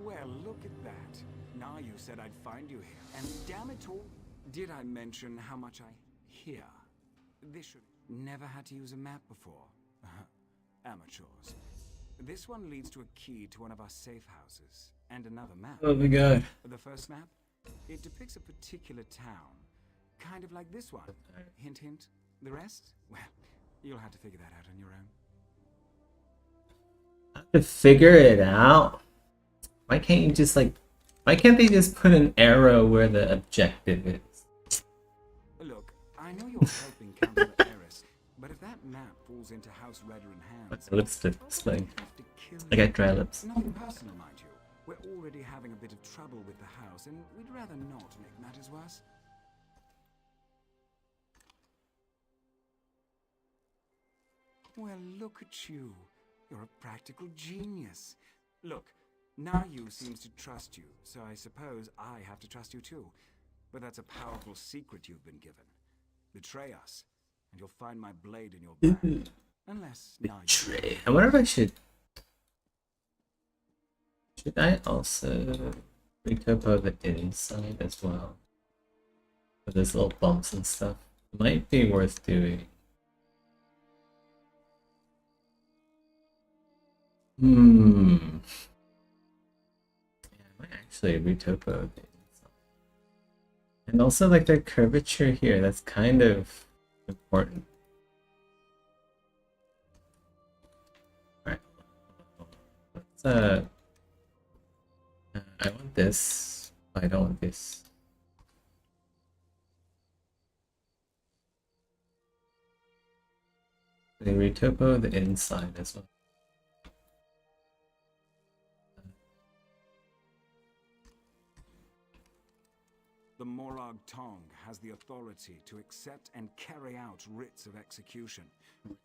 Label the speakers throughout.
Speaker 1: Well, look at that. Now you said I'd find you here. And damn it all, did I mention how much I hear? This should... Never had to use a map before. Amateurs. This one leads to a key to one of our safe houses. And another map.
Speaker 2: Oh my god.
Speaker 1: The first map? It depicts a particular town. Kind of like this one. Hint, hint. The rest? Well, you'll have to figure that out on your own.
Speaker 2: To figure it out? Why can't you just like... Why can't they just put an arrow where the objective is?
Speaker 1: Look, I know you're helping counter the heiress, but if that map falls into House Redoran hands...
Speaker 2: My lips to explain. I got dry lips.
Speaker 1: Nothing personal, mind you. We're already having a bit of trouble with the house, and we'd rather not make matters worse. Well, look at you. You're a practical genius. Look, Nayu seems to trust you, so I suppose I have to trust you too. But that's a powerful secret you've been given. Betray us, and you'll find my blade in your back. Unless Nayu...
Speaker 2: Betray. I wonder if I should... Should I also recover the inside as well? With those little bumps and stuff. Might be worth doing. Yeah, I might actually retopo the inside. And also like the curvature here, that's kind of important. Alright. Let's I want this, but I don't want this. They retopo the inside as well.
Speaker 1: The Morag Tong has the authority to accept and carry out writs of execution.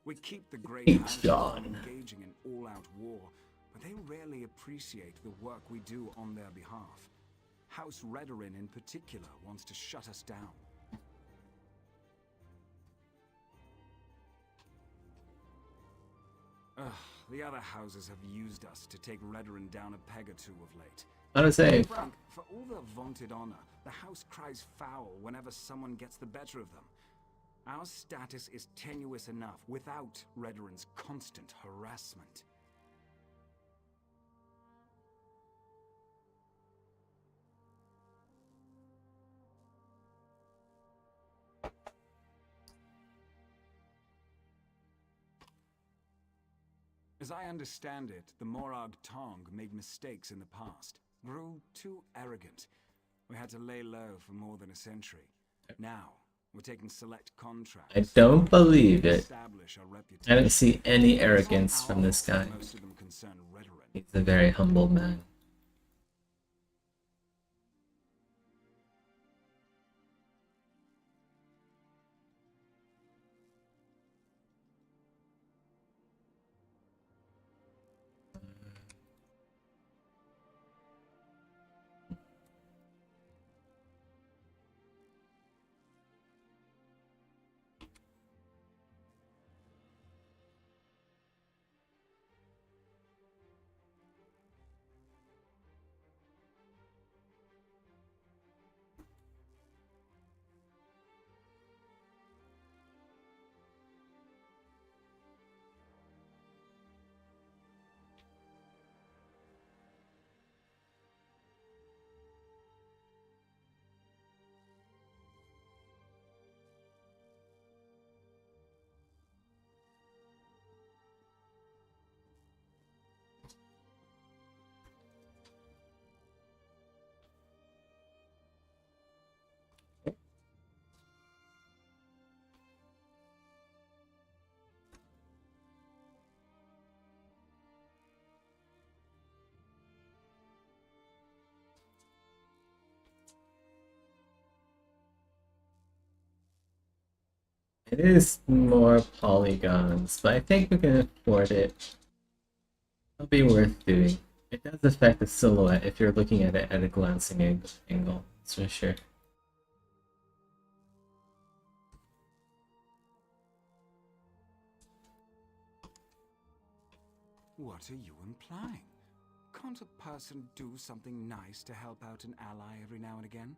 Speaker 1: We keep the Great House from engaging in all-out war, but they rarely appreciate the work we do on their behalf. House Redoran in particular wants to shut us down. The other houses have used us to take Redoran down a peg or two of late.
Speaker 2: How to say?
Speaker 1: Frank, for all their vaunted honor, the house cries foul whenever someone gets the better of them. Our status is tenuous enough without Redoran's constant harassment. As I understand it, the Morag Tong made mistakes in the past, grew too arrogant. We had to lay low for more than a century. Now, we're taking select contracts.
Speaker 2: I don't believe it. I don't see any arrogance from this guy. He's a very humble man. It is more polygons, but I think we can afford it. It'll be worth doing. It does affect the silhouette if you're looking at it at a glancing angle, that's for sure.
Speaker 1: What are you implying? Can't a person do something nice to help out an ally every now and again?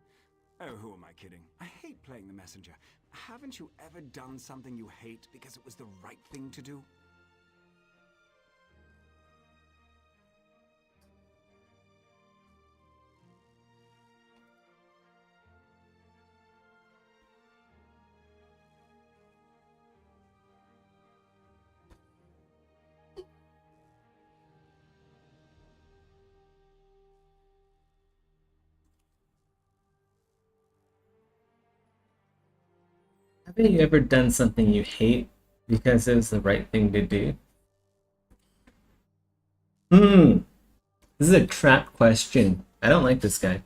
Speaker 1: Oh, who am I kidding? I hate playing the messenger. Haven't you ever done something you hate because it was the right thing to do?
Speaker 2: Have you ever done something you hate because it was the right thing to do? Hmm, this is a trap question. I don't like this guy.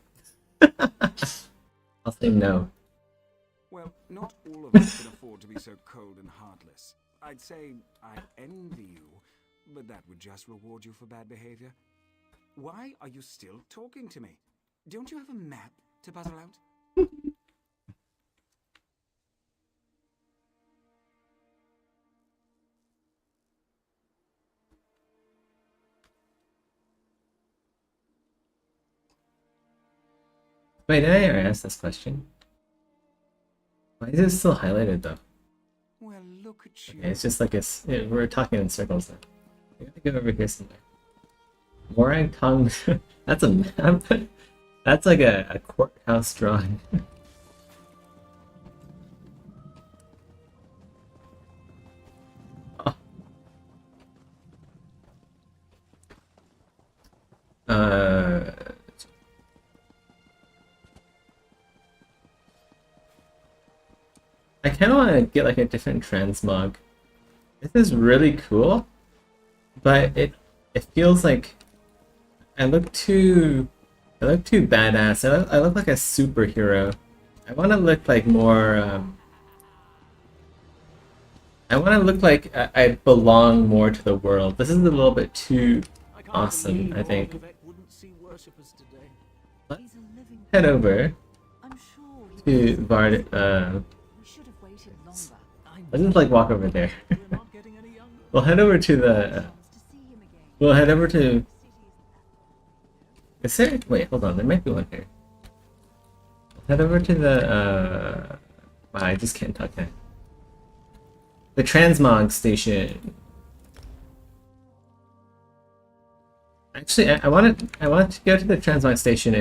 Speaker 2: I'll say no.
Speaker 1: Well, not all of us can afford to be so cold and heartless. I'd say I envy you, but that would just reward you for bad behavior. Why are you still talking to me? Don't you have a map to puzzle out?
Speaker 2: Wait, did I ever ask this question? Why is it still highlighted though?
Speaker 1: Well, look at you.
Speaker 2: Okay, it's just like we're talking in circles now. I gotta go over here somewhere. Morag Tong. That's a map. That's like a courthouse drawing. Oh. I kind of want to get like a different transmog. This is really cool, but it feels like I look too badass. I look like a superhero. I want to look like more. I want to look like I belong more to the world. This is a little bit too awesome, I think. Let's head over to Vard. Let's just like walk over there. We'll head over to the. We'll head over to. Is there? Wait, hold on. There might be one here. Head over to the. Wow, I just can't talk now. The transmog station. Actually, I wanted to go to the transmog station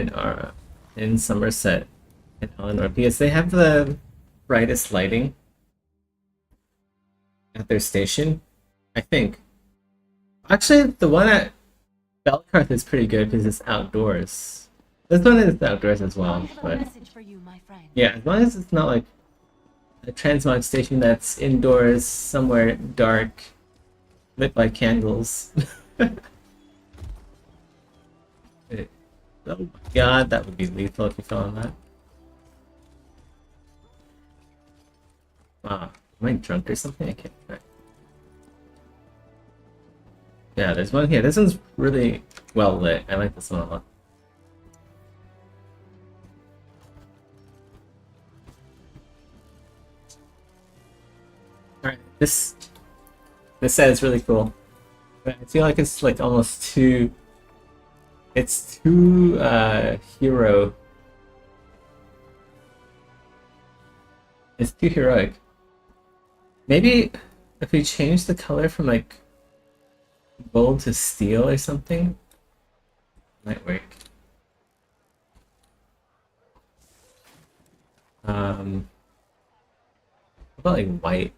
Speaker 2: in Somerset, in Eleanor, because they have the brightest lighting at their station, I think. Actually, the one at Belcarth is pretty good because it's outdoors. This one is outdoors as well, but yeah, as long as it's not like a transmog station that's indoors somewhere dark, lit by candles. Oh my god, that would be lethal if you fell on that. Wow, am I drunk or something? I can't remember. Yeah, there's one here. This one's really well lit. I like this one a lot. Alright, this set is really cool. But I feel like it's like almost too... It's too hero. It's too heroic. Maybe if we change the color from like gold to steel or something, might work. What about like white?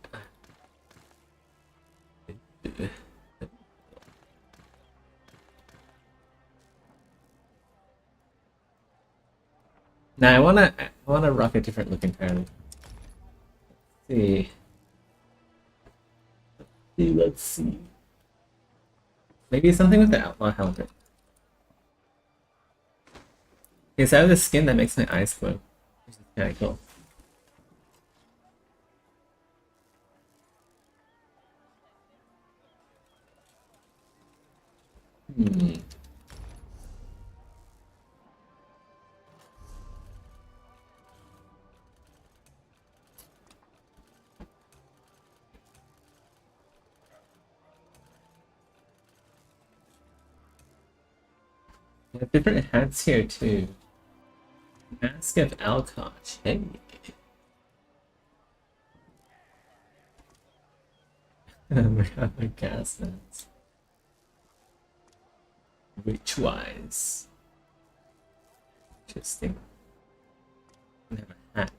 Speaker 2: Now I wanna rock a different look entirely. Let's see. Maybe something with the outlaw helmet. Because I have the skin that makes my eyes glow. Which is kinda cool. Hmm. They have different hats here too. Mask of Alkosh. Hey. We have the gas nets. Which wise? Interesting. I have a hat.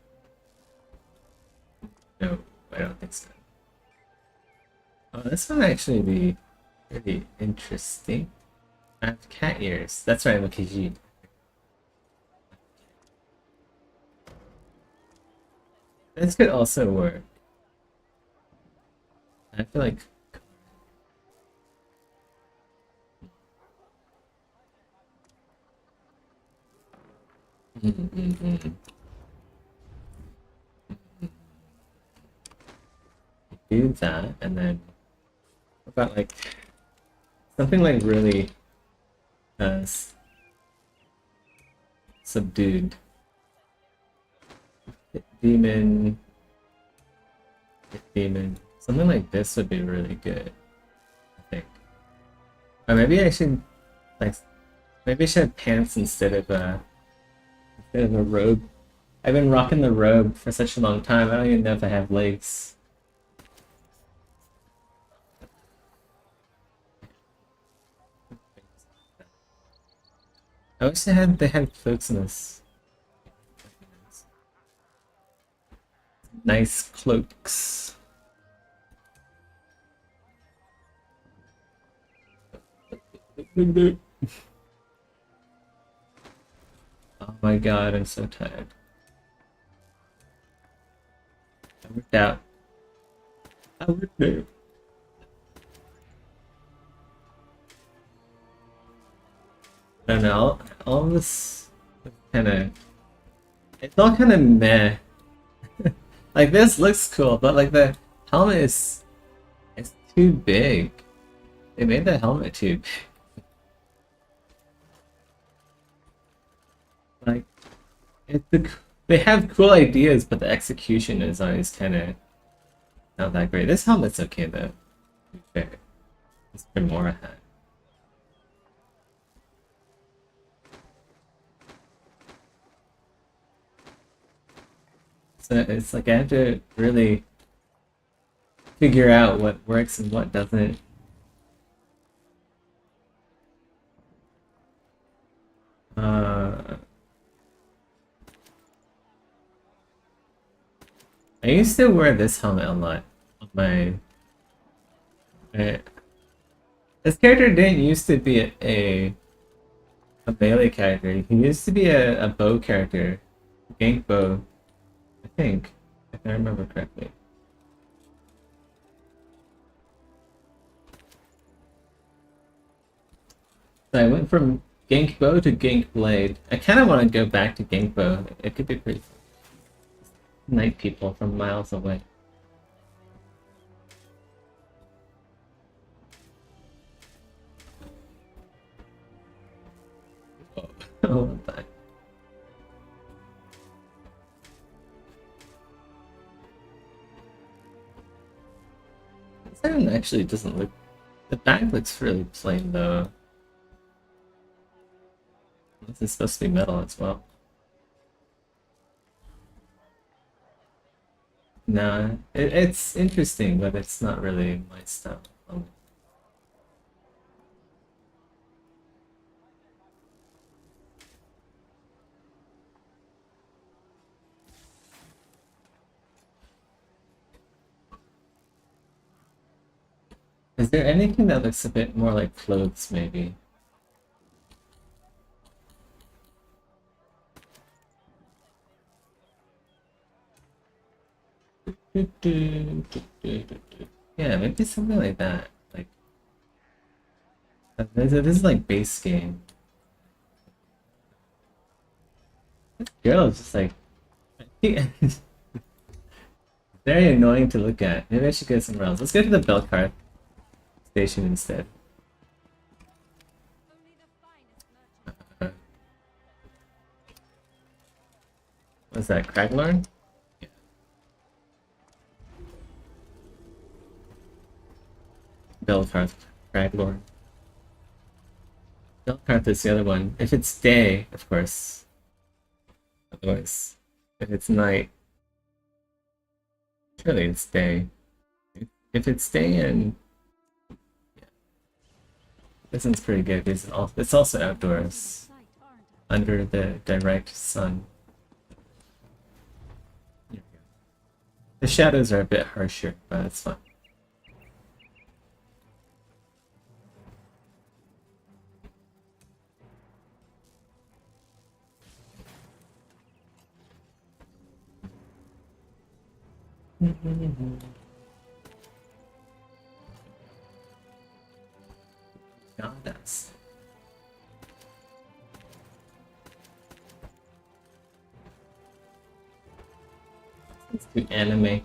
Speaker 2: No, I don't think so. Oh, this one actually be pretty interesting. I have cat ears. That's right, I'm a Khajiit. This could also work. I feel like do that, and then what about like something like really subdued demon, something like this would be really good, I think. Or maybe I should like maybe I should have pants instead of a robe. I've been rocking the robe for such a long time. I don't even know if I have legs. I wish they had cloaks in this. Nice cloaks. Oh my god, I'm so tired. I worked out. I worked out. I don't know, all this kinda... It's all kinda meh. Like, this looks cool, but like the helmet is... It's too big. They made the helmet too big. Like, they have cool ideas, but the execution is always kinda not that great. This helmet's okay though, to be fair. It's Remora hat. So it's like I have to really figure out what works and what doesn't. I used to wear this helmet a lot on my... This character didn't used to be a melee character. He used to be a bow character. Gank bow. I think, if I remember correctly. So I went from Gank bow to Gank blade. I kind of want to go back to Gank bow. It could be pretty fun. Knight people from miles away. Oh, that. This item actually doesn't look... The bag looks really plain though. This is supposed to be metal as well. No, it's interesting, but it's not really my style. Is there anything that looks a bit more like clothes, maybe? Yeah, maybe something like that. Like, this is like base game. This girl is just like, very annoying to look at. Maybe I should go somewhere else. Let's go to the Belkar station instead. Was that Craglorn? Yeah. Belkarth, Craglorn. Belkarth is the other one. If it's day, of course. Otherwise, if it's night, surely it's day. If it's day and this one's pretty good. It's also outdoors, under the direct sun. The shadows are a bit harsher, but it's fine. Goddess. Let's do anime.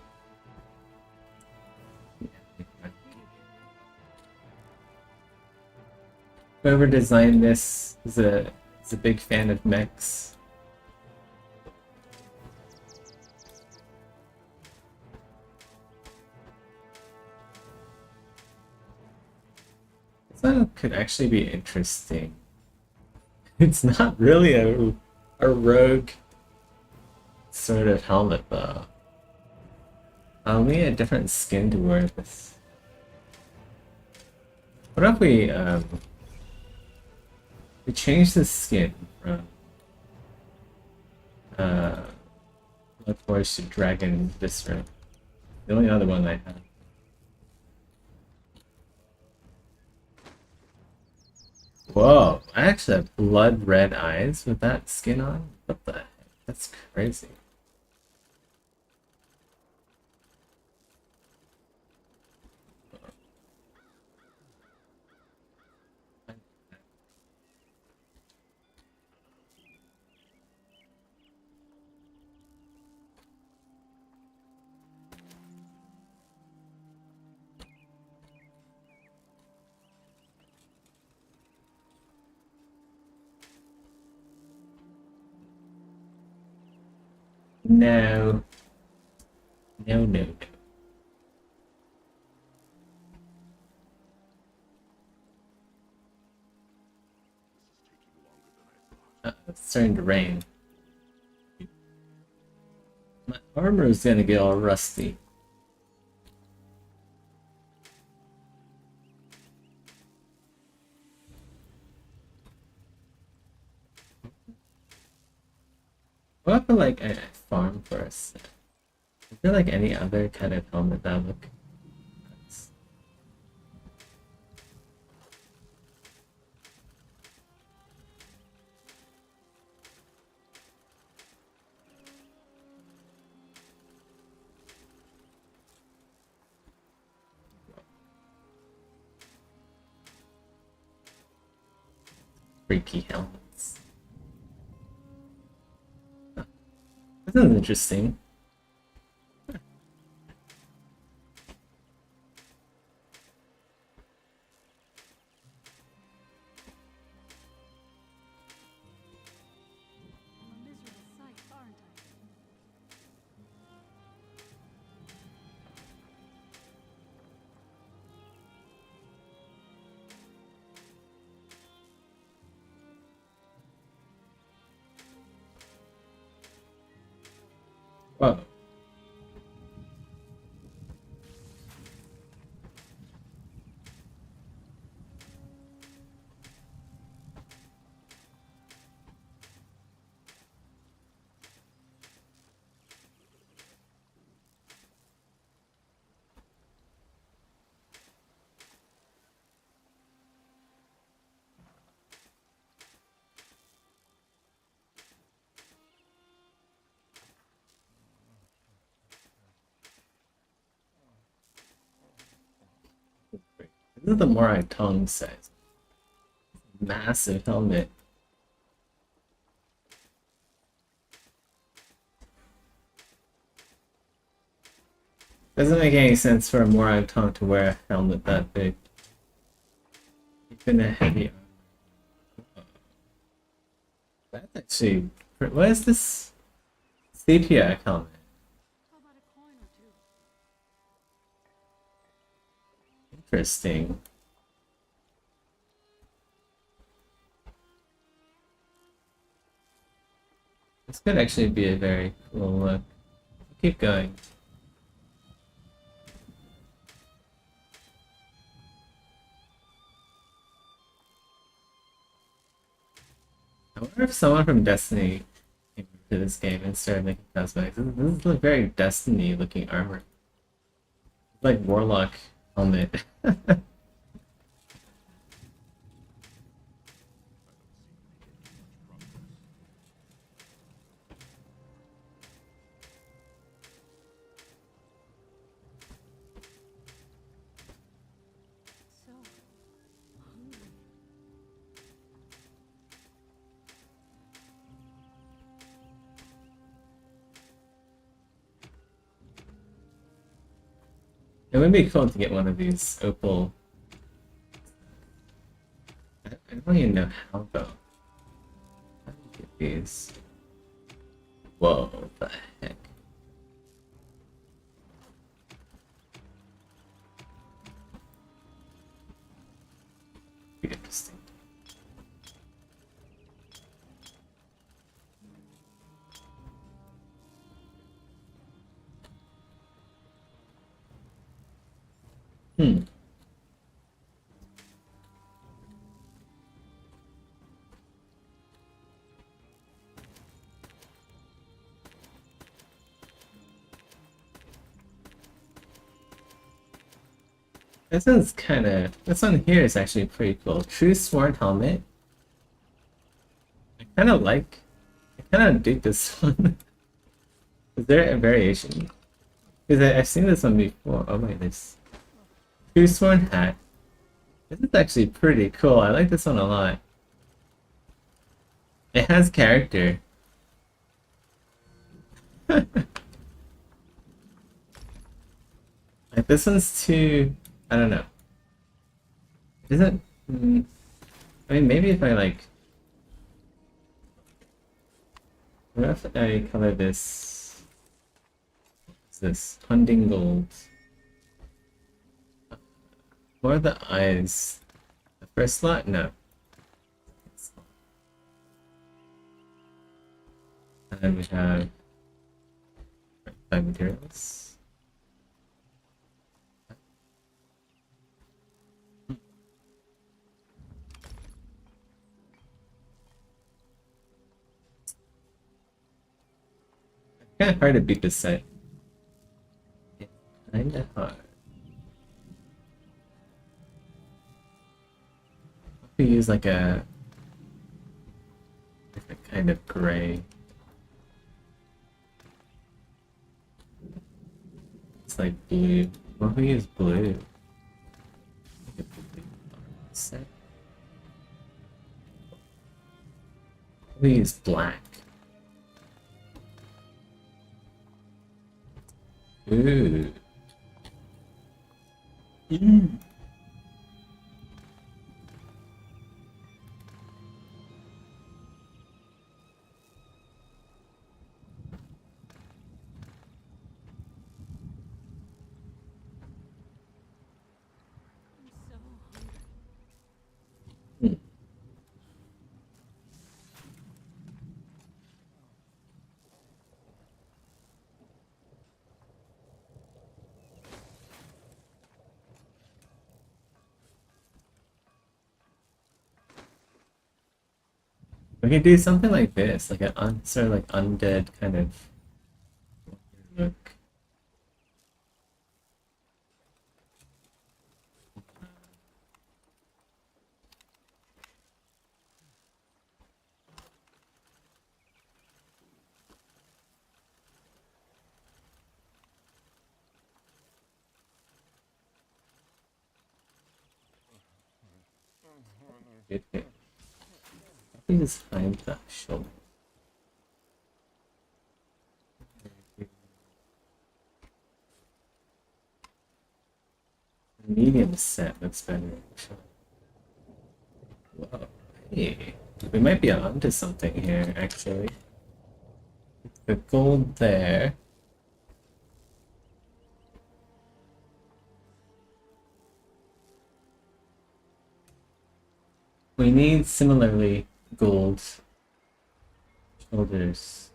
Speaker 2: Whoever designed this is a big fan of mechs. This one could actually be interesting. It's not really a rogue sort of helmet though. I'll need a different skin to wear this. What if we change the skin from Blood Force to Dragon Viscera? The only other one I have. Whoa, I actually have blood red eyes with that skin on? What the heck? That's crazy. No. No, no, no. It's starting to rain. My armor is gonna get all rusty. What if like I farm for a set? Is there like any other kind of helmet that would look nice? Freaky helmets. Huh. This is interesting. Whoa. This is the Morai Tong size. Massive helmet. Doesn't make any sense for a Morai Tong to wear a helmet that big. Even a heavy armor. That's actually. What is this? CPI helmet. Interesting. This could actually be a very cool look. Keep going. I wonder if someone from Destiny came to this game and started making cosmetics. This is like very Destiny looking armor. Like Warlock helmet. It would be cool to get one of these opal. I don't even know how though. How do you get these? Whoa, what the heck? Be interesting. Hmm. This one here is actually pretty cool. True Sworn Helmet. I kind of dig this one. Is there a variation? Because I've seen this one before. Oh my goodness. True Sworn Hat. This is actually pretty cool. I like this one a lot. It has character. Like this one's too... I don't know. Isn't... I mean, maybe if I like... What if I color this... What's this? Hunding Gold. What are the eyes? The first slot? No. And then we have... materials. Kind of hard to beat this set. It's kind of hard. We use like a different kind of gray. It's like blue. What if we use blue? Set. We use black. Ooh. We can do something like this, like sort of like undead kind of look. I just find that show. Medium set looks better. Whoa, hey, we might be onto something here, actually. The gold there. We need similarly gold shoulders.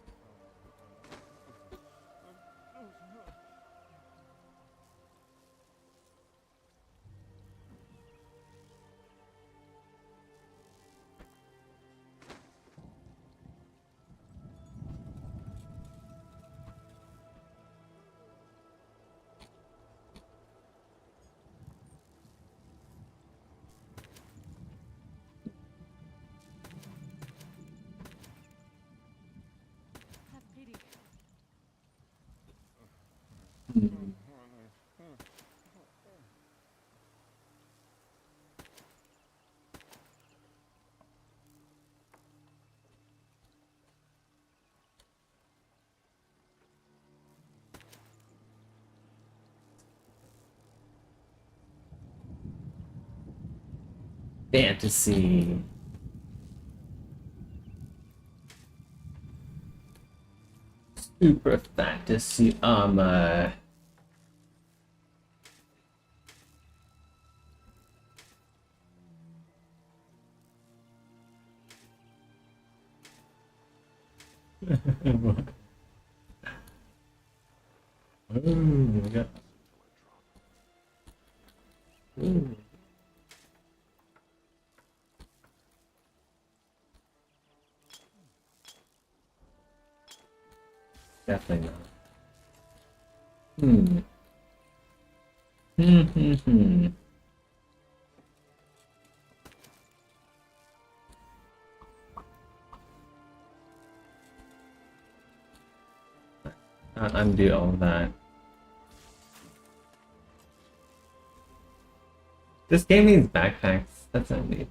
Speaker 2: Fantasy. Super fantasy armor. Oh, yeah. Ooh. Definitely not. Hmm. Hmm. I'll undo all that. This game needs backpacks. That's what it needs.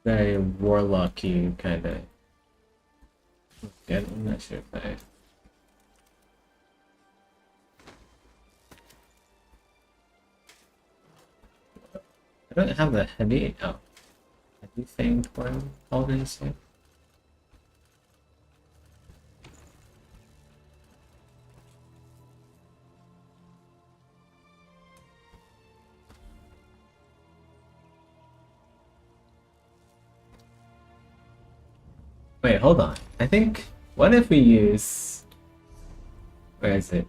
Speaker 2: Very warlocky kind of. I'm not sure if I don't have the heavy. Oh, heavy thing one already here. Wait, hold on. I think. What if we use. Where is it?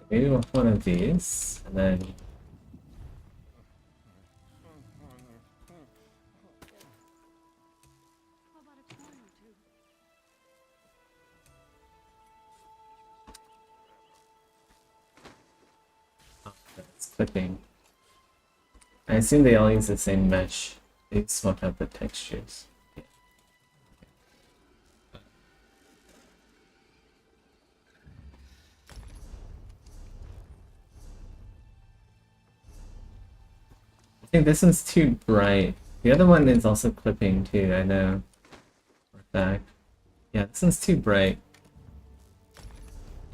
Speaker 2: Maybe one of these, and then. Oh, that's clipping. I assume they all use the same mesh. They swap out the textures. think this one's too bright. The other one is also clipping too, I know. For a fact. Yeah, this one's too bright.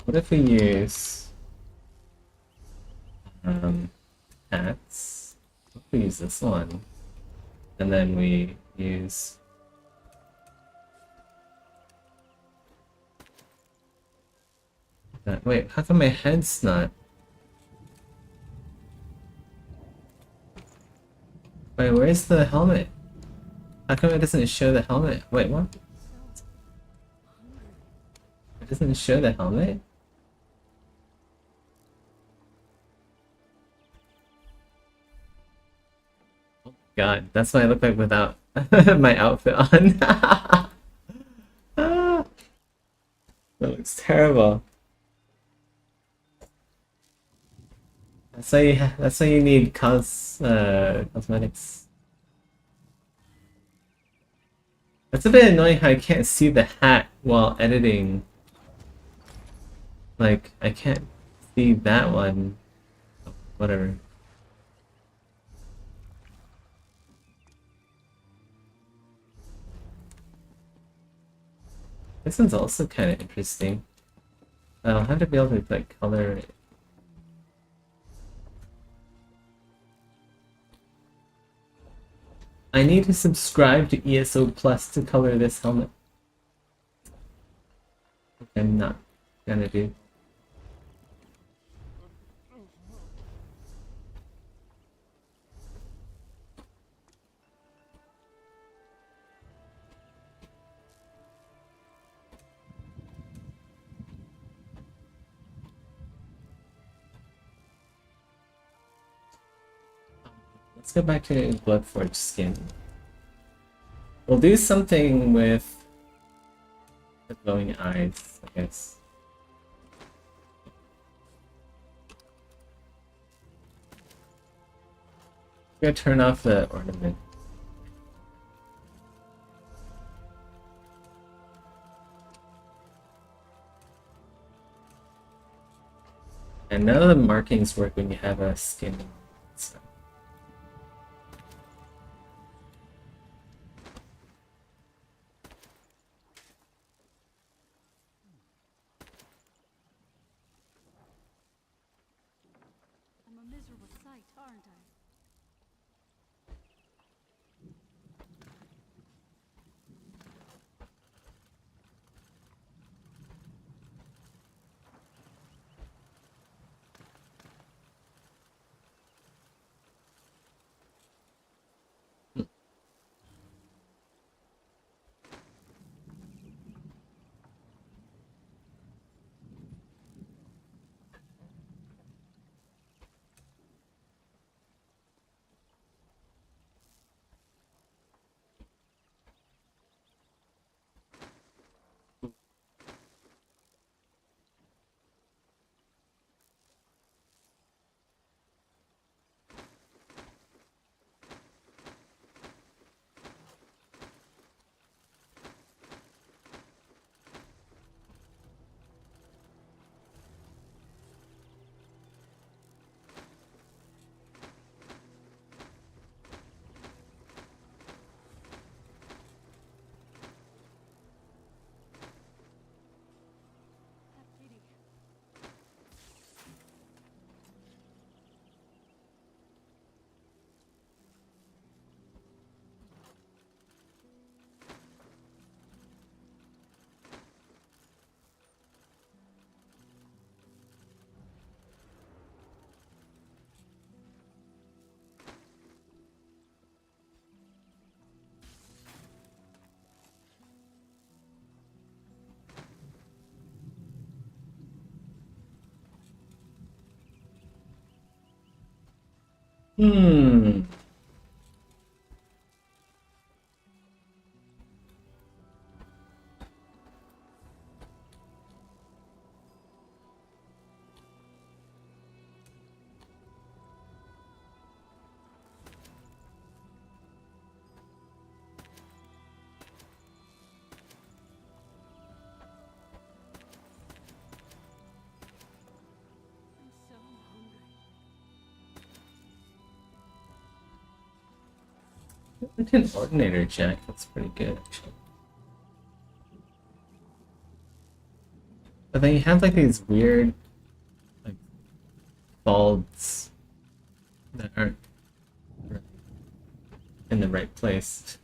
Speaker 2: What if we use hats? What if we use this one? And then we use that. Wait, how come my head's not? Wait, where's the helmet? How come it doesn't show the helmet? Wait, what? It doesn't show the helmet? Oh God, that's what I look like without my outfit on. Ah, that looks terrible. That's why you need cosmetics. It's a bit annoying how I can't see the hat while editing. Like, I can't see that one. Whatever. This one's also kind of interesting. I'll have to be able to like color it. I need to subscribe to ESO Plus to color this helmet. I'm not gonna do. Let's go back to Bloodforged skin. We'll do something with the glowing eyes, I guess. I'm gonna turn off the ornament. And none of the markings work when you have a skin. So.
Speaker 3: I'm a miserable sight, aren't I?
Speaker 2: Hmm.
Speaker 3: I'm so hungry.
Speaker 2: Militant Ordinator Jack, that's pretty good actually. But then you have like these weird like balds that aren't in the right place.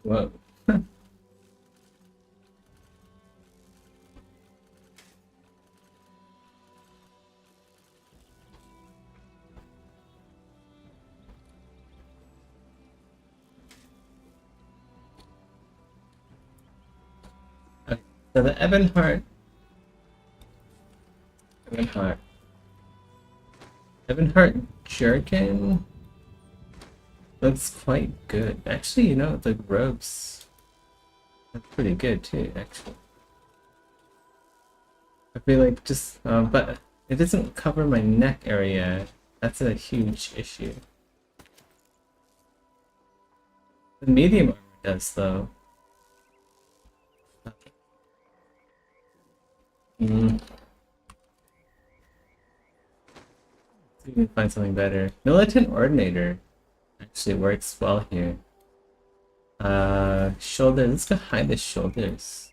Speaker 2: Whoa. Okay, so the Ebonheart Jerkin looks quite good. Actually, you know, the robes are pretty good too, actually. I feel like just, but it doesn't cover my neck area. That's a huge issue. The medium armor does, though. See if we can find something better. Militant Ordinator actually works well here. Shoulder. Let's go hide the shoulders.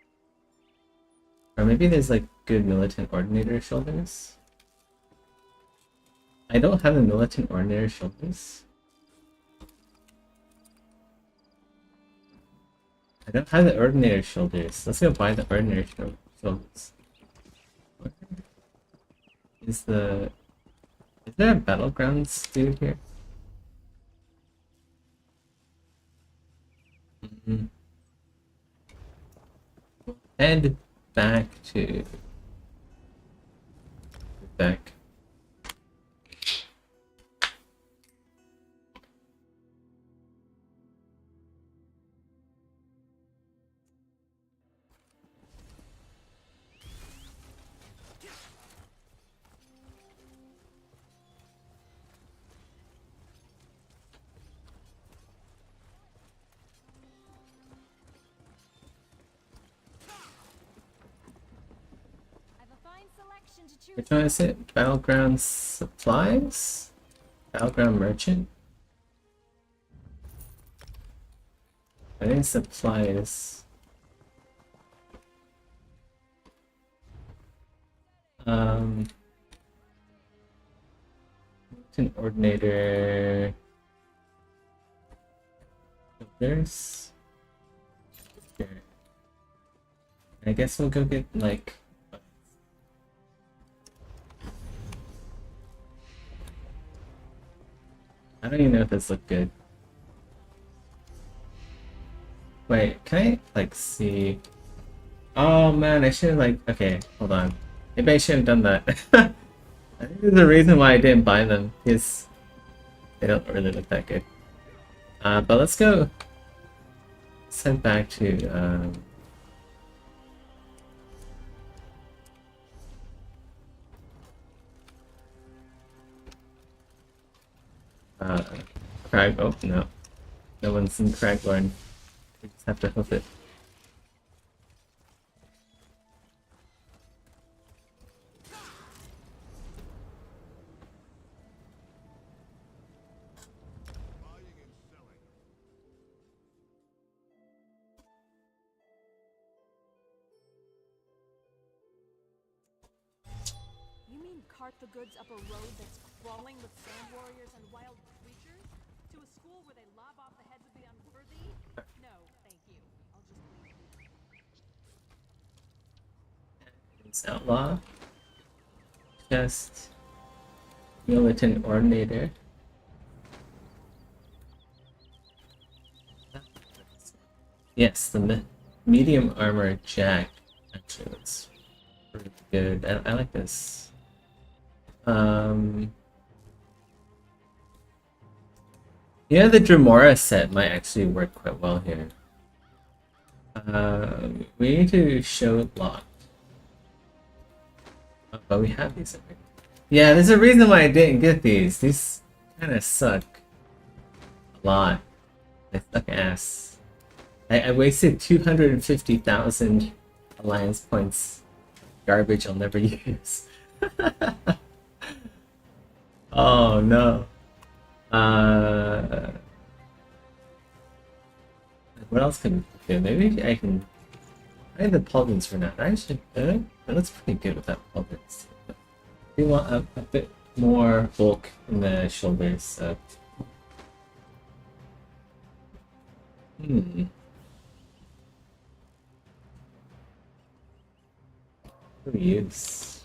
Speaker 2: Or maybe there's like good Militant Ordinator shoulders. I don't have the Militant Ordinator shoulders. I don't have the Ordinator shoulders. Let's go buy the Ordinator shoulders. Is there a Battlegrounds dude here? Head back to back. Which one is it? Battleground Supplies? Battleground Merchant? I think supplies. An Ordinator. There's. Here. I guess we'll go get like. I don't even know if this looked good. Wait, can I like see? Oh man, I should have like. Okay, hold on. Maybe I shouldn't have done that. I think there's a reason why I didn't buy them, because they don't really look that good. But let's go. Send back to Crag. Oh no, no one's in Cragborn. We just have to hoof it.
Speaker 4: You mean cart the goods up a road that's crawling with sand warriors and wild creatures? To a school where they lob off the heads of the unworthy? No, thank you. I'll just leave you.
Speaker 2: It's outlaw. Just militant ordinator. Yes, the medium armor jack actually looks pretty good. I like this. Yeah, the Dremora set might actually work quite well here. We need to show locked. Oh, but we have these already. Yeah, there's a reason why I didn't get these. These kind of suck a lot. They suck ass. I wasted 250,000 alliance points. Garbage I'll never use. Oh no. What else can we do? Maybe I can. I have the Paladins for now. Actually, that looks pretty good with that Paladins. We want a bit more bulk in the shoulders. So. What do we use?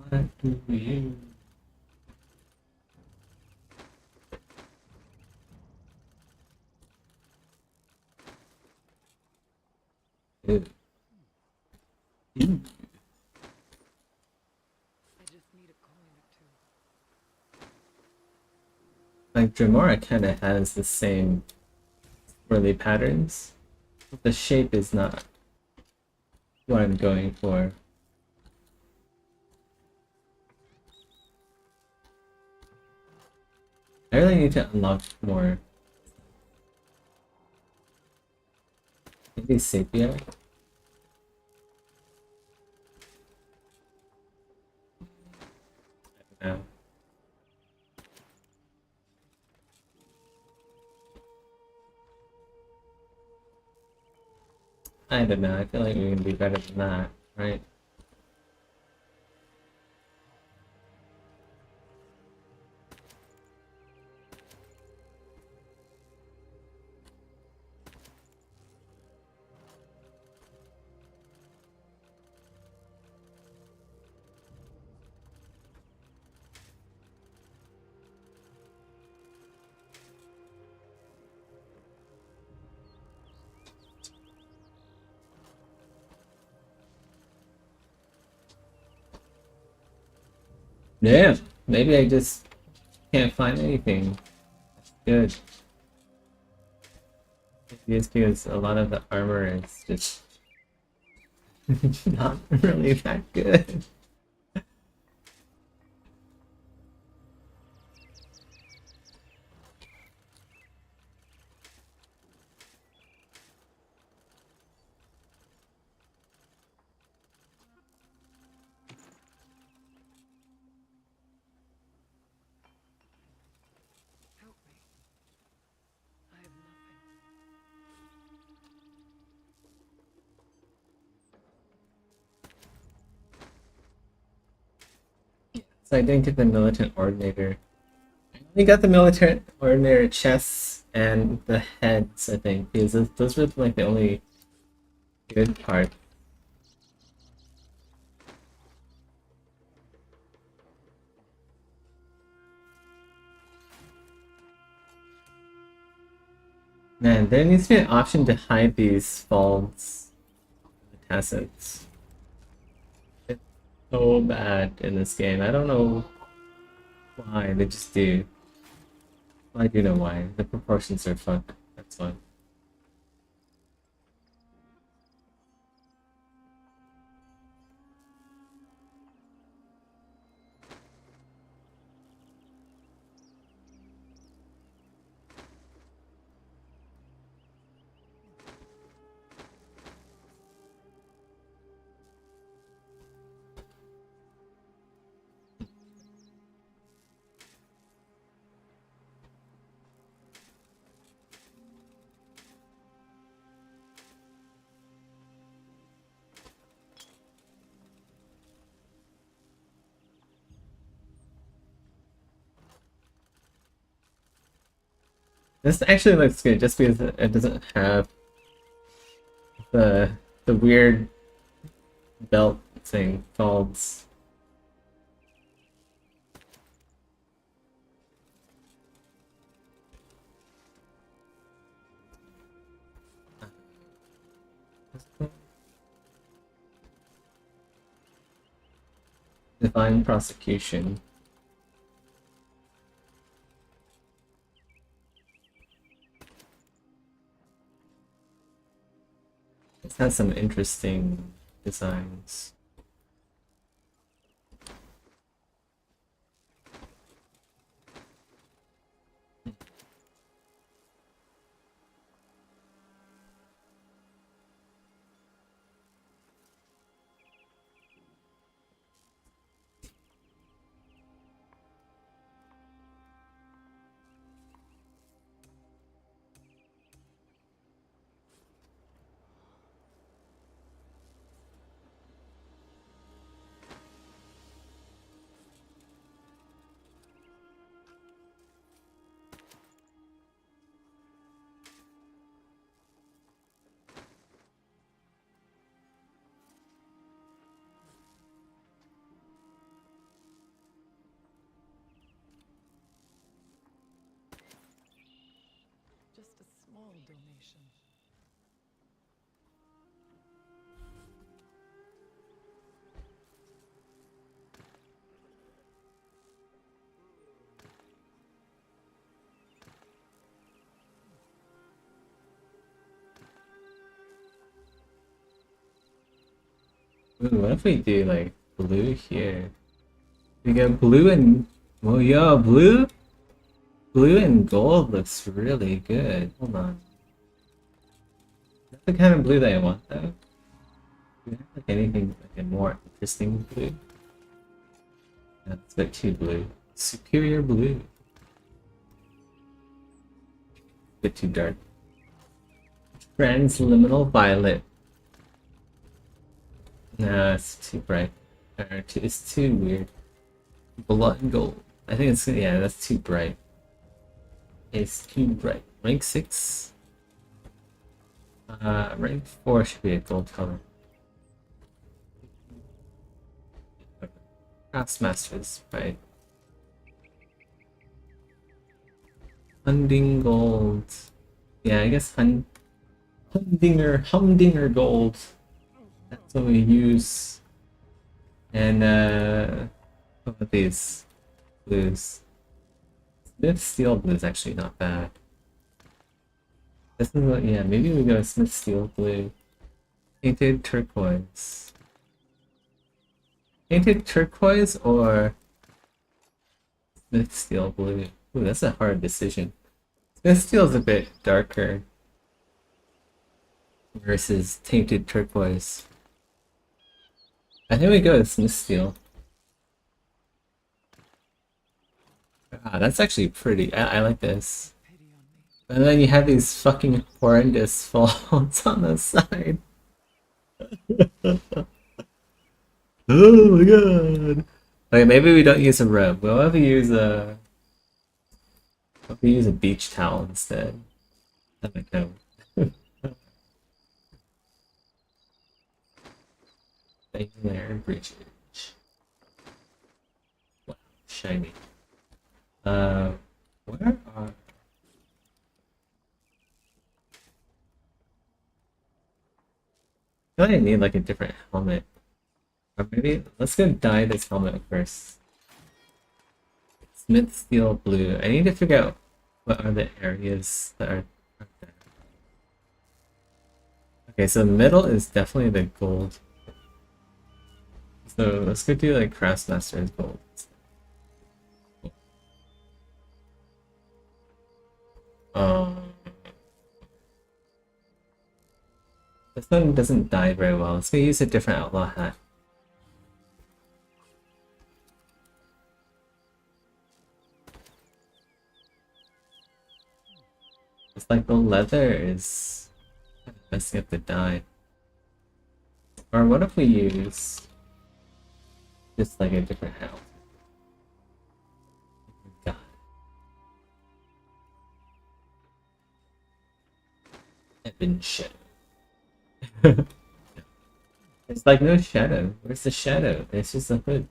Speaker 2: What do we use? Ooh. Ooh. Like Dremora kind of has the same swirly patterns. The shape is not what I'm going for. I really need to unlock more. Maybe Sepia? I don't know. I don't know, I feel like we can do better than that, right? Yeah, maybe I just can't find anything. Good. Maybe it's because a lot of the armor is just not really that good.
Speaker 4: Help me. I have nothing.
Speaker 2: So I didn't get the militant ordinator. We got the militant ordinator chests and the heads, I think, because those were like the only good part. Man, there needs to be an option to hide these false tassets. It's so bad in this game. I don't know why, they just do. I do know why. The proportions are fucked. That's why. This actually looks good just because it doesn't have the weird belt thing called Divine Prosecution. It has some interesting designs.
Speaker 5: Just a small donation.
Speaker 2: Ooh, what if we do like blue here? We got blue and well, yeah, blue and gold looks really good. Hold on, that's the kind of blue that I want though. Do we have like anything like a more interesting blue? That's a bit too blue. Superior blue. Bit too dark. Transliminal violet. No, it's too bright. Or it's too weird. Blood and gold. I think it's, yeah, that's too bright. It's too bright. Rank 6. Rank 4 should be a gold color. Craftsmasters, right? Hunting gold. Yeah, I guess Humdinger gold. That's what we use. And what about these blues? Smith Steel blue is actually not bad. This is what, yeah, maybe we go Smith Steel blue. Painted turquoise. Painted turquoise or Smith Steel blue? Ooh, that's a hard decision. Smith Steel is a bit darker versus tainted turquoise. I think we go with Smith Steel. Ah, that's actually pretty. I like this. And then you have these fucking horrendous faults on the side. Oh my god. Okay, maybe we don't use a rub. We'll have to use a beach towel instead. That might count. There, bridge. Wow, shiny. Where are... I feel like I need like a different helmet. Or maybe, let's go dye this helmet first. Smith Steel blue. I need to figure out What are the areas that are there? Okay, so the middle is definitely the gold. So let's go do like Craftsmaster's gold. Um, this one doesn't die very well. Let's go use a different outlaw hat. It's like the leather is messing up the dye. Or what if we use just like a different hat? God. Ebon Shadow. There's like no shadow. Where's the shadow? It's just a hood.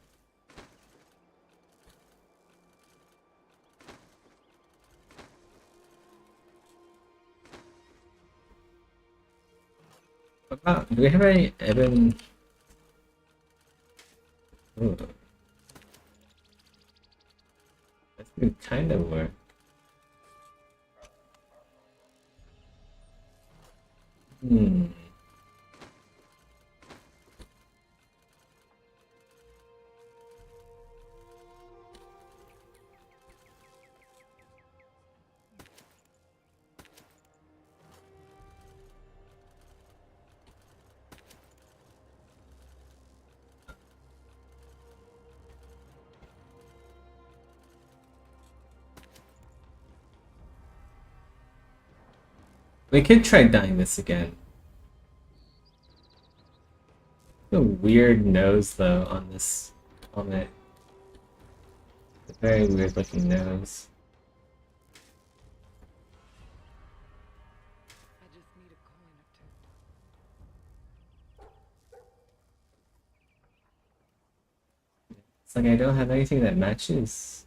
Speaker 2: What about, do we have any ebon? Ooh. That could kind of work. Hmm. We could try dyeing this again. A weird nose though on this helmet. A very weird looking nose.
Speaker 5: I just need a coin or two.
Speaker 2: It's like I don't have anything that matches.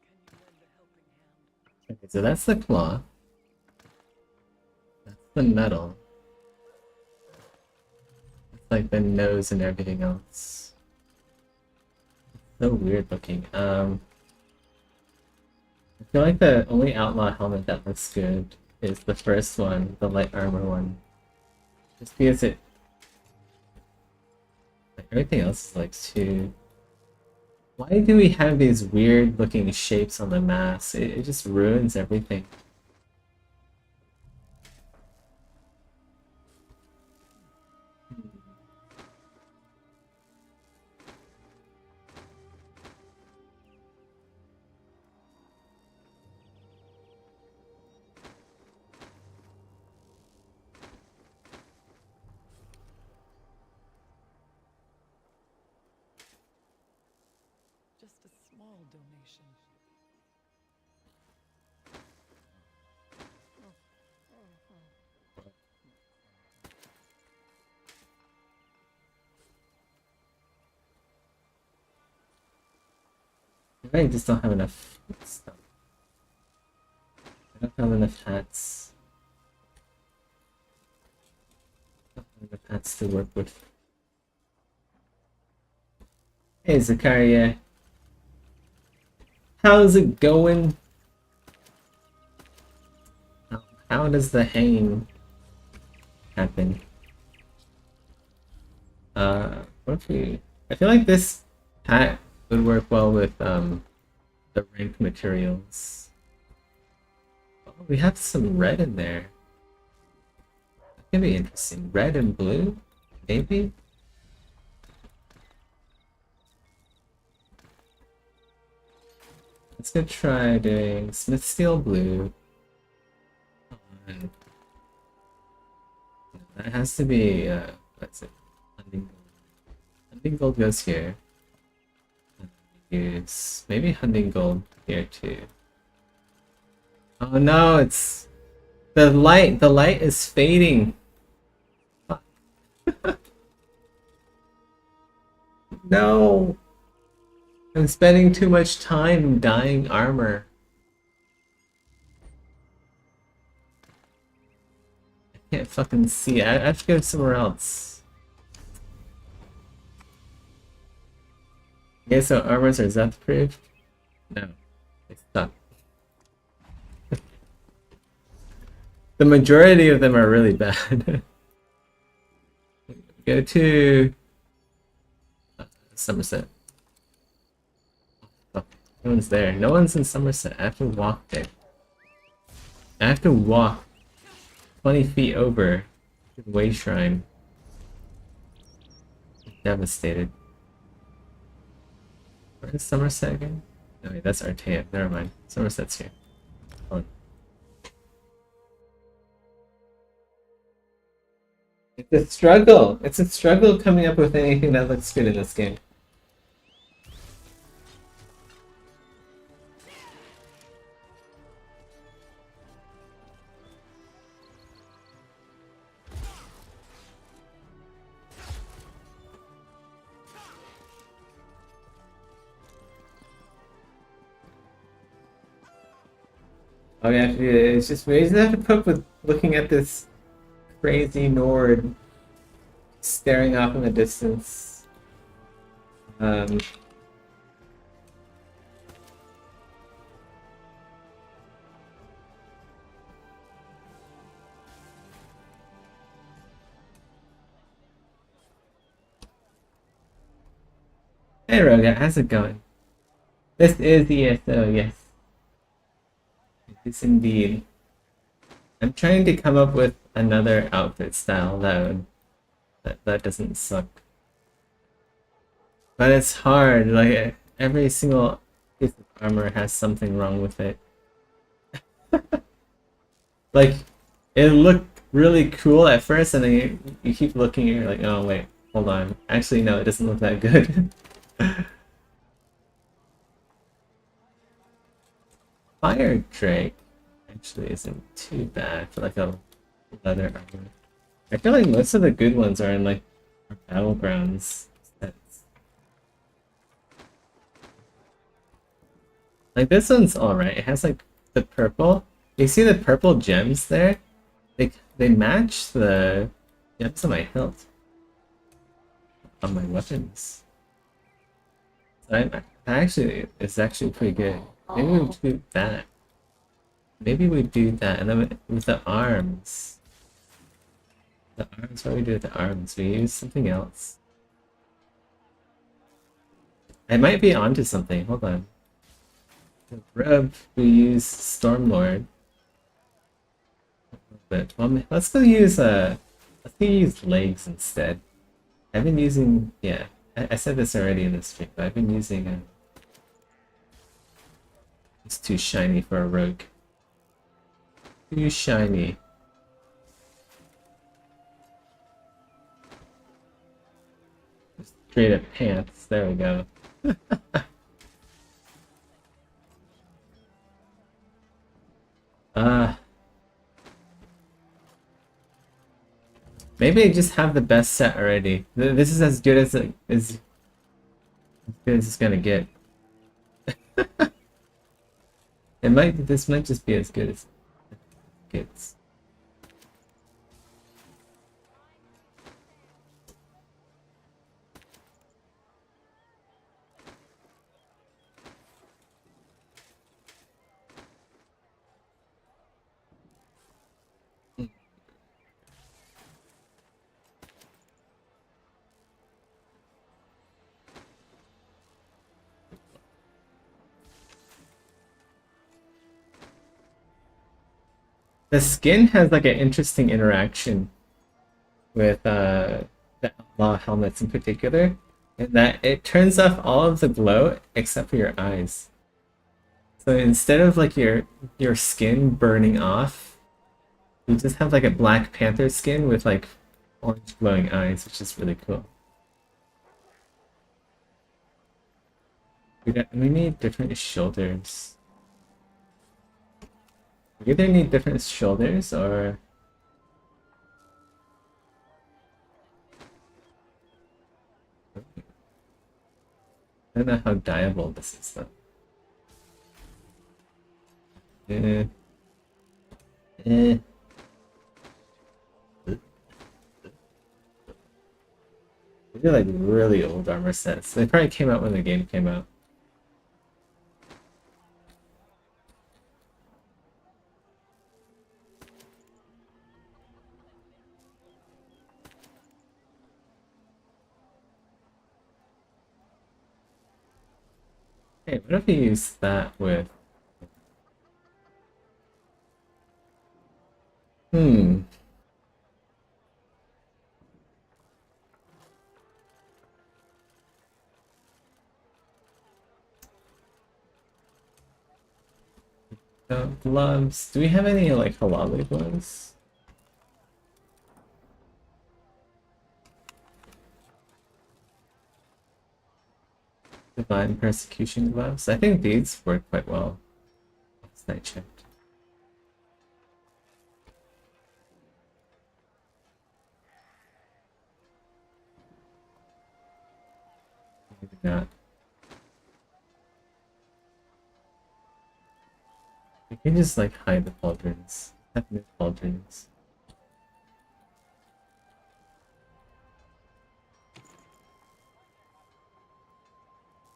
Speaker 5: Can you lend a helping hand?
Speaker 2: Okay, so that's the cloth. That's the metal. It's like the nose and everything else. So weird looking. I feel like the only outlaw helmet that looks good is the first one, the light armor one. Just because it... like, everything else is like too... Why do we have these weird looking shapes on the mask? It just ruins everything.
Speaker 5: Just a small donation.
Speaker 2: I just don't have enough stuff. I don't have enough hats. I don't have enough hats to work with. Hey Zakaria. How's it going? How does the hang happen? What if we... I feel like this hat would work well with the rank materials. Oh, we have some red in there. That could be interesting. Red and blue? Maybe? Let's go try doing Smith Steel Blue. That has to be, what's it? Hunting Gold. Hunting Gold goes here. Use maybe Hunting Gold here too. Oh no, it's the light is fading. Fuck. No. I'm spending too much time dyeing armor. I can't fucking see. I have to go somewhere else. Okay, so armors are Zeth proof? No. They suck. The majority of them are really bad. Go to Somerset. Oh, no one's there. No one's in Somerset. I have to walk there. I have to walk 20 feet over to the Way Shrine. I'm devastated. Where is Somerset again? No, wait, that's Artea. Never mind. Somerset's here. Hold on. It's a struggle! It's a struggle coming up with anything that looks good in this game. All we have to do is just we just have to put up with looking at this crazy Nord staring off in the distance. Hey Roga, how's it going? This is ESO, yes. It is indeed. I'm trying to come up with another outfit style that doesn't suck. But it's hard, like every single piece of armor has something wrong with it. Like, it looked really cool at first and then you keep looking and you're like, oh wait, hold on. Actually no, it doesn't look that good. Fire Drake actually isn't too bad for like a leather armor. I feel like most of the good ones are in like battlegrounds sets. Like this one's alright. It has like the purple. You see the purple gems there? They match the gems on my hilt. On my weapons. So it's actually pretty good. Maybe we do that. Maybe we do that, and then with the arms. The arms, what do we do with the arms? We use something else. I might be onto something, hold on. The rub, we use Stormlord. But well, let's go use legs instead. I've been using, yeah, I said this already in this stream, but I've been using it's too shiny for a rogue. Too shiny. Straight up pants. There we go. Maybe I just have the best set already. This is as good as as good as it's gonna get. This might just be as good as it gets. The skin has like an interesting interaction with the outlaw helmets in particular, in that it turns off all of the glow except for your eyes. So instead of like your skin burning off, you just have like a Black Panther skin with like orange glowing eyes, which is really cool. We need different shoulders. We either need different shoulders or I don't know how dyeable this is though. Eh. Eh. These are like really old armor sets. They probably came out when the game came out. Hey, what if we use that with... Hmm. Gloves. Do we have any like halal gloves? Divine persecution gloves. I think these work quite well. Last night checked. Maybe not. We can just like hide the pauldrons. Have new pauldrons.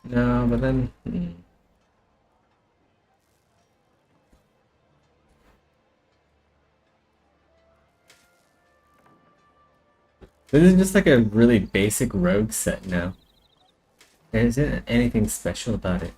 Speaker 2: No, but then... This is just like a really basic rogue set now. There isn't anything special about it.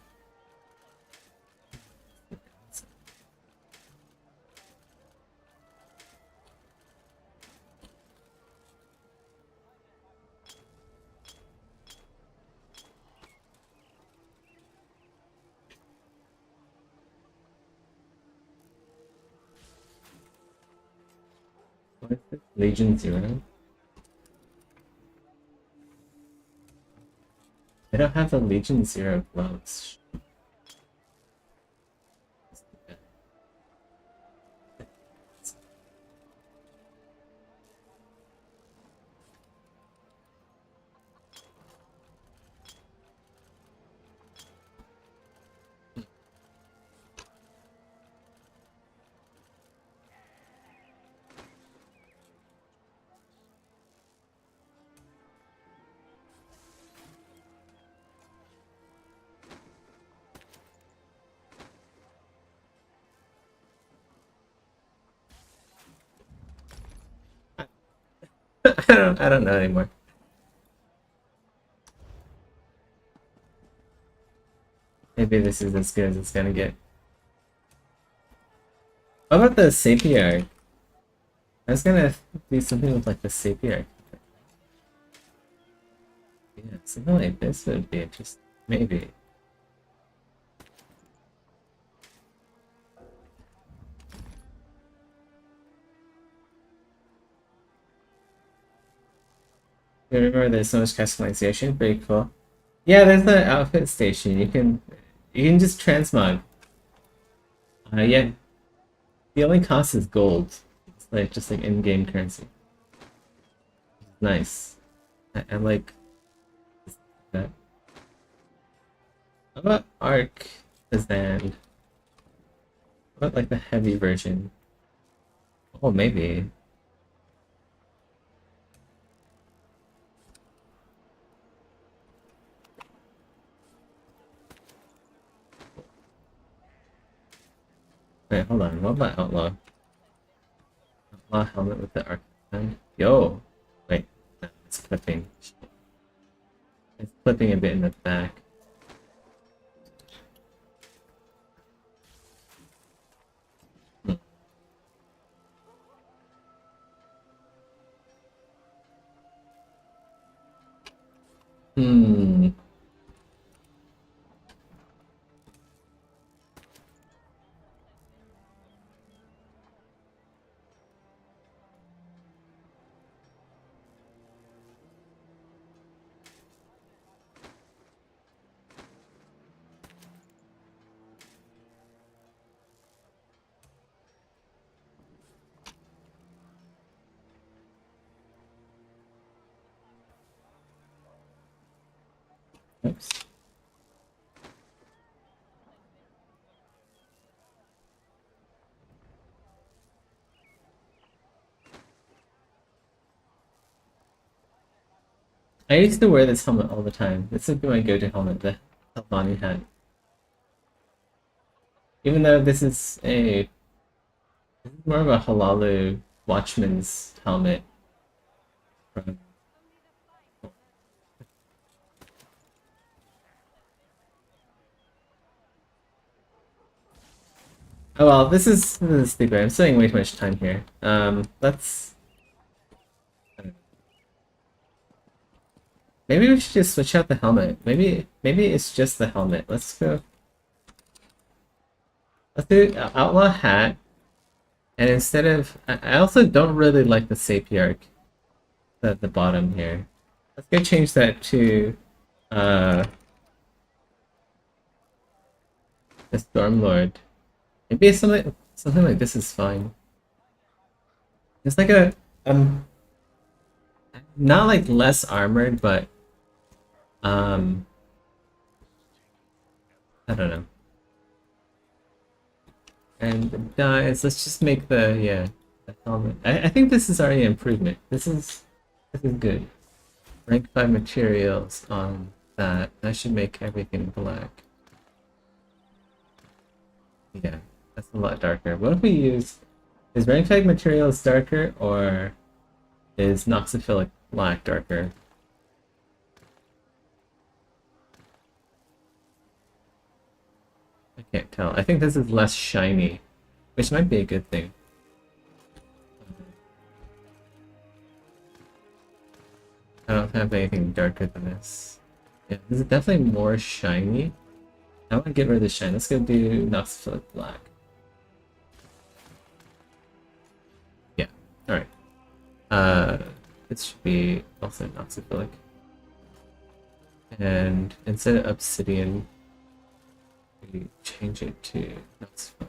Speaker 2: What is this? Legion Zero? I don't have the Legion Zero gloves. I don't know anymore. Maybe this is as good as it's gonna get. What about the Sapir? I was gonna do something with like the Sapir. Yeah, something like this would be interesting. Maybe. You remember there's so much customization? Very cool. Yeah, there's the outfit station. You can just transmog. Yeah. The only cost is gold. It's like just like in-game currency. Nice. I like that. How about Arc Azand? What about like the heavy version? Oh, maybe. Wait, hold on. What about Outlaw? Outlaw helmet with the arc. Yo! Wait, no, it's clipping. It's clipping a bit in the back. Hmm. Oops. I used to wear this helmet all the time. This would be my go-to helmet, the Albani hat. Even though this is more of a Halalu Watchman's helmet. From... Oh well, this is stupid. I'm spending way too much time here. Let's. Maybe we should just switch out the helmet. Maybe it's just the helmet. Let's go. Let's do Outlaw hat. And instead of, I also don't really like the Sapiarch at the bottom here. Let's go change that to the Stormlord. Maybe something like this is fine. It's like a not like less armored, but I don't know. And dies. Let's just make the helmet. I think this is already an improvement. This is good. Rank 5 materials on that. That should make everything black. Yeah, that's a lot darker. What if we use... Is rank 5 materials darker, or is Noxophilic black darker? I can't tell. I think this is less shiny, which might be a good thing. I don't have anything darker than this. Yeah, this is definitely more shiny. I want to get rid of the shine. Let's go do Noxophilic black. Yeah, alright. This should be also Noxophilic. And instead of obsidian, we change it to Noxophilic.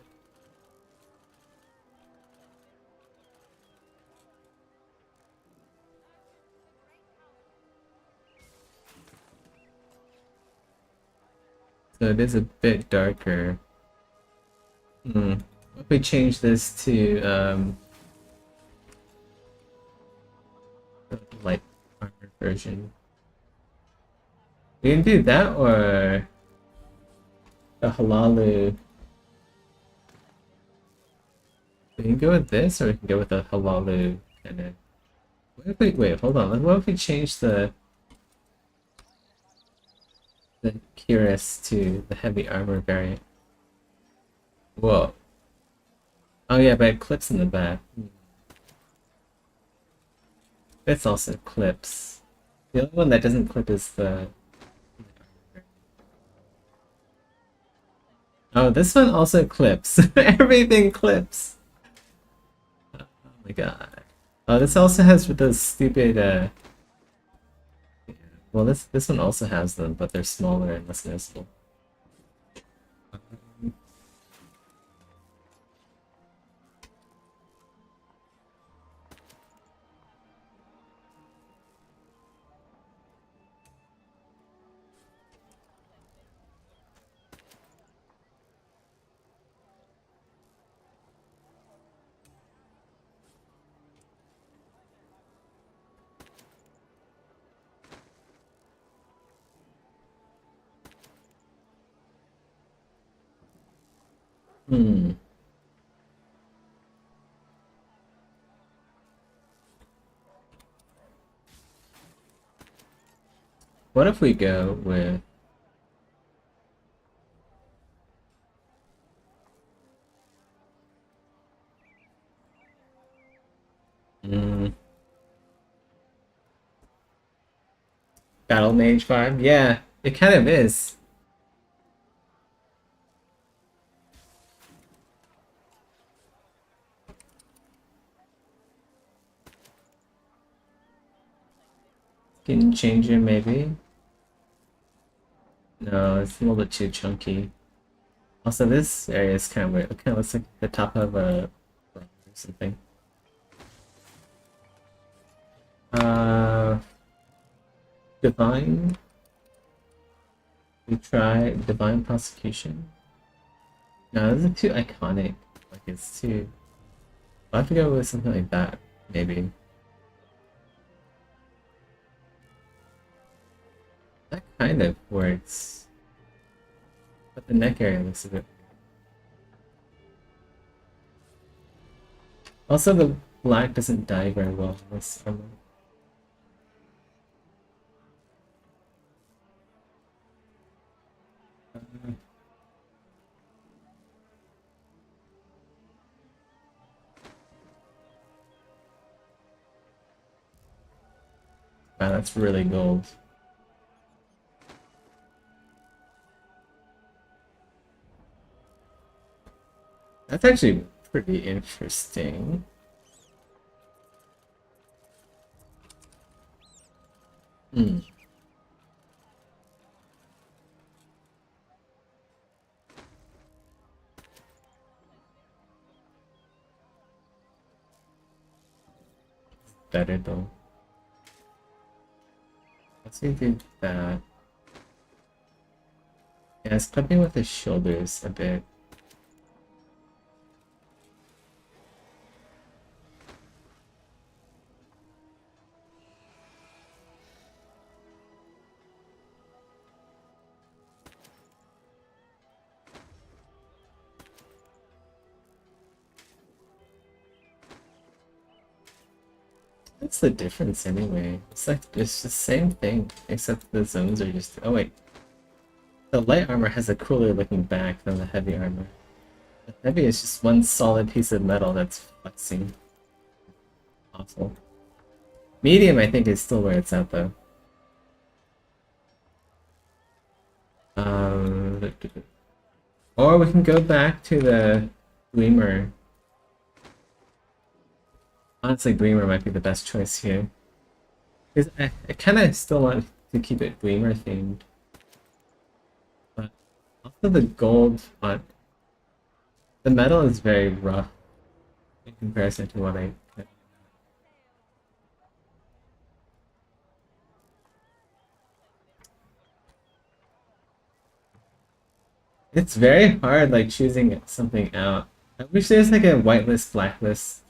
Speaker 2: So it is a bit darker. If we change this to the light armor version, we can do that, or the Halalu. We can go with this, or we can go with the Halalu kind of. What if we wait? Hold on. What if we change the Cuirass to the heavy armor variant? Whoa. Oh yeah, but it clips in the back. This also clips. The only one that doesn't clip is the... Oh, this one also clips. Everything clips. Oh my god. Oh, this also has those stupid, well, this one also has them, but they're smaller and less noticeable. What if we go with... Battle Mage vibe. Yeah, it kind of is. Skin changer maybe. No, it's a little bit too chunky. Also, this area is kind of weird. It kind of looks like the top of a or something. Divine. We try Divine Prosecution. No, this is too iconic. Like it's too. I'll have to go with something like that, maybe. That kind of works. But the neck area looks a bit. Also, the black doesn't dye very well in this armor. Wow, that's really gold. That's actually pretty interesting. Hmm. Better though. Let's do that. Yeah, it's clipping with the shoulders a bit. What's the difference anyway? It's like it's the same thing, except the zones are just. Oh wait, the light armor has a cooler looking back than the heavy armor. The heavy is just one solid piece of metal that's flexing. Awful. Medium, I think, is still where it's at though. Or we can go back to the Gleamer. Honestly, Gleamer might be the best choice here. Because I kind of still want to keep it Gleamer themed. But also the gold on the metal is very rough in comparison to what I. It's very hard, like choosing something out. I wish there's like a whitelist, blacklist.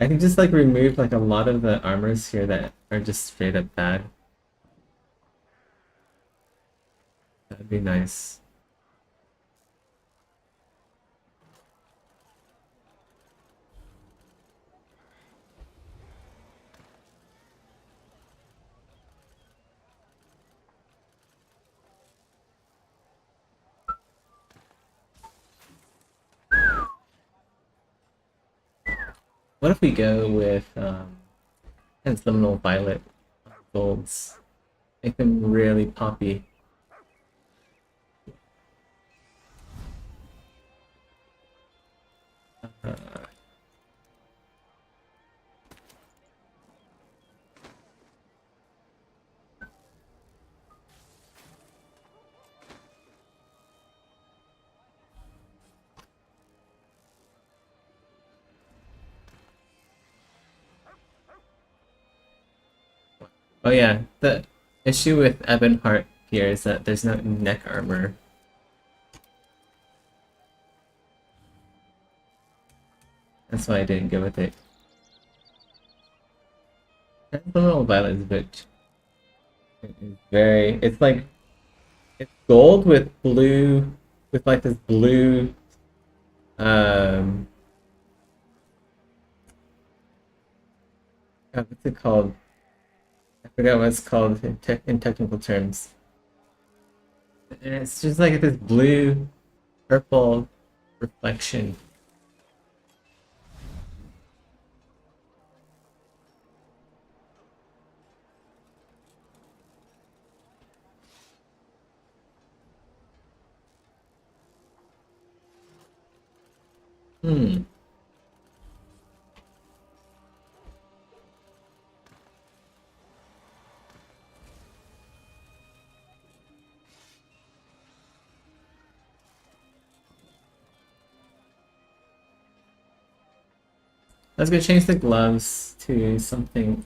Speaker 2: I can just like remove like a lot of the armors here that are just straight up bad. That'd be nice. What if we go with Liminal Violet golds? Make them really poppy. Oh yeah, the issue with Ebonheart here is that there's no neck armor. That's why I didn't go with it. Liminal Violet is a bit. It's like. It's gold with blue. With like this blue. What's it called? I forgot what it's called in technical terms. And it's just like this blue, purple reflection. Hmm. Let's go change the gloves to something.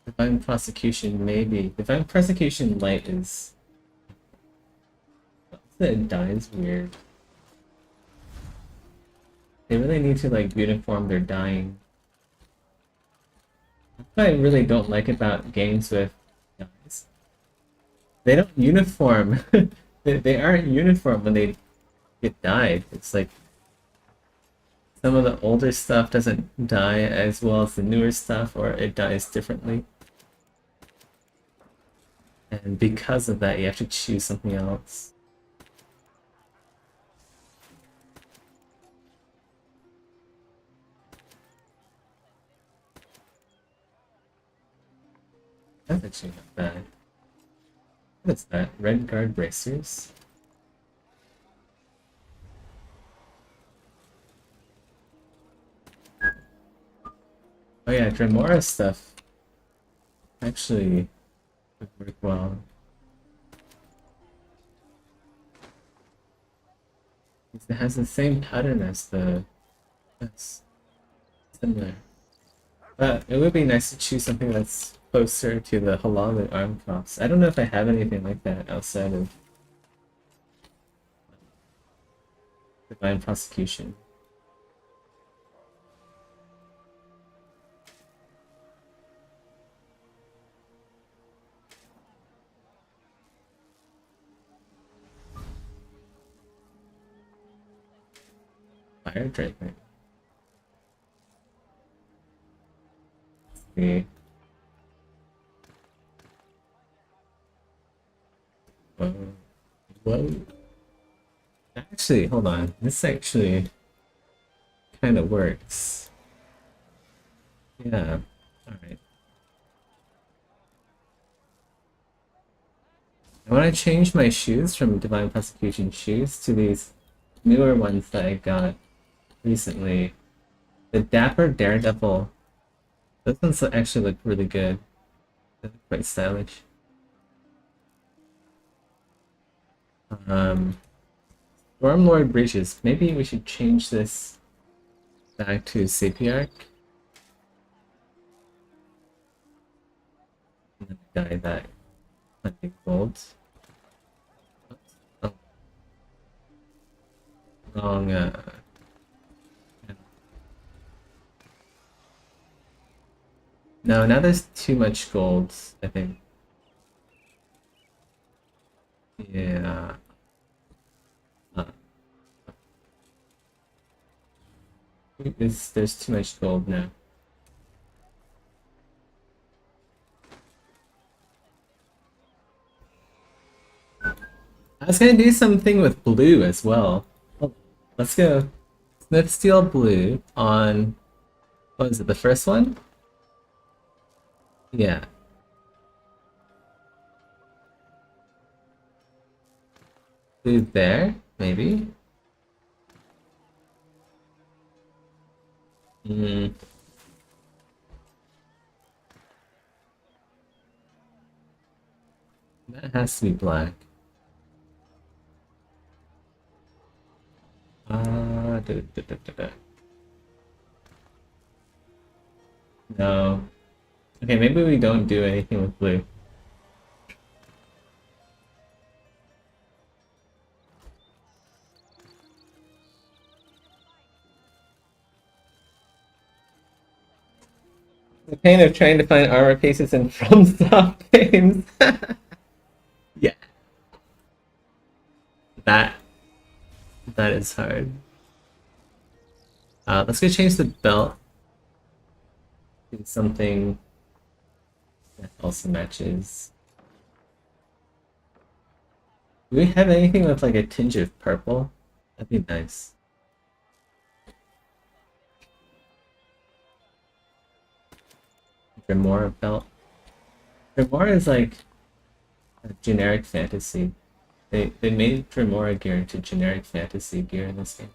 Speaker 2: Divine Prosecution, maybe. Divine Prosecution Light is. It dies weird. They really need to like uniform their dying. That's what I really don't like about games with dies. They don't uniform. they aren't uniform when they get died. It's like some of the older stuff doesn't die as well as the newer stuff, or it dies differently. And because of that, you have to choose something else. That's actually not bad. What is that? Red guard bracers? Oh yeah, Dremora stuff actually would work well. It has the same pattern as the... That's similar. But it would be nice to choose something that's closer to the Halal arm cross. I don't know if I have anything like that outside of Divine Prosecution. Fire Dragon. See. Whoa. Actually, hold on. This actually kind of works. Yeah. Alright. I want to change my shoes from Divine Prosecution shoes to these newer ones that I got recently. The Dapper Daredevil. Those ones actually look really good. They look quite stylish. Stormlord Breaches. Maybe we should change this back to Sapiarch. And then dye that hunting gold. Oh. Wrong, No, now there's too much gold, I think. Yeah. There's too much gold now. I was gonna do something with blue as well. Let's go. Smith Steel Blue on, what was it, the first one? Yeah. Blue there, maybe? Hmm. That has to be black. No. Okay, maybe we don't do anything with blue. The pain of trying to find armor pieces in FromSoft games. Yeah. That is hard. Let's go change the belt to something that also matches. Do we have anything with like a tinge of purple? That'd be nice. Grimoire belt. Grimoire is like a generic fantasy. They made Dremora gear into generic fantasy gear in this game.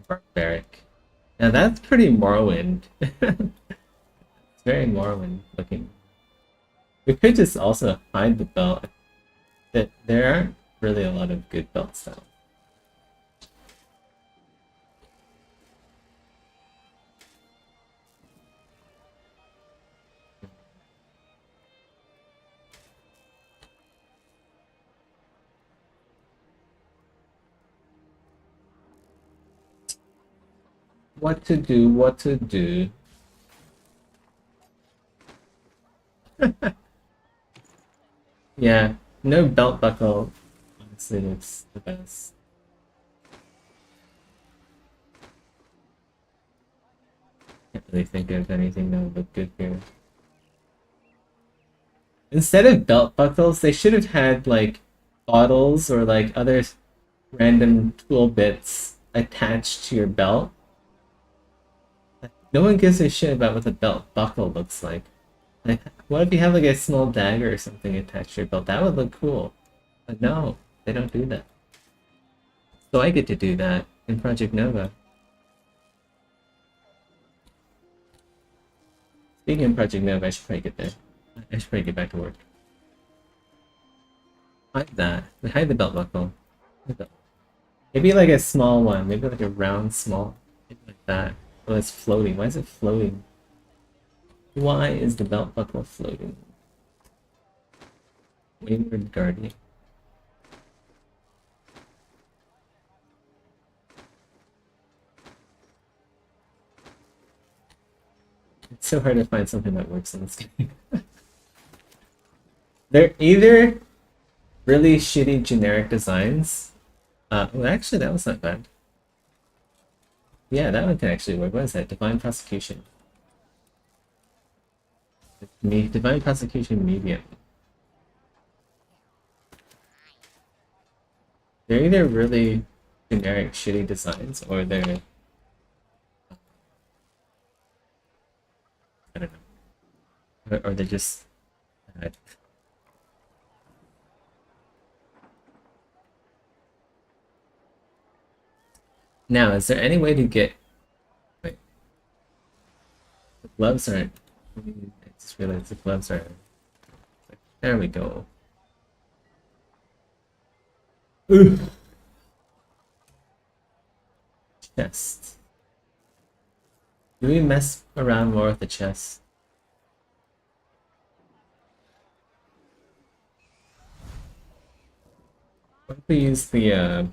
Speaker 2: Barbaric. Now that's pretty Morrowind. It's very Morrowind looking. We could just also hide the belt. There aren't really a lot of good belt styles. What to do, what to do. Yeah, no belt buckle. Honestly, it's the best. Can't really think of anything that would look good here. Instead of belt buckles, they should have had like bottles or like other random tool bits attached to your belt. No one gives a shit about what the belt buckle looks like. Like, what if you have like a small dagger or something attached to your belt? That would look cool. But no, they don't do that. So I get to do that in Project Nova. Speaking of Project Nova, I should probably get there. I should probably get back to work. Hide that. Hide the belt buckle. Maybe like a small one. Maybe like a round small. Maybe like that. Oh, it's floating. Why is it floating? Why is the belt buckle floating? Wayward Guardian. It's so hard to find something that works in this game. They're either really shitty generic designs. Well, actually, that was not bad. Yeah, that one can actually work. What is that? Divine Prosecution. Divine Prosecution Medium. They're either really generic shitty designs or they're... I don't know. Or they're just... Now, is there any way to get... Wait. The gloves aren't... I just realized the gloves are... There we go. Ooh. Chest. Do we mess around more with the chest? What if we use the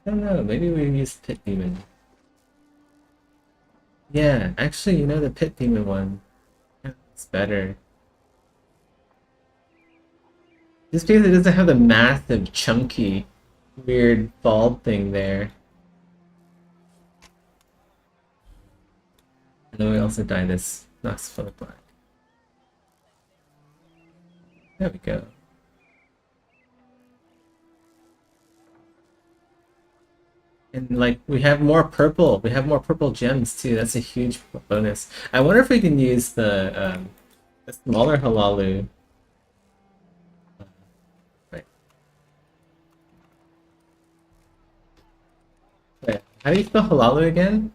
Speaker 2: I don't know, maybe we use Pit Demon. Yeah, actually, you know, the Pit Demon one. It's better. Just because it doesn't have the massive, chunky, weird bald thing there. And then we also dye this Nox full of black. There we go. And like we have more purple gems too. That's a huge bonus. I wonder if we can use the smaller Halalu. Right. Wait, how do you spell Halalu again?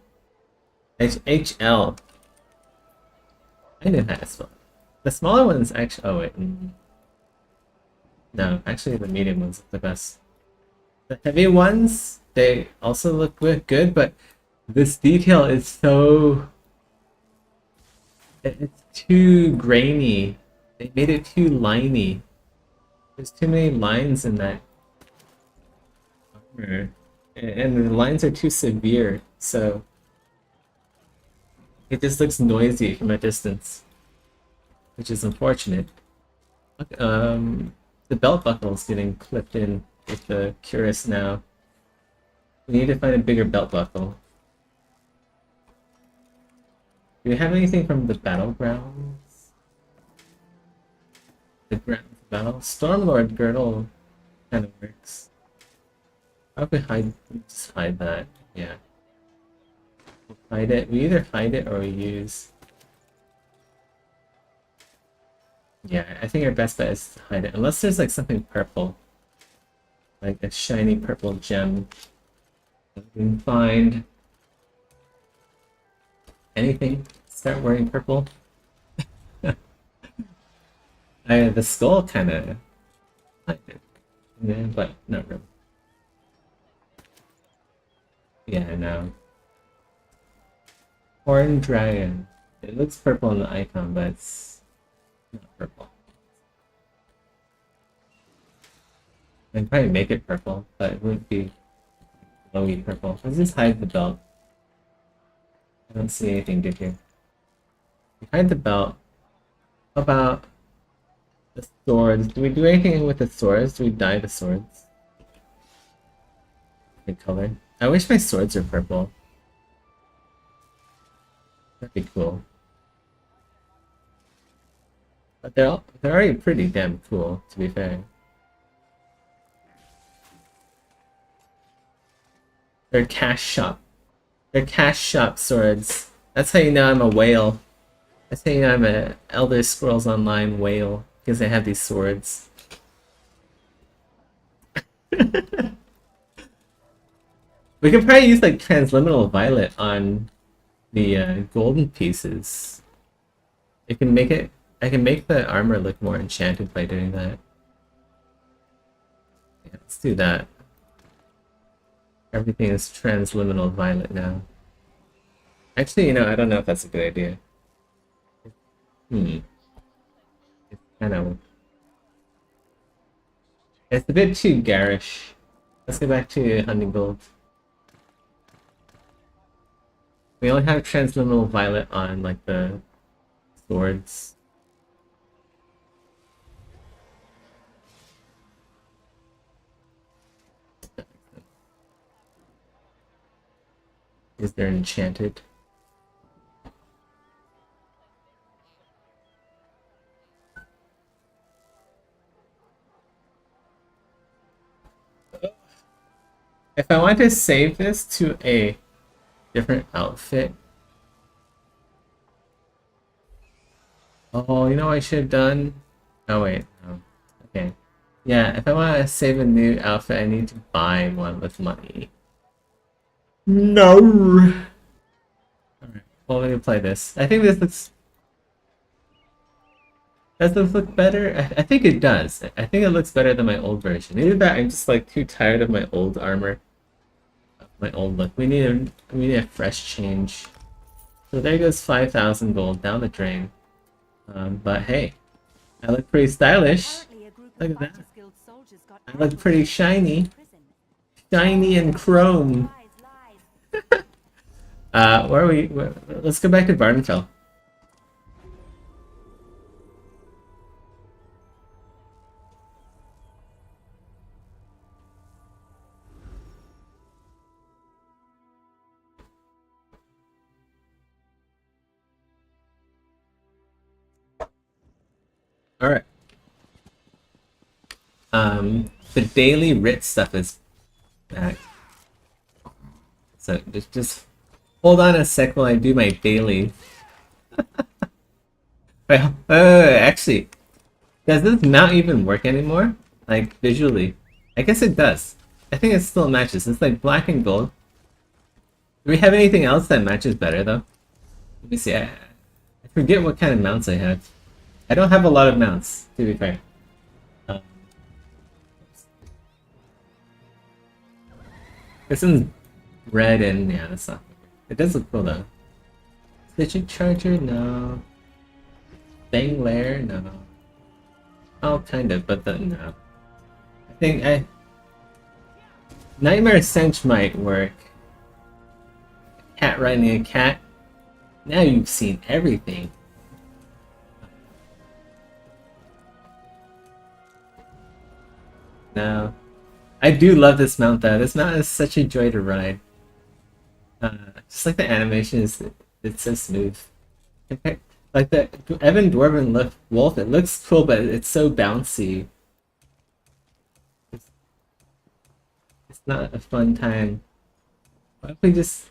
Speaker 2: HL. I knew how to spell. The smaller one's actually. Oh wait. No, actually the medium ones are the best. The heavy ones, they also look good, but this detail is so... It's too grainy. They made it too liney. There's too many lines in that armor. And the lines are too severe, so... It just looks noisy from a distance. Which is unfortunate. Look, the belt buckle's getting clipped in with the Cuirass now. We need to find a bigger belt buckle. Do we have anything from the battlegrounds? The ground battle? Stormlord girdle kind of works. How about we just hide that? Yeah. Hide it. We either hide it or we use. Yeah, I think our best bet is to hide it. Unless there's like something purple. Like a shiny purple gem. We can find anything. Start wearing purple. The skull kinda hide it. Yeah, but not really. Yeah, no. Horn dragon. It looks purple in the icon, but it's not purple. I can probably make it purple, but it wouldn't be glowy purple. Let's just hide the belt. I don't see anything good here. Hide the belt. How about the swords? Do we do anything with the swords? Do we dye the swords? The color. I wish my swords were purple. That'd be cool. But they're already pretty damn cool, to be fair. They're cash shop. They're cash shop swords. That's how you know I'm a whale. That's how you know I'm a Elder Scrolls Online whale. Because they have these swords. We could probably use like transliminal violet on the golden pieces. It can make it. I can make the armor look more enchanted by doing that. Yeah, let's do that. Everything is transliminal violet now. Actually, you know, I don't know if that's a good idea. It's kind of. It's a bit too garish. Let's go back to Hunting Gold. We only have transliminal violet on like the swords. Is they're enchanted. If I want to save this to a different outfit. Oh, you know what I should have done? Oh wait, no. Okay. Yeah, if I want to save a new outfit, I need to buy one with money. No! Alright, well, let me play this. I think this looks... Does this look better? I think it does. I think it looks better than my old version. Either that, I'm just like too tired of my old armor. My old look. We need a fresh change. So there goes 5,000 gold down the drain. But hey, I look pretty stylish. Look at that. I look pretty shiny. Shiny and chrome. Where are we? Let's go back to Vardenfell. Alright. The daily writ stuff is back. So just hold on a sec while I do my daily. Wait, actually, does this mount even work anymore? Like, visually? I guess it does. I think it still matches. It's like black and gold. Do we have anything else that matches better, though? Let me see. I forget what kind of mounts I have. I don't have a lot of mounts, to be fair. This one's red and yeah, that's not. It does look cool though. Stitching Charger? No. Bang Lair? No. Oh, kind of, but then no. I think Nightmare Cinch might work. Cat riding a cat. Now you've seen everything. No. I do love this mount though. This mount is such a joy to ride. Just like the animation it's so smooth. Like the Evan Dwarven Wolf, it looks cool, but it's so bouncy. It's not a fun time. Why don't we just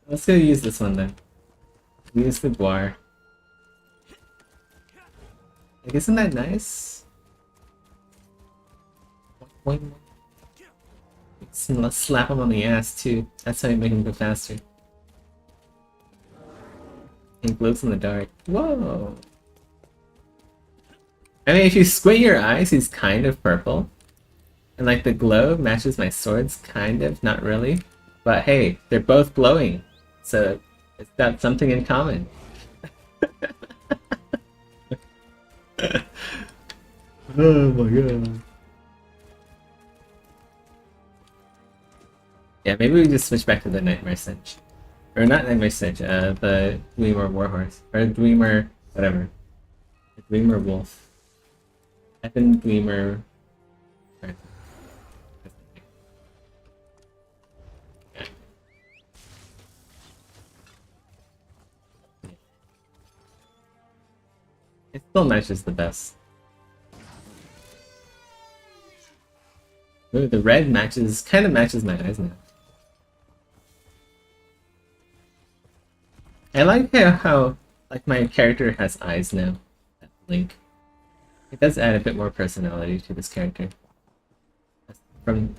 Speaker 2: Let's go use this one then. Use the Guar. Like, isn't that nice? Let's slap him on the ass too. That's how you make him go faster. He glows in the dark. Whoa! I mean, if you squint your eyes, he's kind of purple. And like the glow matches my swords, kind of, not really. But hey, they're both glowing. So it's got something in common. Oh my god. Yeah, maybe we just switch back to the Nightmare Cinch. Or not Nightmare Cinch, the Dwemer Warhorse. Or Dwemer, whatever. The Dwemer Wolf. Evan Dwemer. Yeah. It still matches the best. Ooh, the red matches, kind of matches my eyes now. I like how like my character has eyes now. That blink. It does add a bit more personality to this character.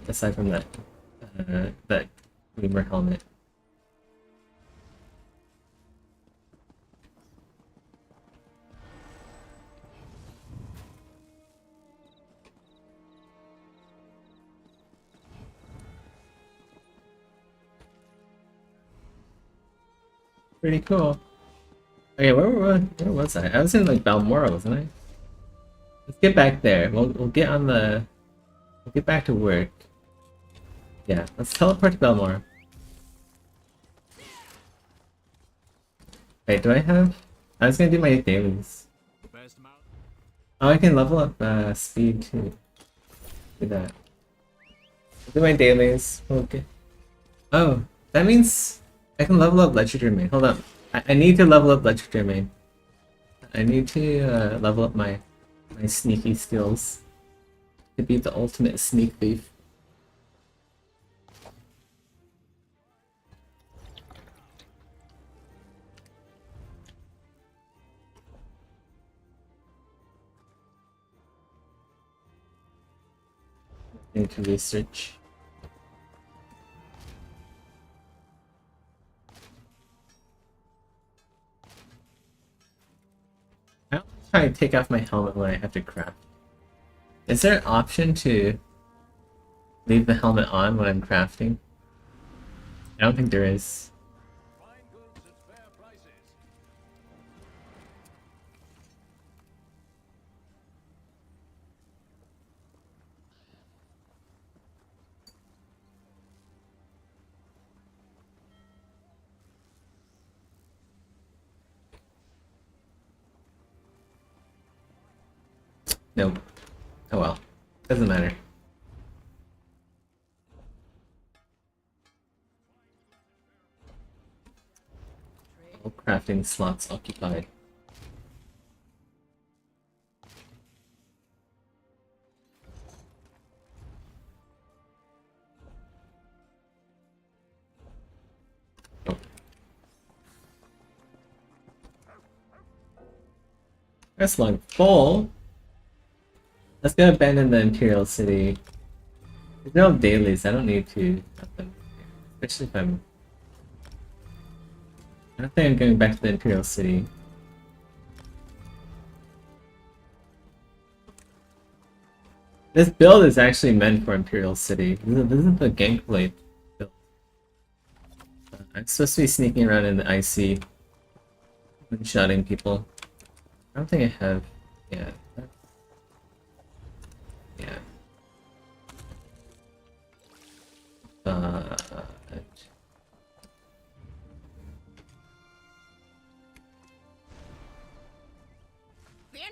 Speaker 2: Aside from that Gleamer helmet. Pretty cool. Okay, where was I? I was in like Balmora, wasn't I? Let's get back there. We'll get on the. We'll get back to work. Yeah, let's teleport to Balmora. Wait, do I have? I was gonna do my dailies. Oh, I can level up speed too. Do that. I'll do my dailies. Okay. Oh, that means I can level up Ledger Domain. Hold on. I need to level up Ledger Domain. I need to level up my sneaky skills to be the ultimate sneak thief. Need to research. I try to take off my helmet when I have to craft. Is there an option to leave the helmet on when I'm crafting? I don't think there is. Nope. Oh well. Doesn't matter. All crafting slots occupied. Oh. That's like full. Let's go abandon the Imperial City. There's no dailies, I don't need to have them. Especially if I'm... I don't think I'm going back to the Imperial City. This build is actually meant for Imperial City. This isn't the Gangblade build. I'm supposed to be sneaking around in the IC and shotting people. I don't think I have... Yeah. Yeah.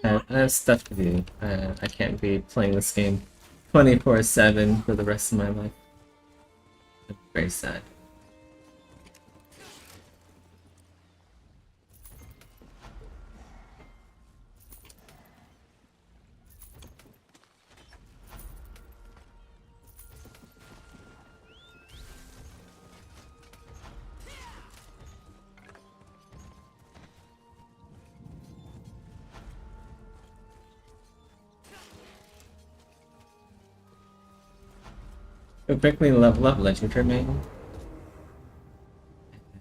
Speaker 2: I have stuff to do. I can't be playing this game 24/7 for the rest of my life. It's very sad. We'll quickly level up Legendary Maiden.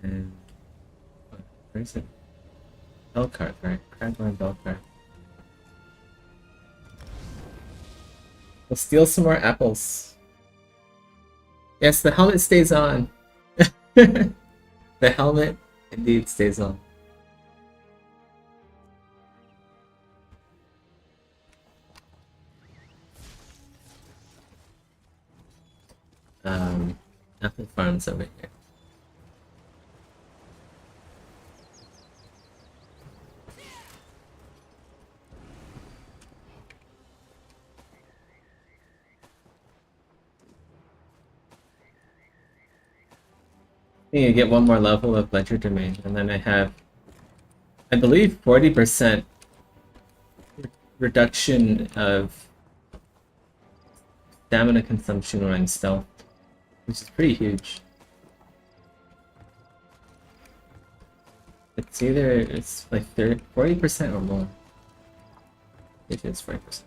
Speaker 2: And where is it? Belcart, right? Cragmore Belcart. We'll steal some more apples. Yes, the helmet stays on. The helmet indeed stays on. Apple farms over here. I need to get one more level of Ledger Domain, and then I have, I believe, 40% reduction of stamina consumption when I'm stealth, which is pretty huge. It's either it's like 40% or more. If it's 40%.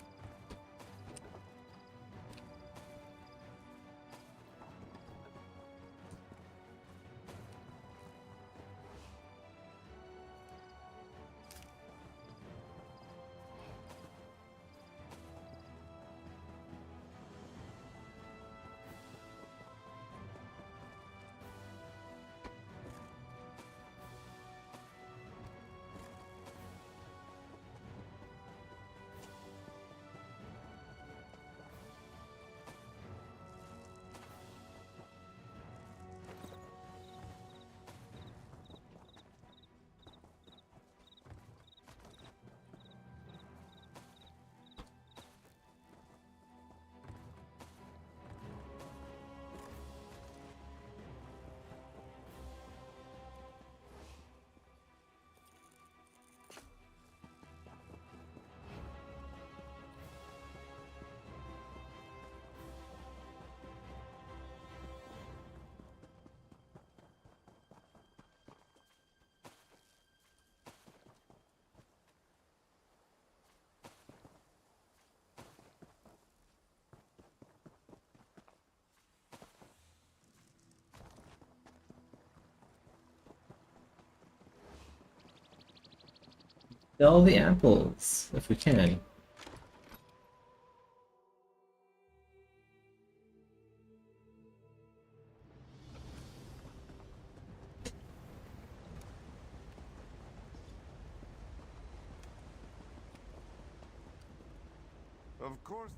Speaker 2: Sell the apples, if we can.
Speaker 6: Of course.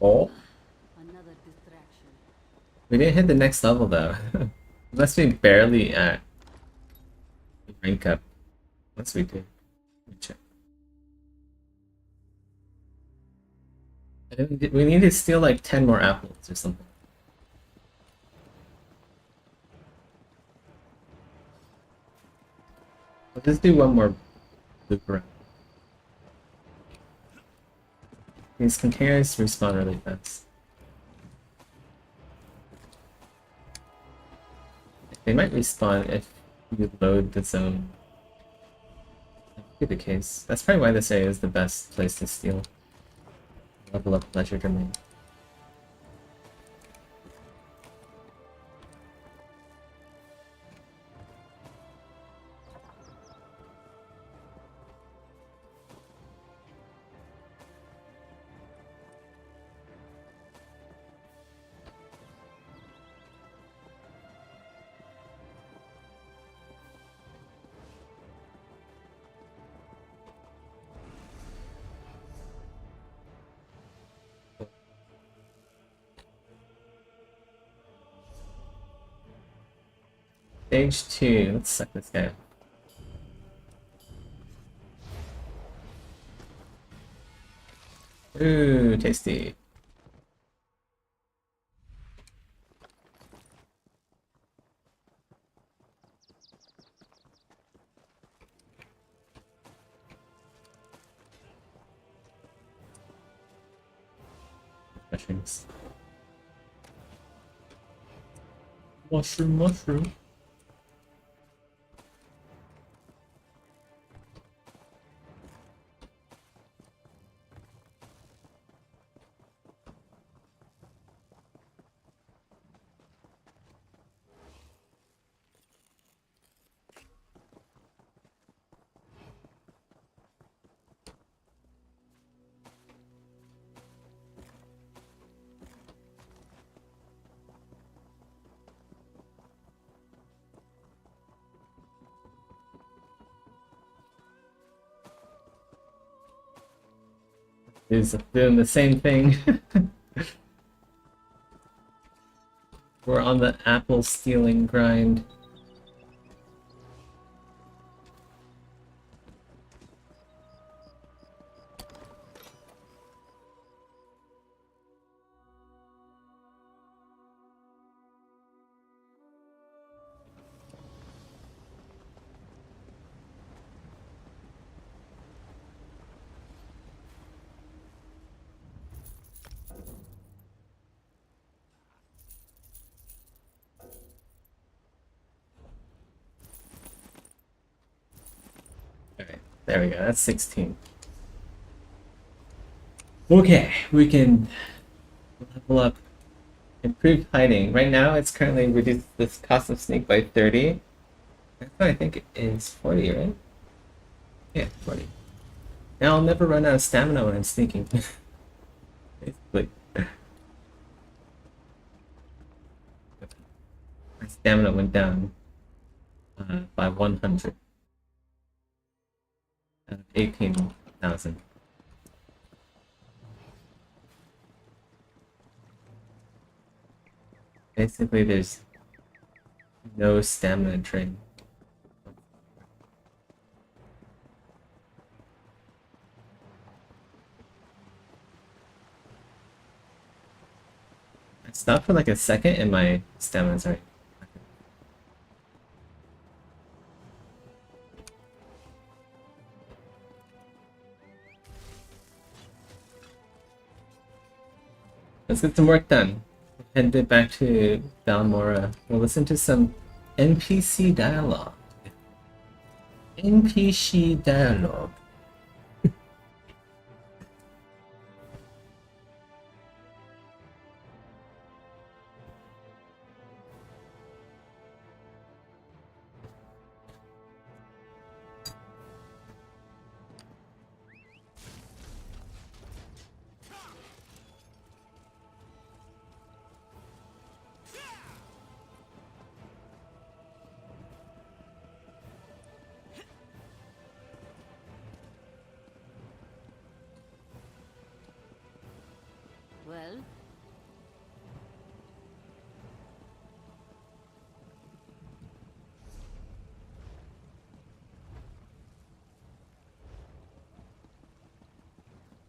Speaker 2: Oh,
Speaker 3: Another distraction.
Speaker 2: we didn't hit the next level though. Unless we barely at rank up. Once we did. Let me check. I think we need to steal like 10 more apples or something. We'll just do one more loop around. These containers respawn really fast. They might respawn if you load the zone. That could be the case. That's probably why this area is the best place to steal. Level up Ledger Domain. Stage 2, let's suck this guy. Ooh, tasty. mushrooms. Mushroom. Is doing the same thing. We're on the apple stealing grind. Alright, there we go, that's 16. Okay, we can level up improved hiding. Right now it's currently reduced this cost of sneak by 30. I think it is 40, right? Yeah, 40. Now I'll never run out of stamina when I'm sneaking. Basically. My stamina went down by 100 out of 18,000. Basically, there's no stamina drain. I stopped for like a second and my stamina's right. Let's get some work done. Head back to Balmora. We'll listen to some NPC dialogue. NPC dialogue.
Speaker 3: Well,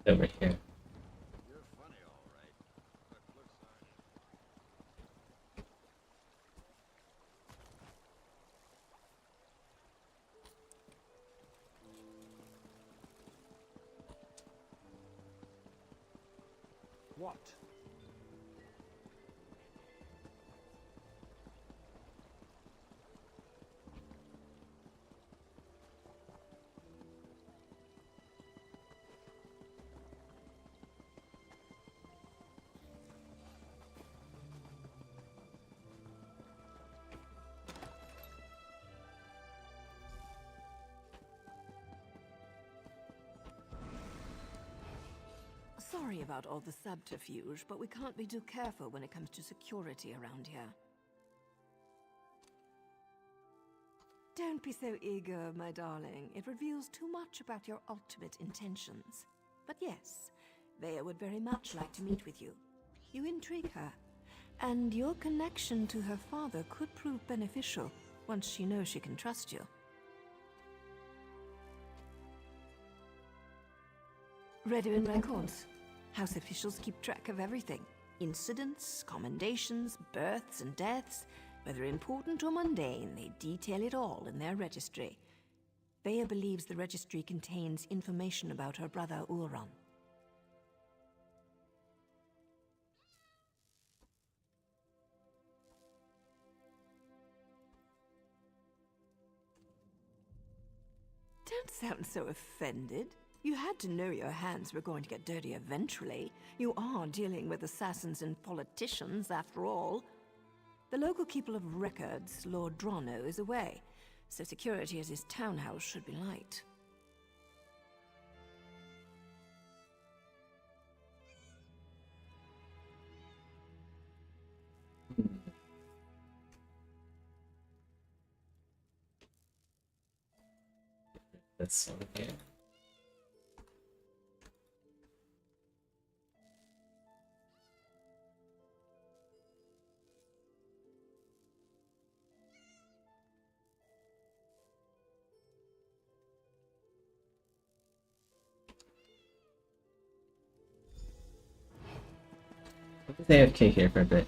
Speaker 2: Over here.
Speaker 1: What?
Speaker 4: Sorry about all the subterfuge, but we can't be too careful when it comes to security around here. Don't be so eager, my darling. It reveals too much about your ultimate intentions. But yes, Vea would very much like to meet with you. You intrigue her, and your connection to her father could prove beneficial once she knows she can trust you. Redwin records. House officials keep track of everything. Incidents, commendations, births and deaths. Whether important or mundane, they detail it all in their registry. Vea believes the registry contains information about her brother Ulron. Don't sound so offended. You had to know your hands were going to get dirty eventually. You are dealing with assassins and politicians, after all. The local keeper of records, Lord Drano, is away, so security at his townhouse should be light.
Speaker 2: That's okay. They have AFK here for a bit.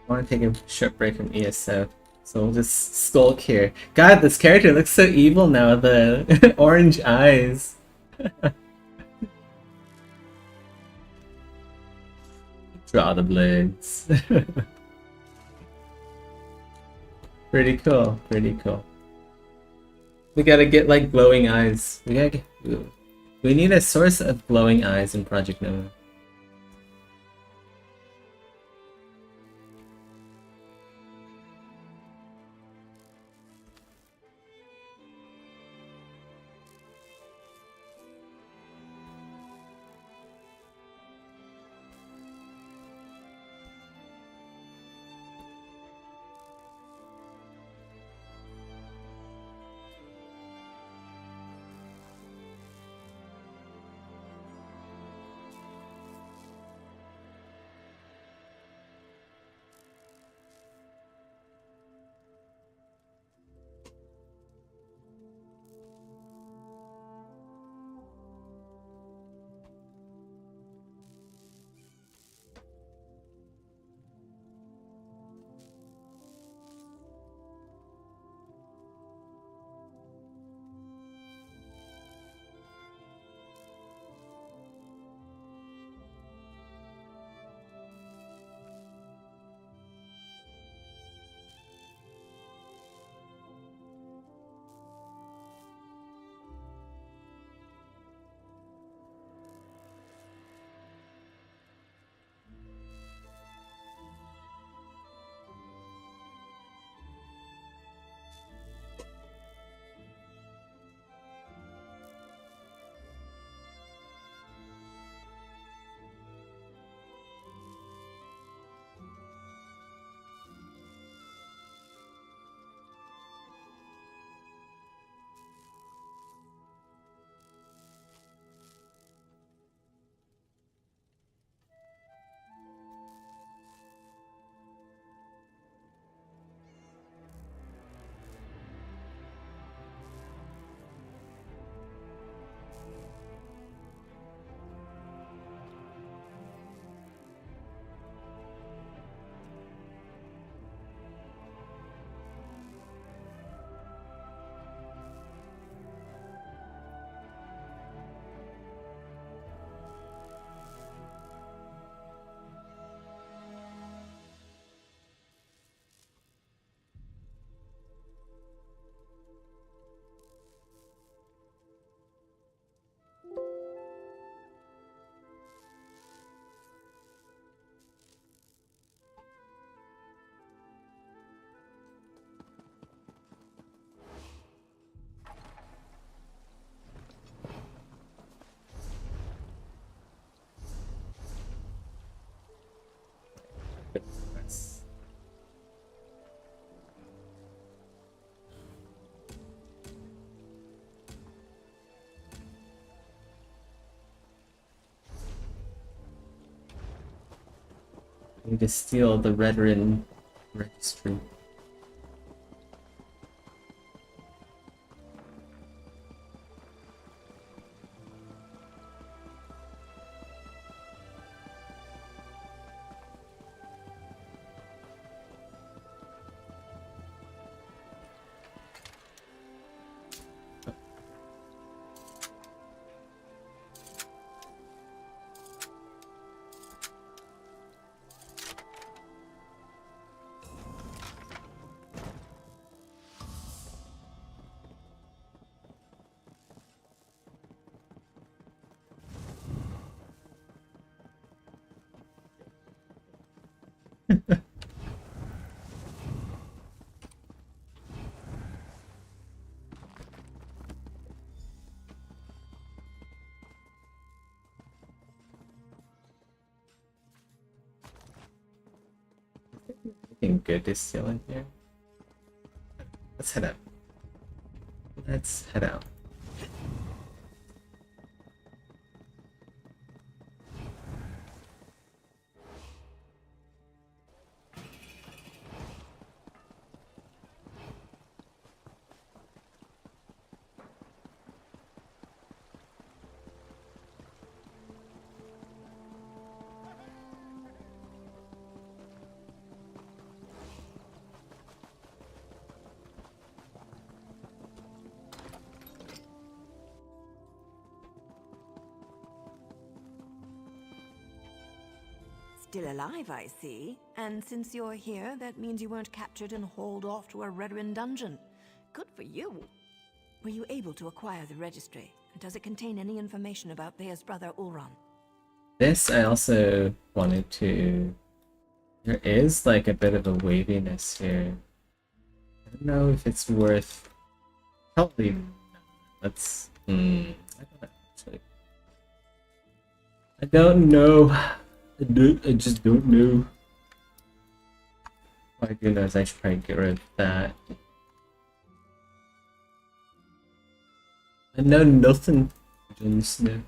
Speaker 2: I want to take a short break from ESO, so we'll just skulk here. God, this character looks so evil now, the orange eyes. Draw the blades. Pretty cool, pretty cool. We gotta get like glowing eyes. We need a source of glowing eyes in Project Nova. We need to steal the Redrin registry. Anything good is still in here. Let's head out. Let's head out.
Speaker 4: Still alive, I see. And since you're here, that means you weren't captured and hauled off to a Redoran dungeon. Good for you. Were you able to acquire the registry? And does it contain any information about Thea's brother Ulron?
Speaker 2: This I also wanted to... There is like a bit of a waviness here. I don't know if it's worth... Probably not. Let's... I don't know, actually. I don't know. I just don't know. My goodness, I should probably get rid of that. I know nothing. Just know.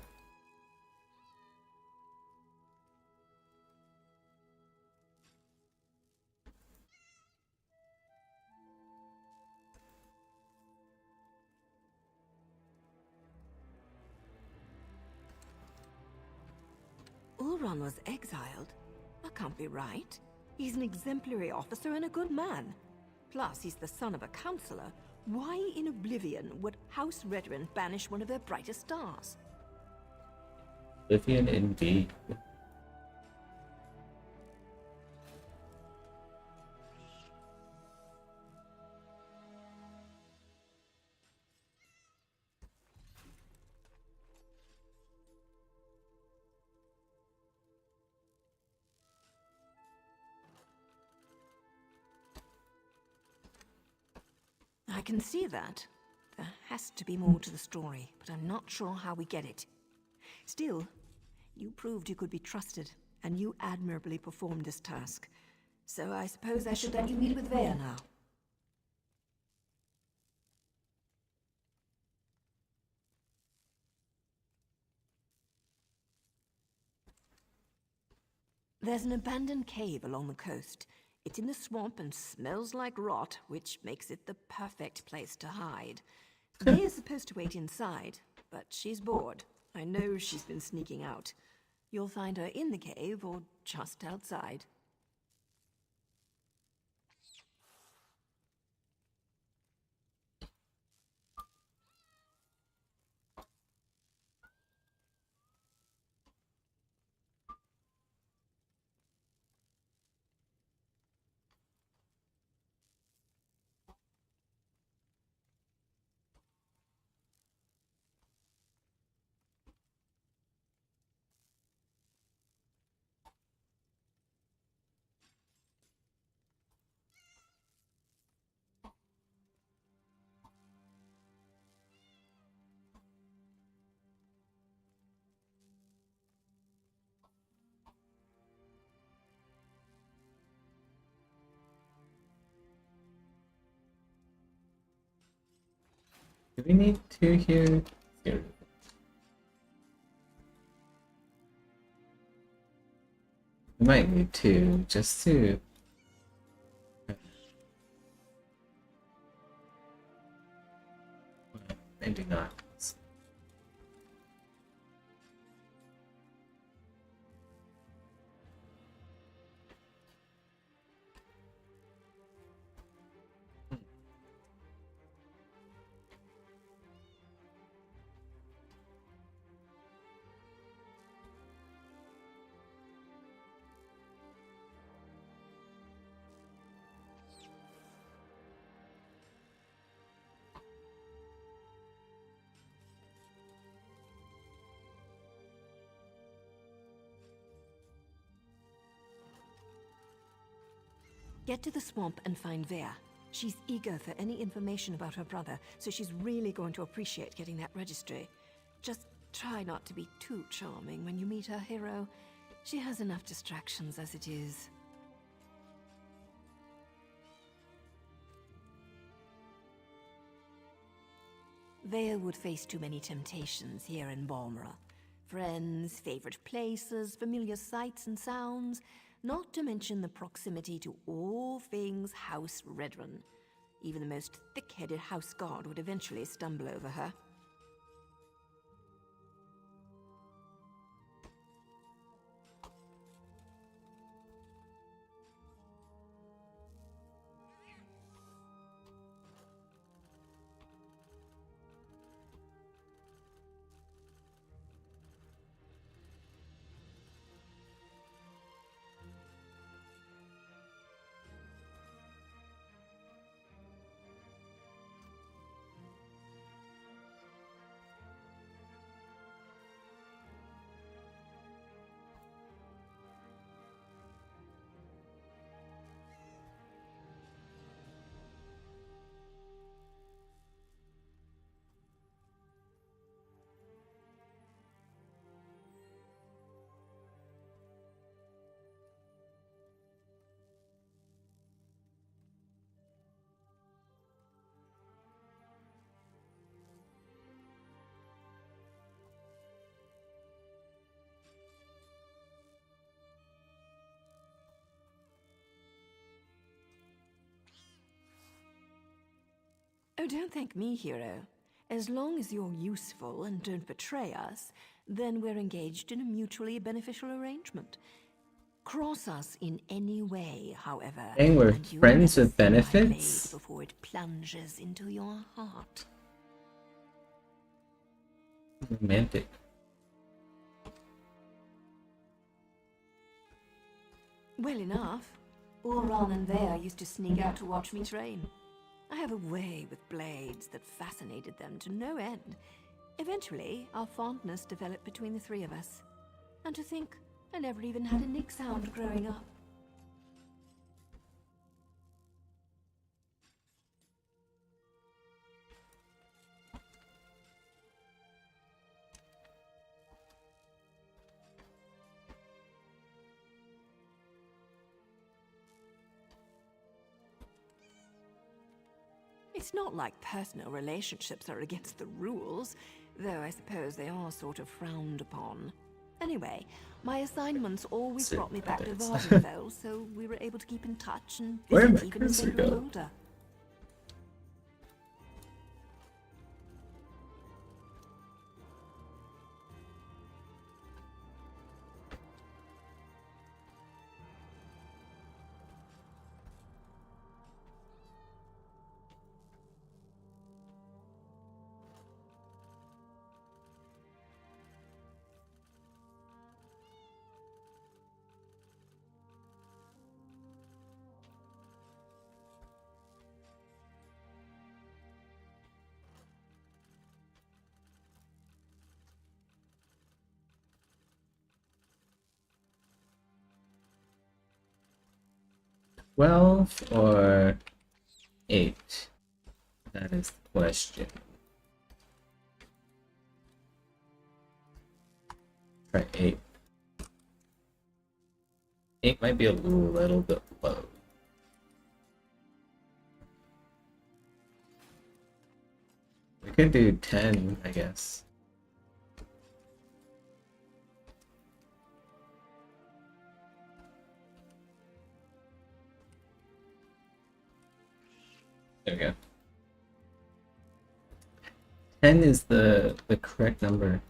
Speaker 4: Ulron was exiled? That can't be right. He's an exemplary officer and a good man. Plus, he's the son of a counselor. Why in oblivion would House Redoran banish one of their brightest stars?
Speaker 2: Oblivion indeed.
Speaker 4: I can see that. There has to be more to the story, but I'm not sure how we get it. Still, you proved you could be trusted, and you admirably performed this task. So I suppose I should let you meet with Vea now. There's an abandoned cave along the coast. It's in the swamp and smells like rot, which makes it the perfect place to hide. Vea's supposed to wait inside, but she's bored. I know she's been sneaking out. You'll find her in the cave or just outside.
Speaker 2: Do we need two here? Here. We might need two just to... Maybe not.
Speaker 4: Get to the swamp and find Vea. She's eager for any information about her brother, so she's really going to appreciate getting that registry. Just try not to be too charming when you meet her hero. She has enough distractions as it is. Vea would face too many temptations here in Balmora. Friends, favorite places, familiar sights and sounds, not to mention the proximity to all things House Redrun. Even the most thick-headed house guard would eventually stumble over her. Oh, don't thank me, hero. As long as you're useful and don't betray us, then we're engaged in a mutually beneficial arrangement. Cross us in any way, however.
Speaker 2: Dang, we're
Speaker 4: and you'll
Speaker 2: friends
Speaker 4: never
Speaker 2: with
Speaker 4: see my blade
Speaker 2: benefits?
Speaker 4: before it plunges into your heart.
Speaker 2: Romantic.
Speaker 4: Well enough. Ulron and Vea used to sneak out to watch me train. I have a way with blades that fascinated them to no end. Eventually, our fondness developed between the three of us. And to think, I never even had a nick sound growing up. It's not like personal relationships are against the rules, though I suppose they are sort of frowned upon. Anyway, my assignments always
Speaker 2: Sick
Speaker 4: brought me back to
Speaker 2: puppets.
Speaker 4: Vardenfell, so we were able to keep in touch and
Speaker 2: Where
Speaker 4: visit
Speaker 2: did my
Speaker 4: even as they
Speaker 2: cursor
Speaker 4: grew
Speaker 2: go?
Speaker 4: older.
Speaker 2: Twelve or 8? That is the question. Try 8. 8 might be a little bit low. We could do 10, I guess. There we go. 10 is the correct number.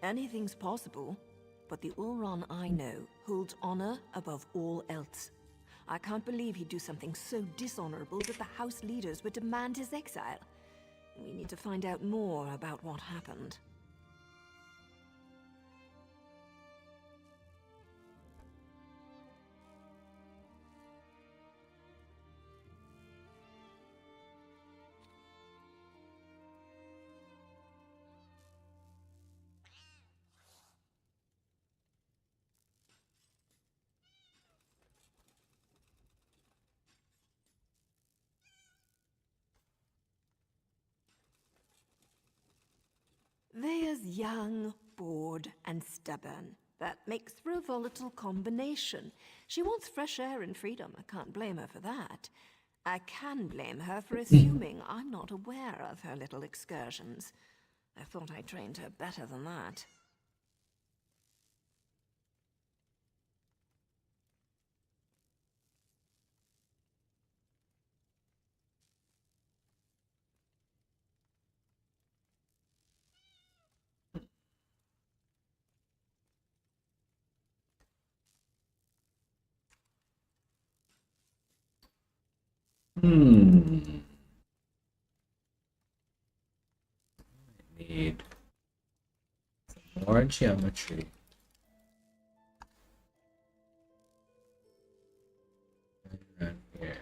Speaker 4: Anything's possible, but the Ulron I know holds honor above all else. I can't believe he'd do something so dishonorable that the House leaders would demand his exile. We need to find out more about what happened. Vea's young, bored, and stubborn. That makes for a volatile combination. She wants fresh air and freedom. I can't blame her for that. I can blame her for assuming I'm not aware of her little excursions. I thought I trained her better than that.
Speaker 2: Hmm. I need some more geometry. Around here.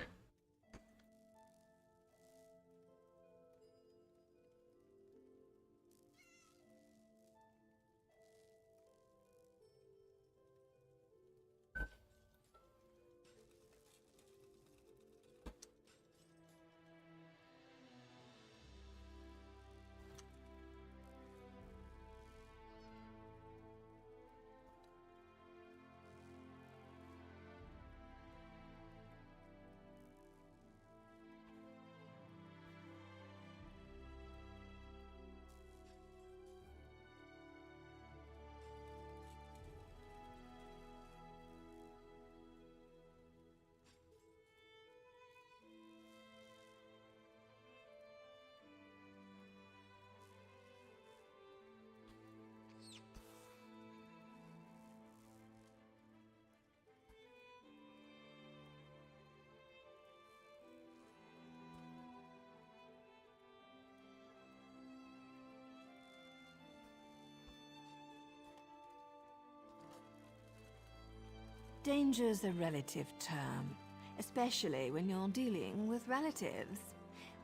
Speaker 4: Danger's a relative term, especially when you're dealing with relatives.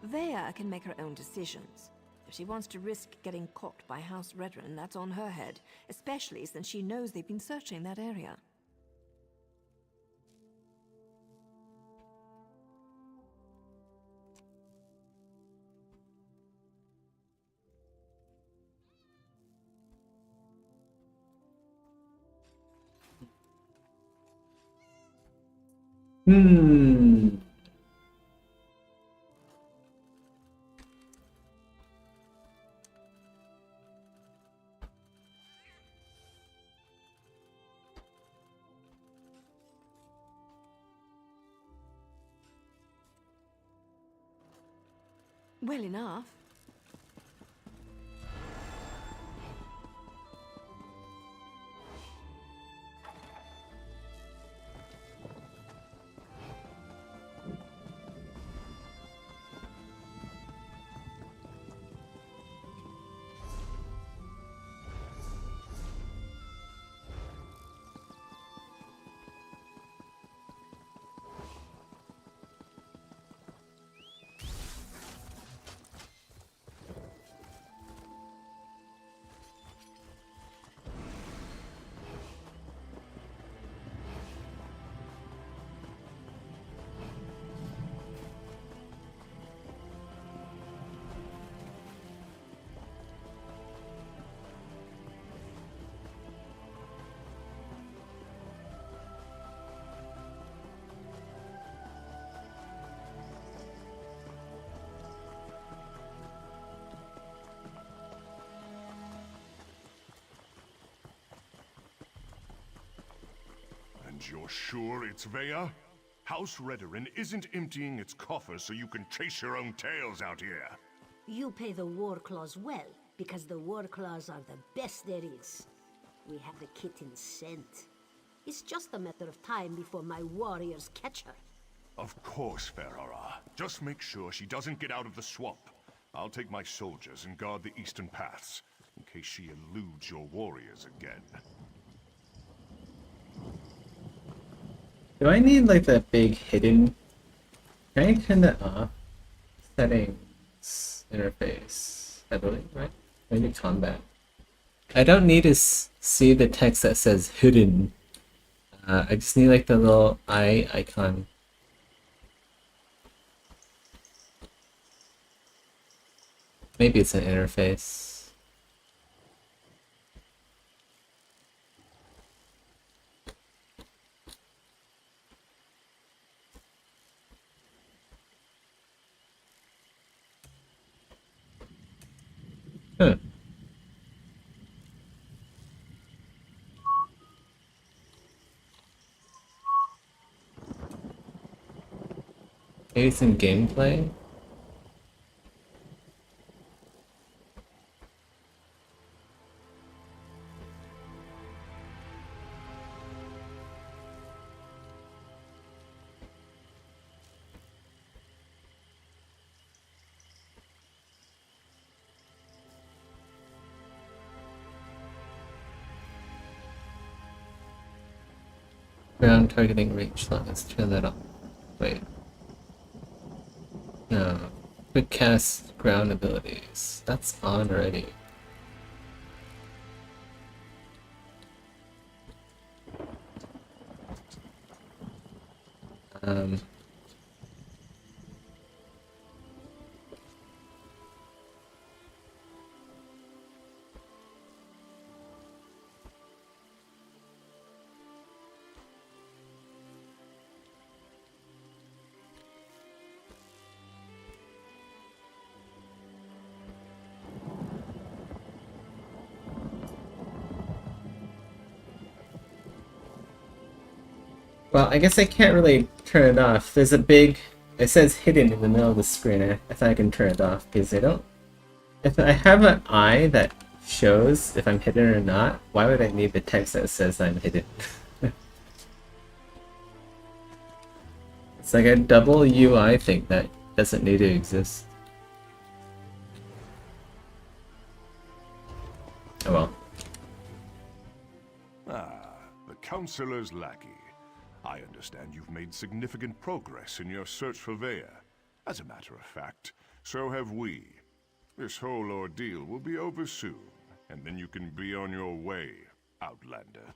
Speaker 4: Vea can make her own decisions. If she wants to risk getting caught by House Redren, that's on her head, especially since she knows they've been searching that area.
Speaker 2: Hmm.
Speaker 4: Well enough.
Speaker 6: And you're sure it's Vea? House Redoran isn't emptying its coffers so you can chase your own tails out here.
Speaker 7: You pay the war claws well, because the war claws are the best there is. We have the kitten's scent. It's just a matter of time before my warriors catch her.
Speaker 6: Of course, Ferrara. Just make sure she doesn't get out of the swamp. I'll take my soldiers and guard the eastern paths, in case she eludes your warriors again.
Speaker 2: Do I need like that big hidden? Can I turn that off? Settings, interface, I believe, right? Maybe combat. I don't need to see the text that says hidden. I just need like the little eye icon. Maybe it's an interface. Huh. Maybe some gameplay? Ground targeting range. Let's turn that on. Wait. No. Quick cast ground abilities. That's on already. Well, I guess I can't really turn it off. There's a big... It says hidden in the middle of the screen. I thought I can turn it off because I don't... If I have an eye that shows if I'm hidden or not, why would I need the text that says I'm hidden? It's like a double UI thing that doesn't need to exist. Oh well.
Speaker 6: Ah, the Counselor's lackey. I understand you've made significant progress in your search for Vea. As a matter of fact, so have we. This whole ordeal will be over soon, and then you can be on your way, Outlander.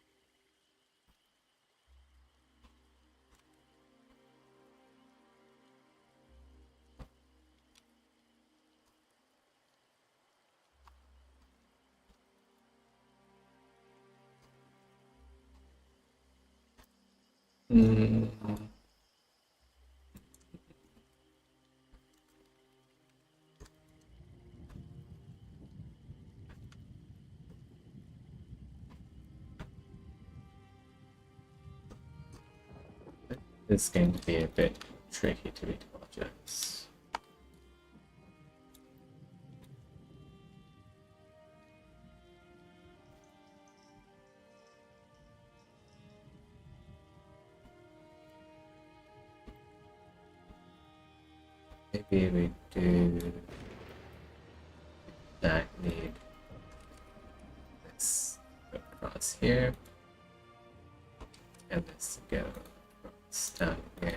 Speaker 2: It's going to be a bit tricky to read objects. Maybe we do that, need this across here, and this go across down here.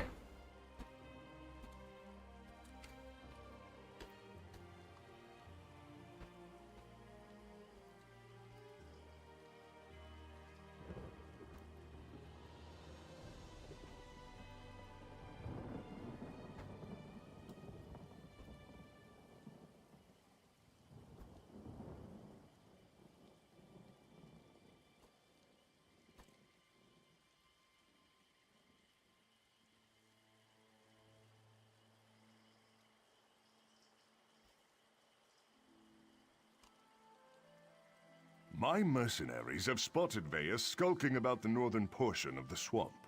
Speaker 6: My mercenaries have spotted Vea skulking about the northern portion of the swamp.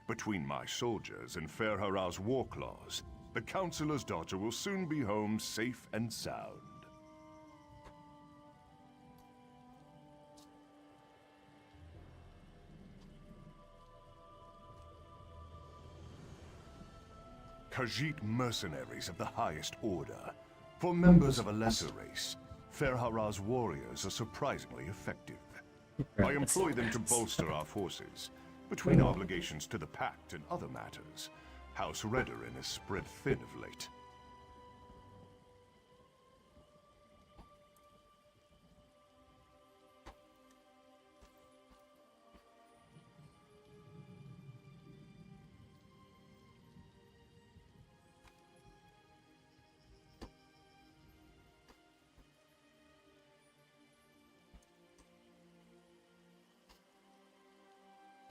Speaker 6: Between my soldiers and Fair Hara's war claws, the Counselor's daughter will soon be home safe and sound. Khajiit mercenaries of the highest order. For members of a lesser race, Ferhara's warriors are surprisingly effective. I employ them to bolster our forces. Between obligations to the Pact and other matters, House Redoran is spread thin of late.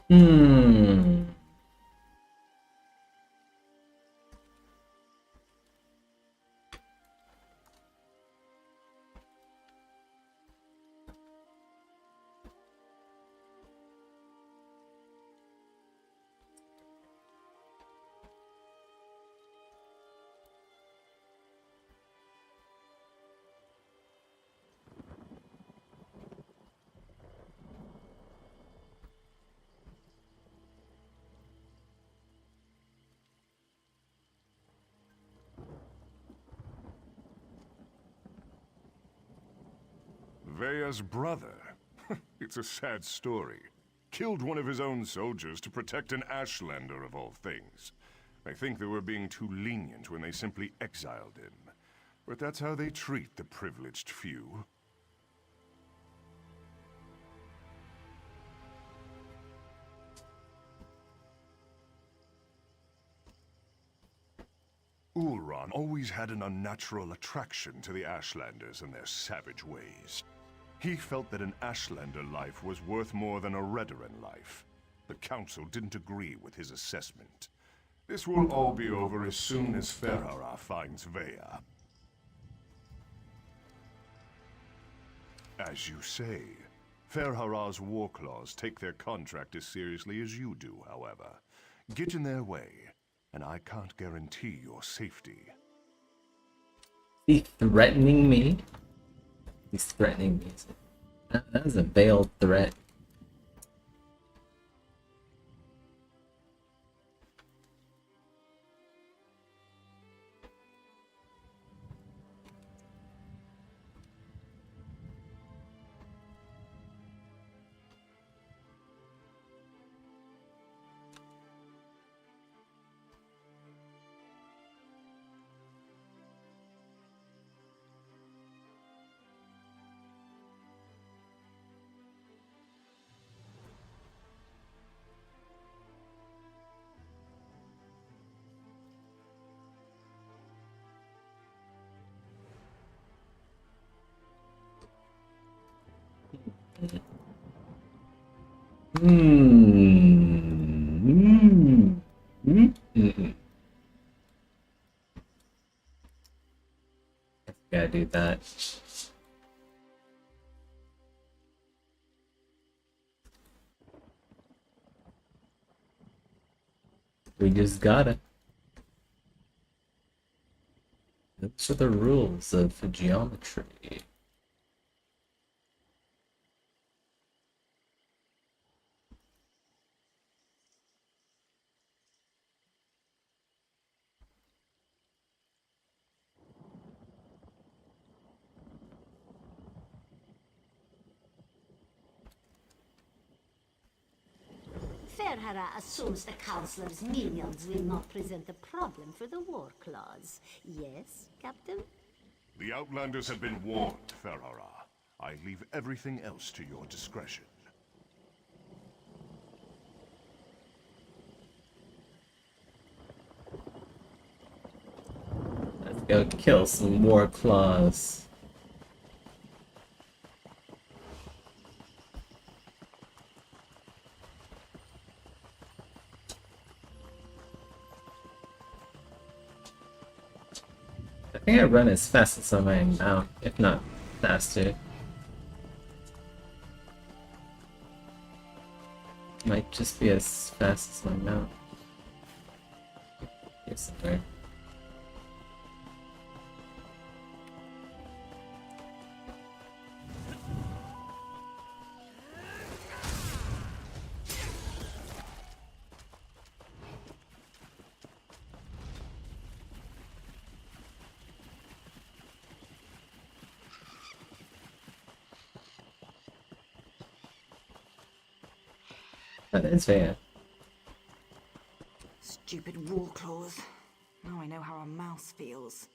Speaker 2: Hmm.
Speaker 6: Vea's brother. It's a sad story. Killed one of his own soldiers to protect an Ashlander of all things. I think they were being too lenient when they simply exiled him. But that's how they treat the privileged few. Ulron always had an unnatural attraction to the Ashlanders and their savage ways. He felt that an Ashlander life was worth more than a Redoran life. The Council didn't agree with his assessment. This will all be over as soon as Ferhara finds Vea. As you say, Ferhara's war claws take their contract as seriously as you do, however. Get in their way, and I can't guarantee your safety.
Speaker 2: He's threatening me? He's threatening me. That is a veiled threat. Gotta do that. We just gotta. Those are the rules of geometry.
Speaker 7: Ferhara assumes the Councilor's minions will not present a problem for the War Claws. Yes, Captain?
Speaker 6: The Outlanders have been warned, Ferhara. I leave everything else to your discretion.
Speaker 2: Let's go kill some War Claws. I think I run as fast as I mount, if not faster. Might just be as fast as my mount. Yes, somewhere. Oh, that's fair.
Speaker 8: Stupid war claws. Now I know how a mouse feels.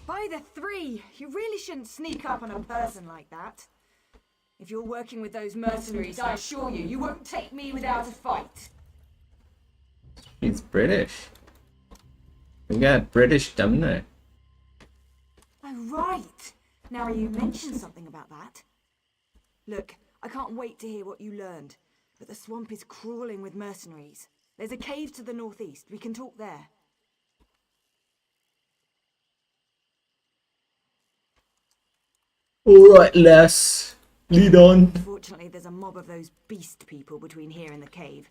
Speaker 8: By the three! You really shouldn't sneak up on a person like that. If you're working with those mercenaries, I assure you, you won't take me without a fight.
Speaker 2: He's British. We got British Dumner.
Speaker 8: Oh, right. Now you mentioned something about that. Look, I can't wait to hear what you learned, but the swamp is crawling with mercenaries. There's a cave to the northeast. We can talk there.
Speaker 2: Alright, Les. Lead on.
Speaker 8: Unfortunately, there's a mob of those beast people between here and the cave.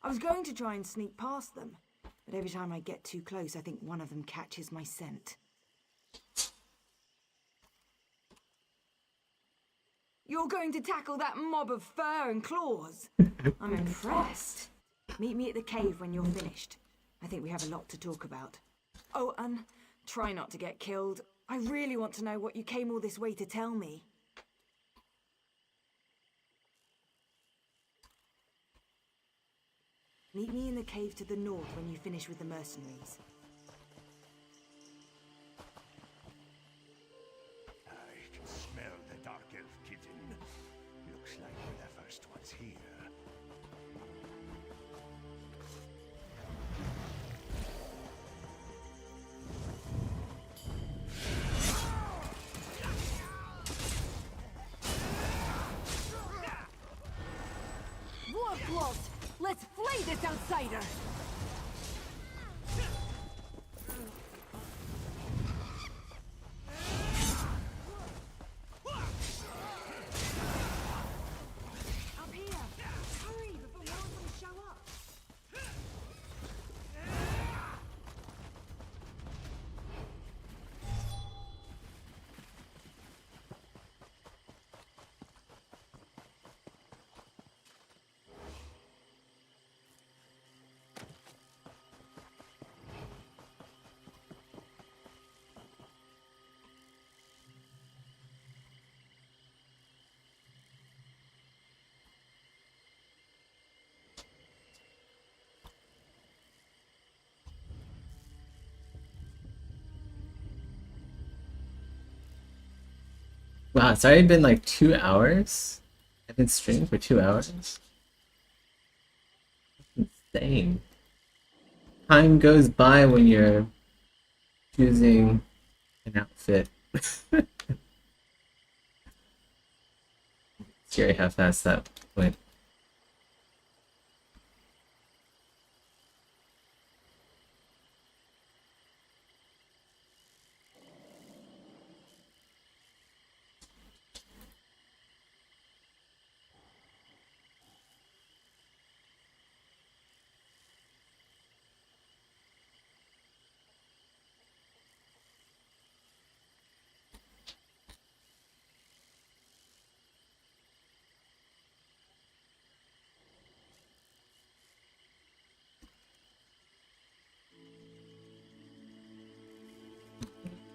Speaker 8: I was going to try and sneak past them, but every time I get too close, I think one of them catches my scent. You're going to tackle that mob of fur and claws? I'm impressed. Meet me at the cave when you're finished. I think we have a lot to talk about. Oh, and try not to get killed. I really want to know what you came all this way to tell me. Meet me in the cave to the north when you finish with the mercenaries.
Speaker 6: I can smell the dark elf kitten. Looks like we're the first ones here.
Speaker 8: Warclaws! Let's flay this outsider! Up here! Hurry before more of them show up!
Speaker 2: Wow, it's already been like 2 hours? I've been streaming for 2 hours? That's insane. Time goes by when you're choosing an outfit. Scary how fast that went.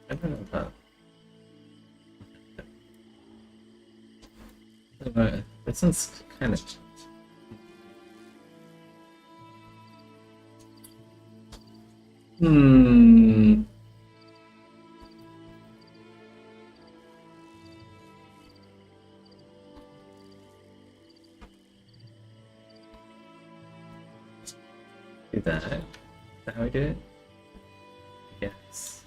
Speaker 2: I don't know about this one's kind of do that. Is that how we do it? Yes.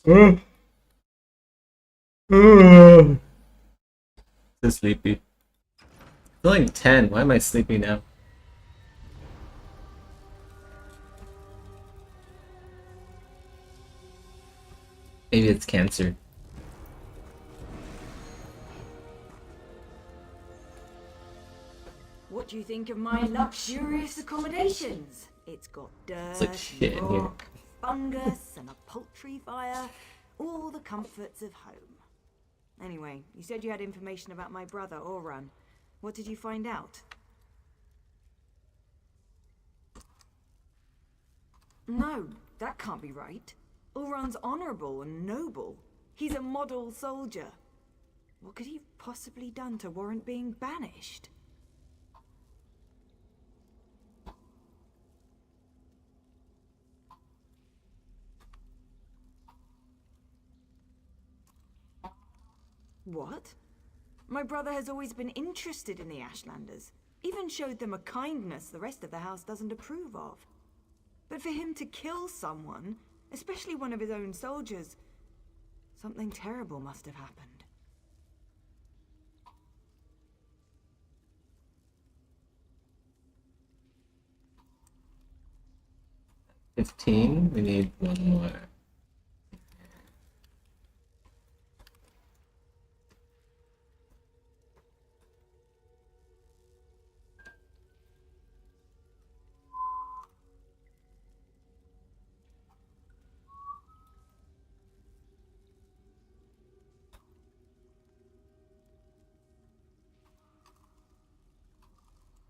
Speaker 2: So sleepy. Feeling 10. Why am I sleepy now? Maybe it's cancer.
Speaker 8: What do you think of my luxurious accommodations? It's got dirt,
Speaker 2: like shit in here.
Speaker 8: rock, fungus, and a poultry fire. All the comforts of home. Anyway, you said you had information about my brother, Oran. What did you find out? No, that can't be right. Oran's honorable and noble. He's a model soldier. What could he have possibly done to warrant being banished? What? My brother has always been interested in the Ashlanders. Even showed them a kindness the rest of the house doesn't approve of. But for him to kill someone, especially one of his own soldiers, something terrible must have happened.
Speaker 2: 15. We need one more.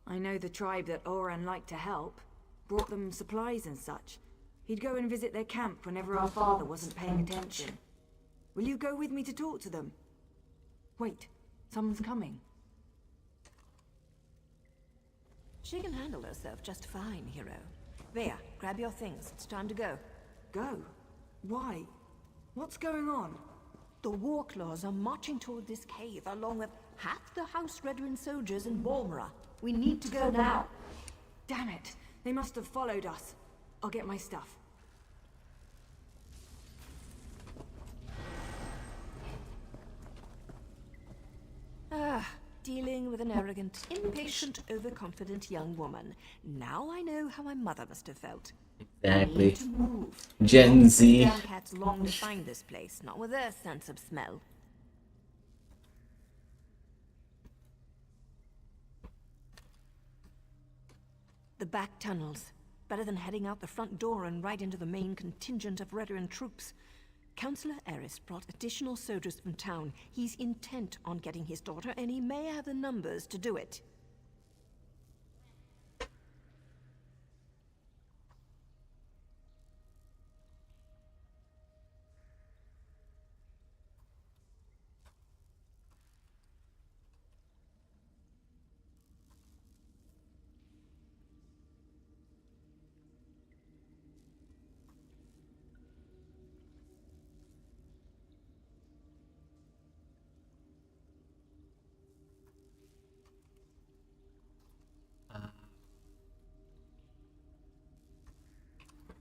Speaker 8: I know the tribe that Oran liked to help. Brought them supplies and such. He'd go and visit their camp whenever our father wasn't paying attention. Will you go with me to talk to them? Wait, someone's coming.
Speaker 4: She can handle herself just fine, hero. Vea, grab your things. It's time to go.
Speaker 8: Go? Why? What's going on?
Speaker 4: The Warclaws are marching toward this cave, along with half the House Redwin soldiers in Balmora. We need to go now.
Speaker 8: Damn it! They must have followed us. I'll get my stuff.
Speaker 4: Dealing with an arrogant, impatient, overconfident young woman. Now I know how my mother must have felt.
Speaker 2: Exactly.
Speaker 4: I need to move.
Speaker 2: Gen Z.
Speaker 4: Young cats long to find this place, not with their sense of smell. The back tunnels. Better than heading out the front door and right into the main contingent of Redwin troops. Councillor Eris brought additional soldiers from town. He's intent on getting his daughter, and he may have the numbers to do it.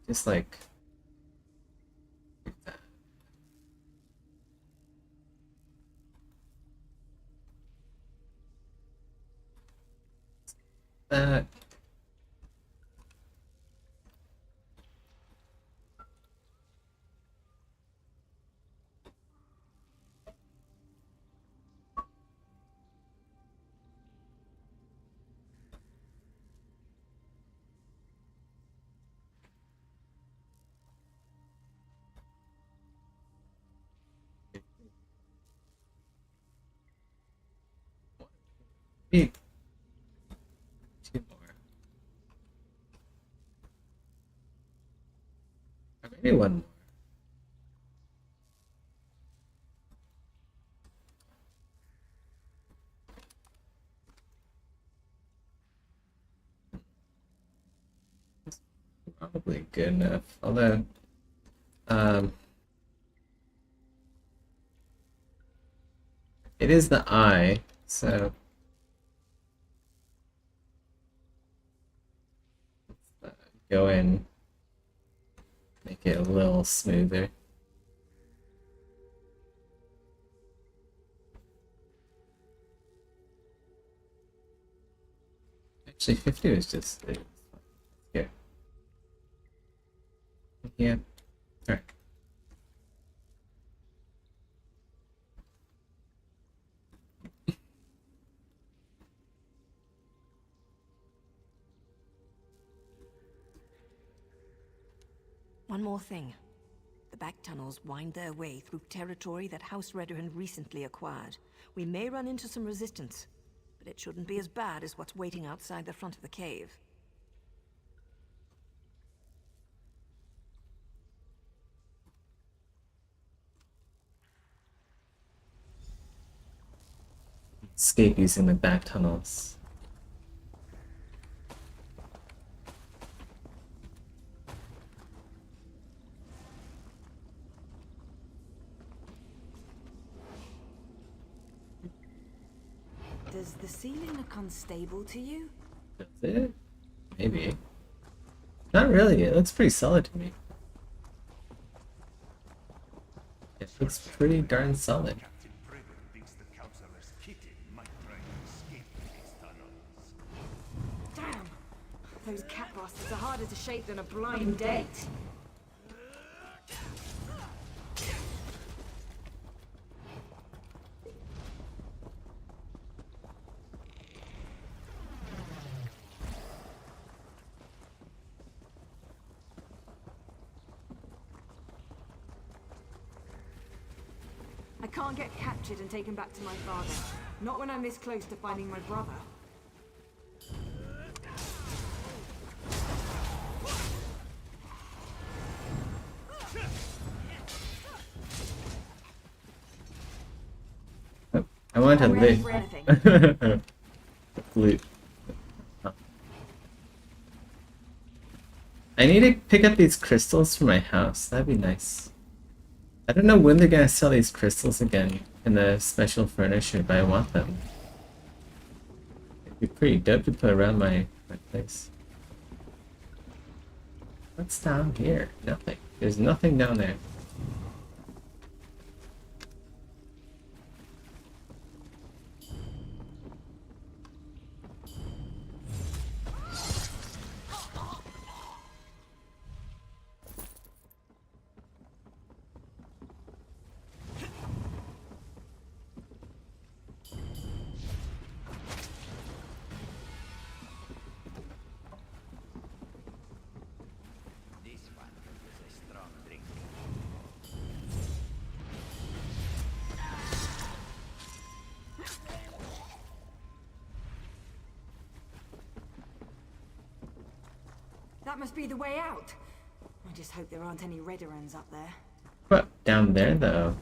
Speaker 2: Just like that. Maybe 2 more. Or maybe 1 more. Probably good enough. Although, it is the eye, so go in, make it a little smoother. Actually, 50 was just here. Yeah. Alright.
Speaker 4: One more thing. The back tunnels wind their way through territory that House Redoran recently acquired. We may run into some resistance, but it shouldn't be as bad as what's waiting outside the front of the cave.
Speaker 2: Escape using the back tunnels.
Speaker 8: Does the ceiling look unstable to you?
Speaker 2: Does it? Maybe. Not really, it looks pretty solid to me. It looks pretty darn solid.
Speaker 6: Captain Privett thinks the Councilor's Kitty might try to escape these tunnels.
Speaker 8: Damn! Those cat bastards are harder to shape than a blind date. I can't get captured and taken back to my father. Not when I'm this close to finding my brother.
Speaker 2: Oh, I want to
Speaker 8: I'm ready
Speaker 2: live.
Speaker 8: for anything.
Speaker 2: Loot. I need to pick up these crystals for my house. That'd be nice. I don't know when they're gonna sell these crystals again in the special furniture, but I want them. It'd be pretty dope to put around my place. What's down here? Nothing. There's nothing down there.
Speaker 8: That must be the way out. I just hope there aren't any Redorans up there.
Speaker 2: What? Down there, though?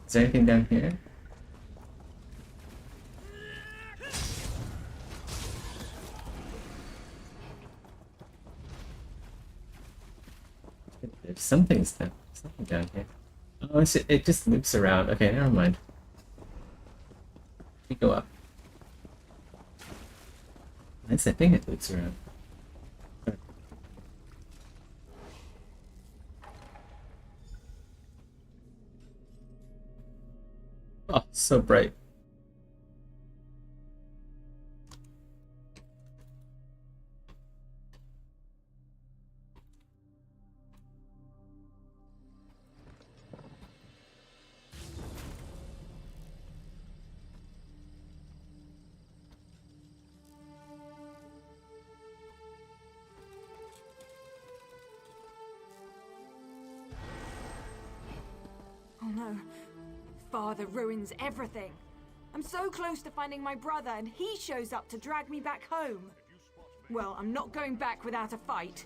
Speaker 2: Is there anything down here? There's something down here. Oh, it just loops around. Okay, never mind. Let me go up. At least I think it loops around. Oh, so bright.
Speaker 8: Oh no. Father ruins everything. I'm so close to finding my brother and he shows up to drag me back home. Well, I'm not going back without a fight.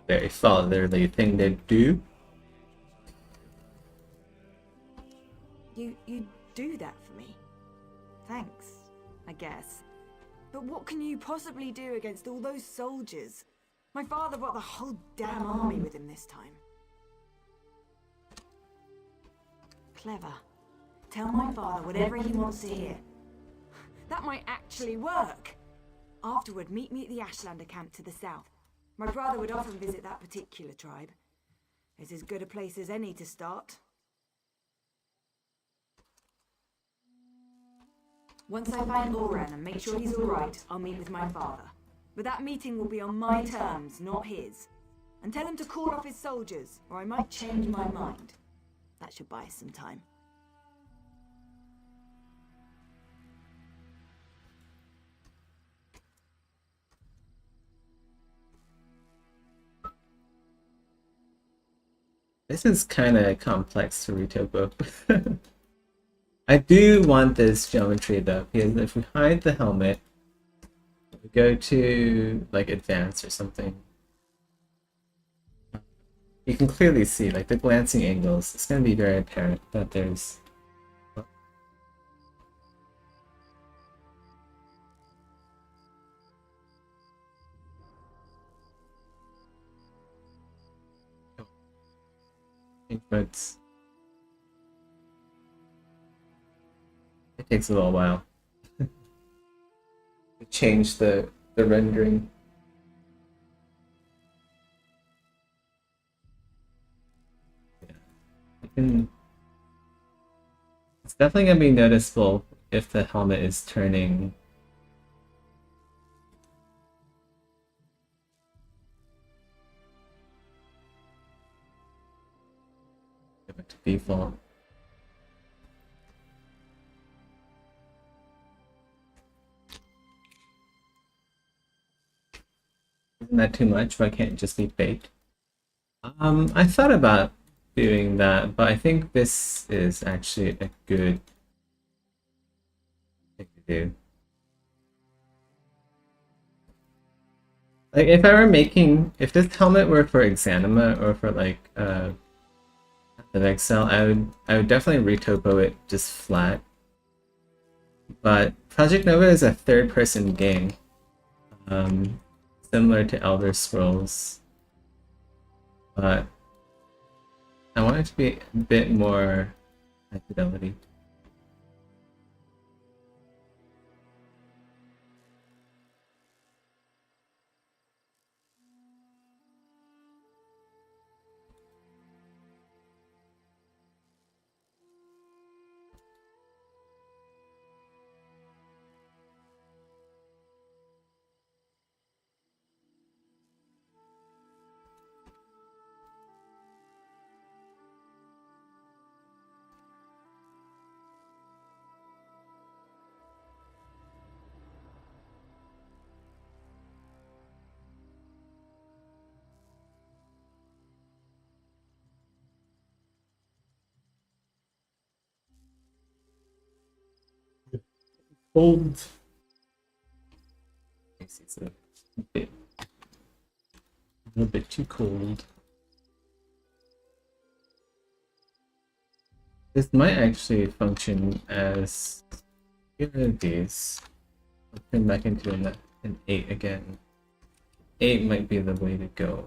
Speaker 2: Very fatherly thing to do.
Speaker 8: You do that for me? Thanks, I guess. But what can you possibly do against all those soldiers? My father brought the whole damn army with him this time. Clever. Tell my father whatever he wants to hear. That might actually work. Afterward, meet me at the Ashlander camp to the south. My brother would often visit that particular tribe. It's as good a place as any to start. Once I find Oran and make sure he's alright, I'll meet with my father. But that meeting will be on my terms, not his. And tell him to call off his soldiers, or I might change my mind. That should buy us some time.
Speaker 2: This is kind of complex to read both. I do want this geometry though, because if we hide the helmet, we go to like advanced or something, you can clearly see like the glancing angles. It's going to be very apparent that there's but it takes a little while to change the rendering. Yeah. It's definitely going to be noticeable if the helmet is turning. Give it to default. Isn't that too much? Why can't it just be baked? I thought about doing that, but I think this is actually a good thing to do. Like if this helmet were for Exanima or for like the Excel, I would definitely retopo it just flat. But Project Nova is a third-person game, similar to Elder Scrolls, but I want it to be a bit more high fidelity. Cold. It's a little bit too cold. This might actually function as get rid of these. I'll turn back into an 8 again. 8 might be the way to go.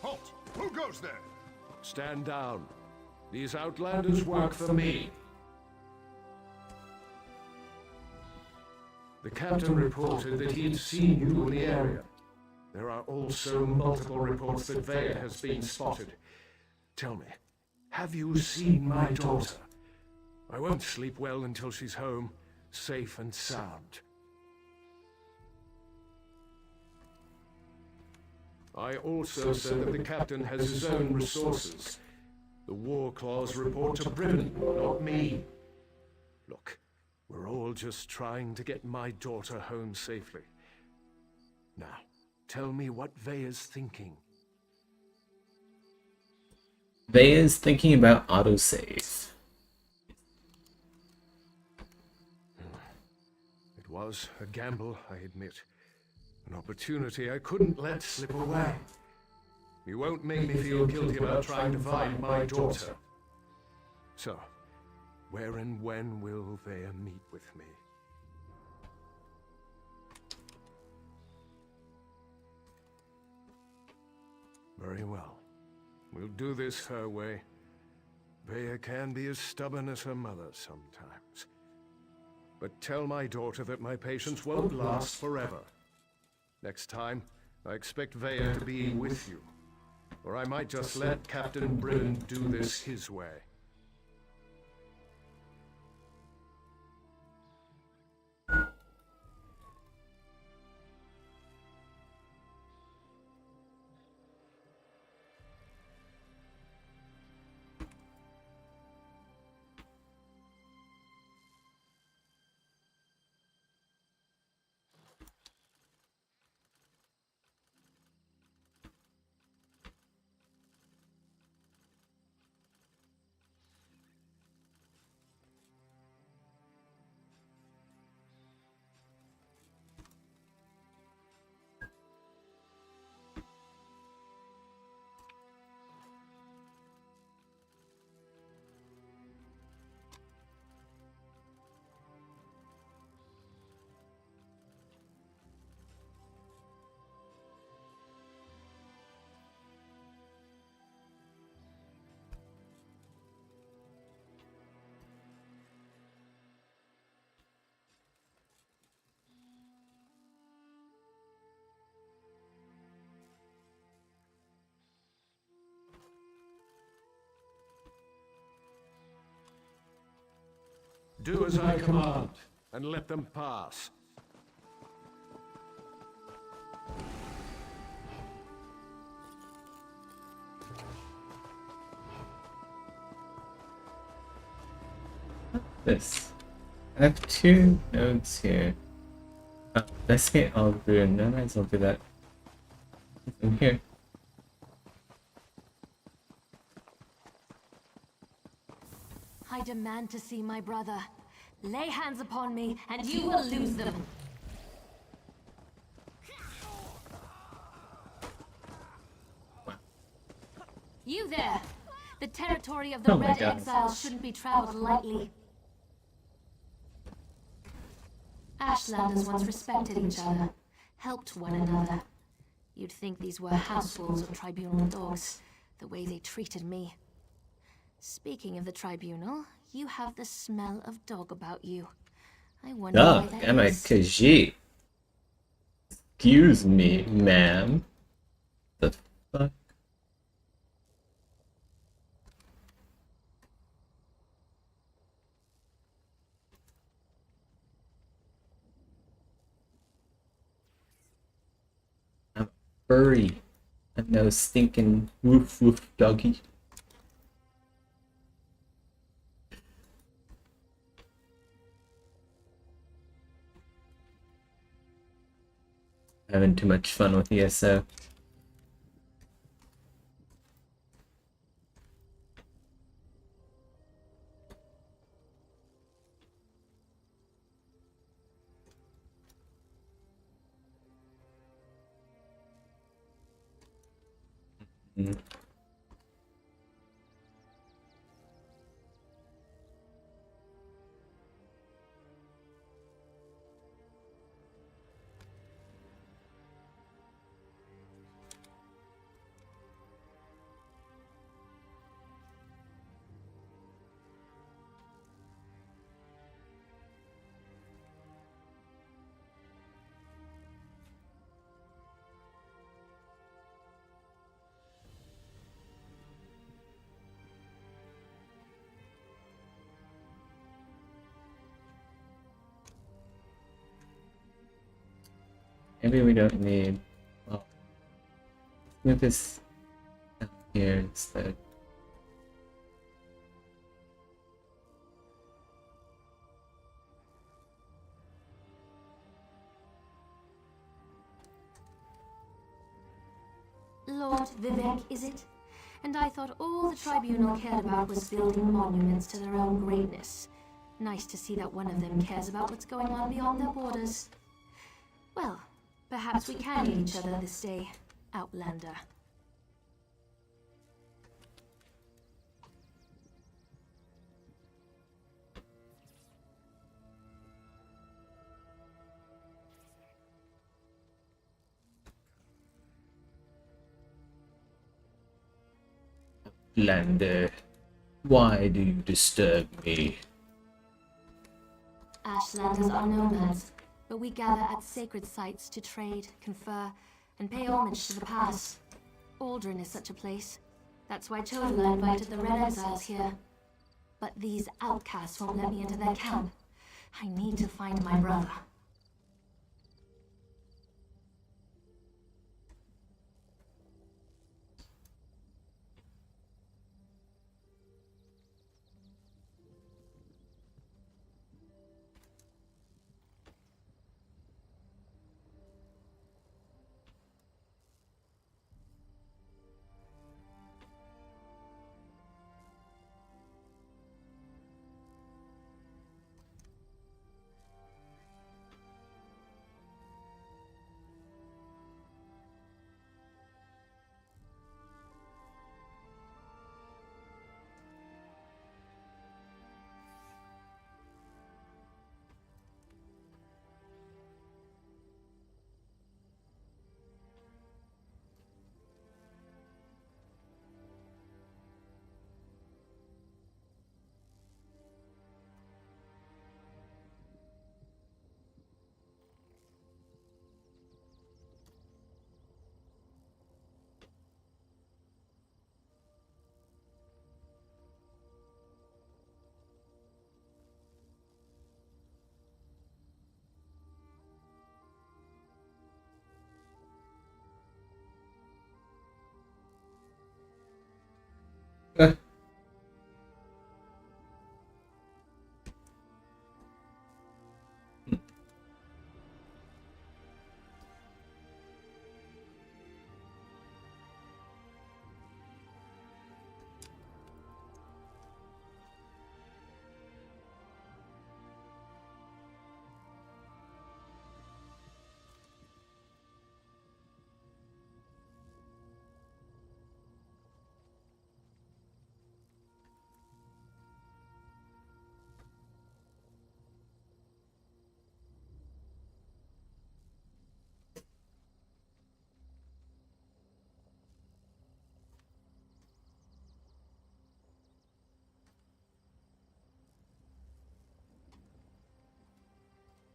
Speaker 6: Halt! Who goes there?
Speaker 9: Stand down. These outlanders work for me. The captain reported that he'd seen you in the area. there are also multiple reports that Vea has been spotted. Tell me, have you seen my daughter? I won't sleep well until she's home, safe and sound. I also said that the captain has his own resources. The War Claws report to Bribben, not me. Look, we're all just trying to get my daughter home safely. Now, tell me what Vea's thinking.
Speaker 2: Vea's thinking about autosave.
Speaker 9: It was a gamble, I admit. An opportunity I couldn't let slip away. You won't make me feel guilty about trying to find my daughter. So, where and when will Vea meet with me? Very well. We'll do this her way. Vea can be as stubborn as her mother sometimes. But tell my daughter that my patience won't last forever. Next time, I expect Vea to be with you. Or I might just let Captain Bribben do this his way. Do as I command, and let them pass.
Speaker 2: This. I have 2 nodes here. Investigate all ruin. No, I'll do that. In here.
Speaker 10: I demand to see my brother. Lay hands upon me, and you will lose them. You there! The territory of the Red Exiles shouldn't be traveled lightly. Ashlanders once respected each other, helped one another. You'd think these were households of Tribunal dogs, the way they treated me. Speaking of the Tribunal, you have the smell of dog about you. I wonder why that is.
Speaker 2: M-I-K-G. Excuse me, ma'am. The fuck? I'm a furry. I'm no stinking woof woof doggy. Having too much fun with ESO. Maybe we don't need... Well, move this down here instead.
Speaker 10: Lord Vivek, is it? And I thought all the tribunal cared about was building monuments to their own greatness. Nice to see that one of them cares about what's going on beyond their borders. Well, perhaps we can aid each other this day, Outlander.
Speaker 2: Outlander, why do you disturb me?
Speaker 10: Ashlanders are nomads, but we gather at sacred sites to trade, confer, and pay homage to the past. Aldrin is such a place. That's why Chodala invited the Red Exiles here. But these outcasts won't let me into their camp. I need to find my brother.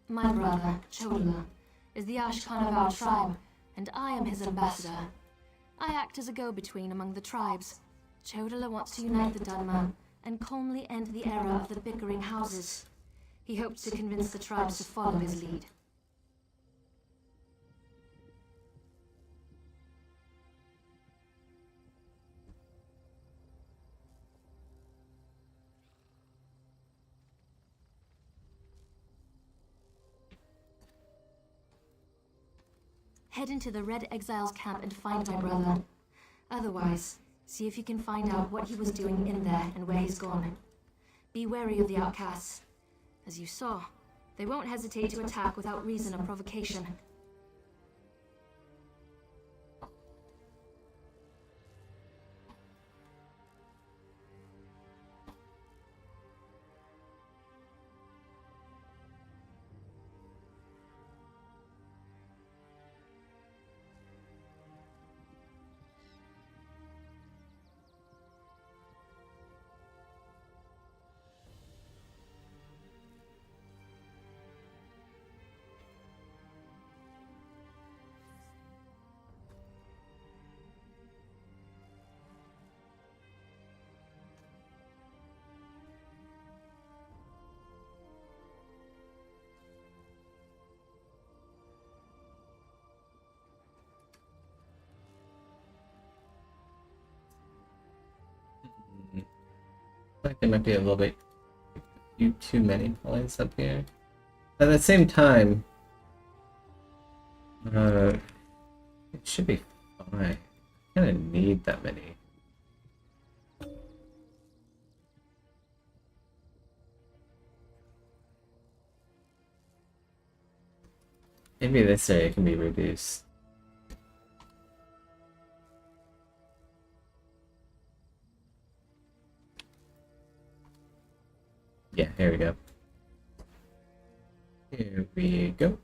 Speaker 10: My brother, Chodala, is the Ashkan of our tribe, and I am his ambassador. I act as a go-between among the tribes. Chodala wants to unite the Dunmer and calmly end the era of the bickering houses. He hopes to convince the tribes to follow his lead. Head into the Red Exiles camp and find my brother. Otherwise, see if you can find out what he was doing in there and where he's gone. Be wary of the outcasts. As you saw, they won't hesitate to attack without reason or provocation.
Speaker 2: like there might be a little bit too many points up here. At the same time, it should be fine. I kind of need that many. Maybe this area can be reduced. Yeah, here we go. Here we go.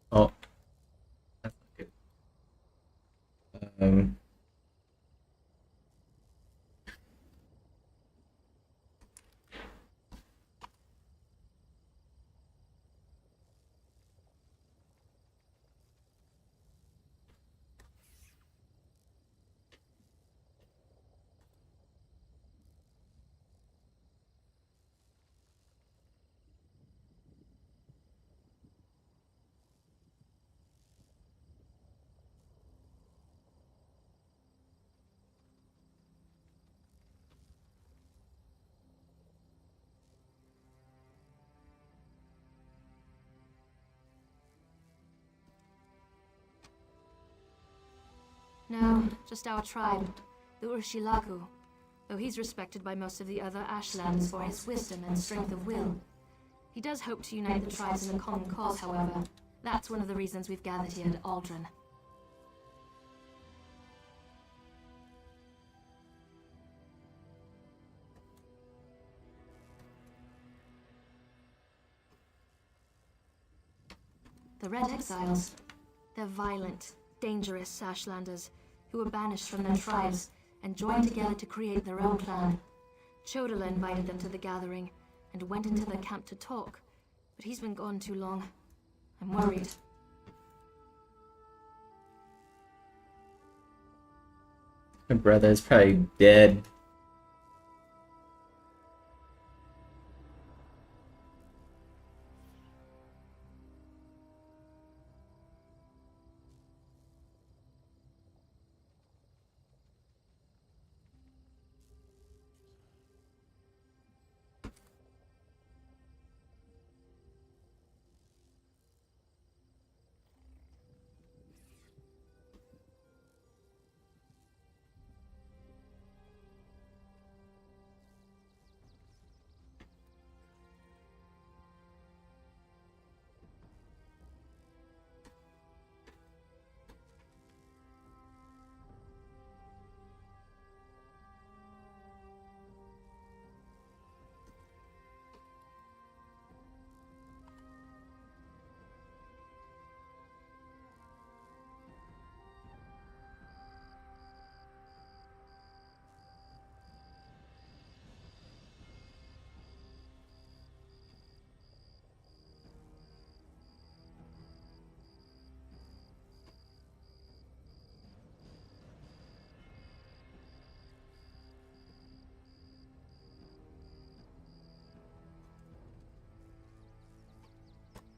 Speaker 2: Oh, that's not good.
Speaker 10: No, just our tribe, the Urshilaku. Though he's respected by most of the other Ashlanders for his wisdom and strength of will. He does hope to unite the tribes in a common cause, however. That's one of the reasons we've gathered here at Aldrin. The Red Exiles. They're violent, dangerous Ashlanders who were banished from their tribes and joined together to create their own clan. Chodala invited them to the gathering and went into their camp to talk, but he's been gone too long. I'm worried.
Speaker 2: My brother's probably dead.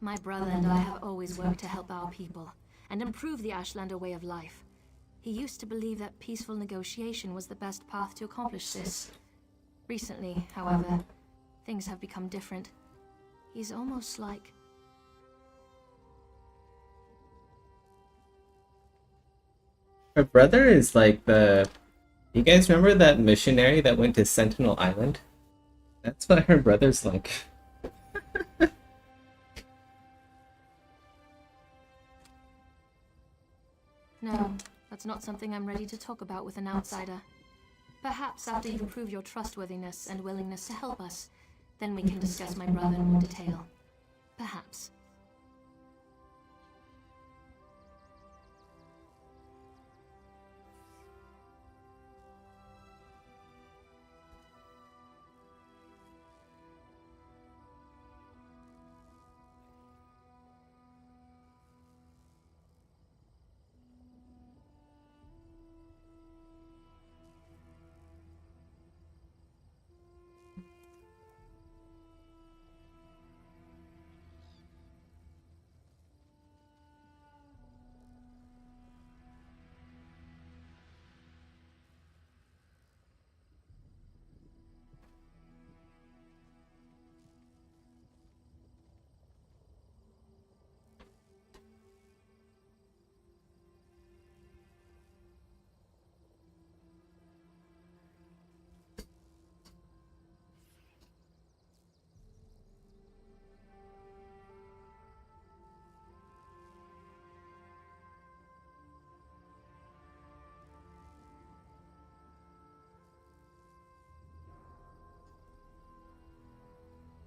Speaker 10: My brother and I have always worked to help our people and improve the Ashlander way of life. He used to believe that peaceful negotiation was the best path to accomplish this. Recently, however, things have become different. He's almost like...
Speaker 2: Her brother is like the... You guys remember that missionary that went to Sentinel Island? That's what her brother's like.
Speaker 10: No, that's not something I'm ready to talk about with an outsider. Perhaps after you prove your trustworthiness and willingness to help us, Then we can discuss my brother in more detail. Perhaps.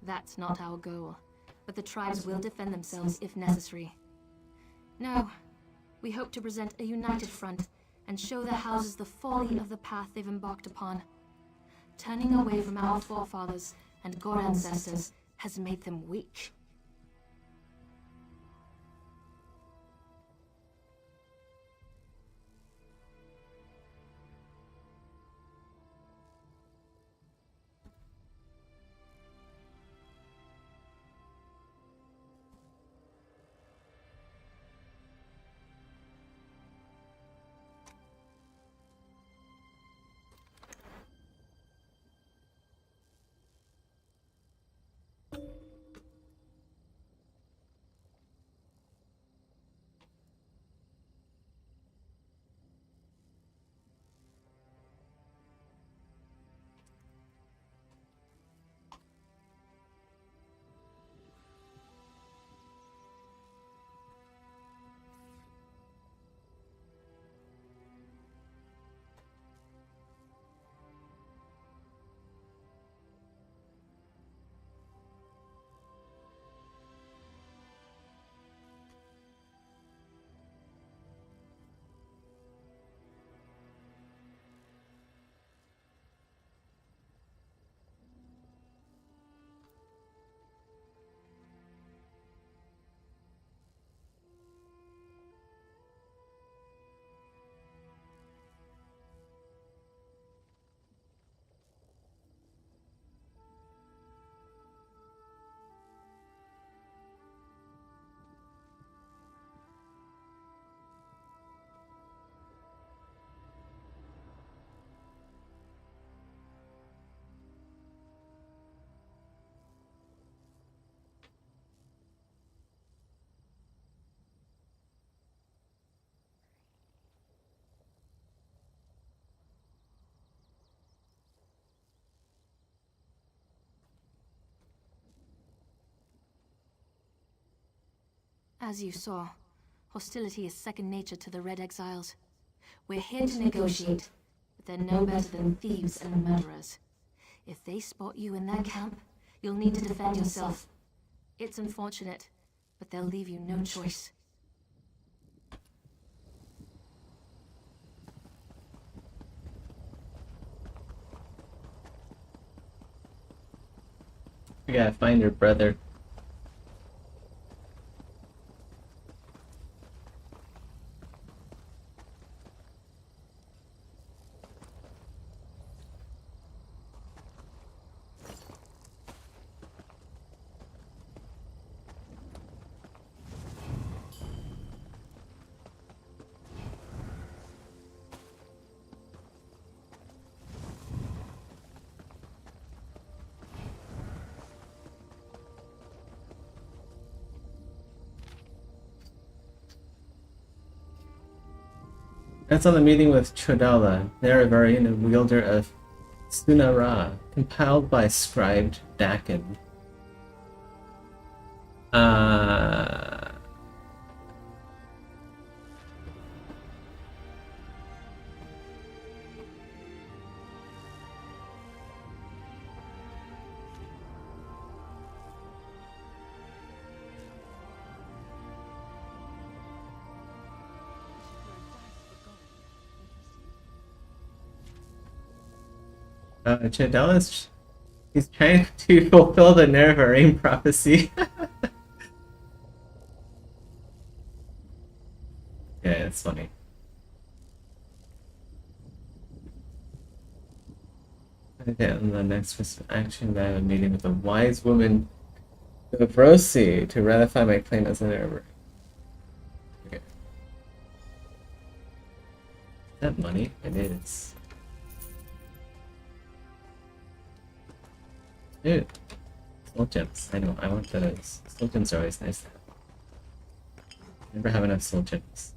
Speaker 10: That's not our goal, but the tribes will defend themselves if necessary. No, we hope to present a united front and show the houses the folly of the path they've embarked upon. Turning away from our forefathers and Gore ancestors has made them weak. As you saw, hostility is second nature to the Red Exiles. We're here to negotiate, but they're no better than thieves and murderers. If they spot you in their camp, you'll need to defend yourself. It's unfortunate, but they'll leave you no choice.
Speaker 2: We gotta find your brother. That's on the meeting with Chodala, Nerevarine and wielder of Sunara, compiled by scribed Dakin. Chodella's he's trying to fulfill the Nerevarine prophecy. Yeah, it's funny. Okay, and the next was action. I have a meeting with a wise woman, Davrosi, to ratify my claim as an Nerevarine. Okay. Is that money? It is. Dude. Soul gems. I know, I want those. Soul gems are always nice to have. Never have enough soul gems.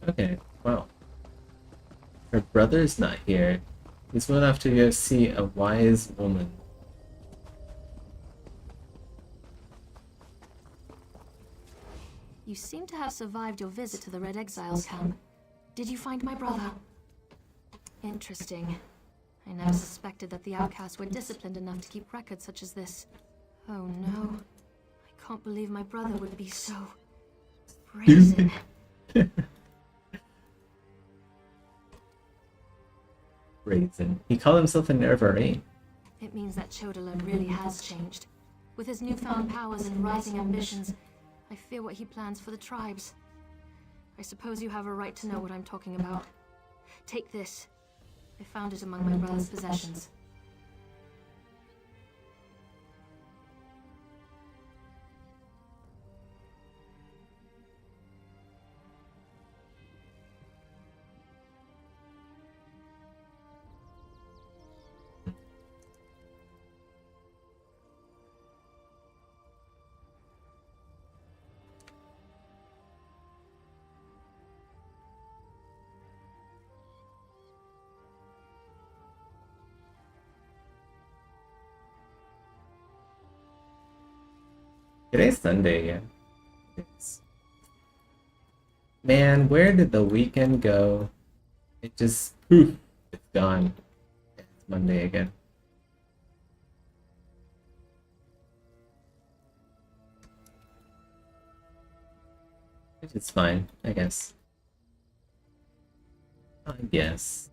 Speaker 2: Okay, wow. Her brother's not here. He's went off to go see a wise woman.
Speaker 10: You seem to have survived your visit to the Red Exiles camp. Did you find my brother? Interesting. I never suspected that the outcasts were disciplined enough to keep records such as this. Oh no. I can't believe my brother would be so... brazen.
Speaker 2: Brazen. He called himself a Nerevarine.
Speaker 10: It means that Chodola really has changed. With his newfound powers and rising ambitions, I fear what he plans for the tribes. I suppose you have a right to know what I'm talking about. Take this. I found it among my brother's possessions.
Speaker 2: Today's Sunday again. Man, where did the weekend go? It just poof, it's gone. It's Monday again. Which is fine, I guess. I guess.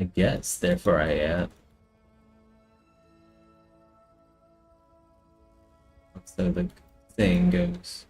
Speaker 2: I guess, therefore I am. So the saying goes.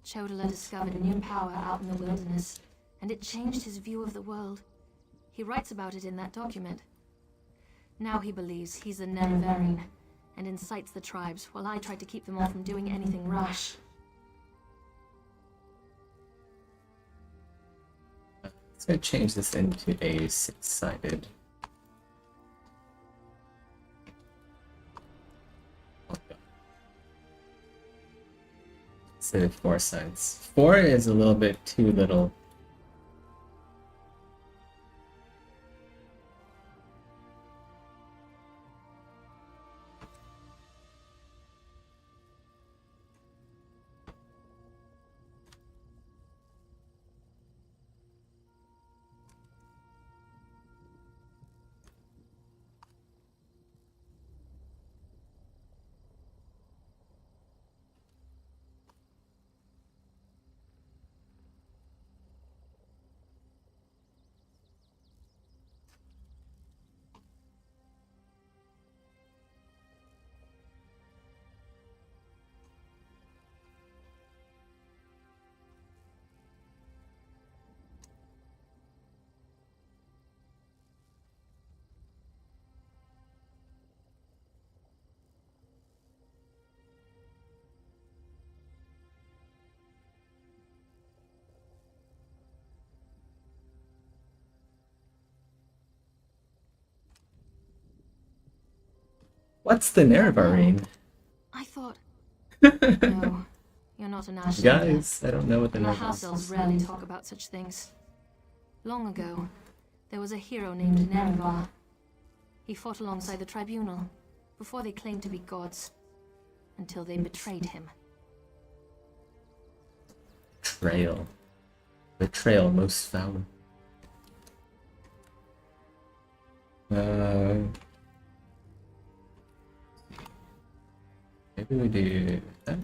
Speaker 10: Chodola discovered a new power out in the wilderness, and it changed his view of the world. He writes about it in that document. Now he believes he's a Nerevarine, and incites the tribes, while I try to keep them all from doing anything rash.
Speaker 2: Let's go change this into a six-sided. Instead of 4 sides. 4 is a little bit too little. What's the Nerevarine?
Speaker 10: I thought... No, you're not an Ashlander.
Speaker 2: Guys, I don't know what the
Speaker 10: The
Speaker 2: Nerevarine
Speaker 10: house
Speaker 2: is.
Speaker 10: elves rarely talk about such things. Long ago, there was a hero named Nerevar. He fought alongside the Tribunal, before they claimed to be gods, until they betrayed him.
Speaker 2: Betrayal. Betrayal most foul. Maybe we do that.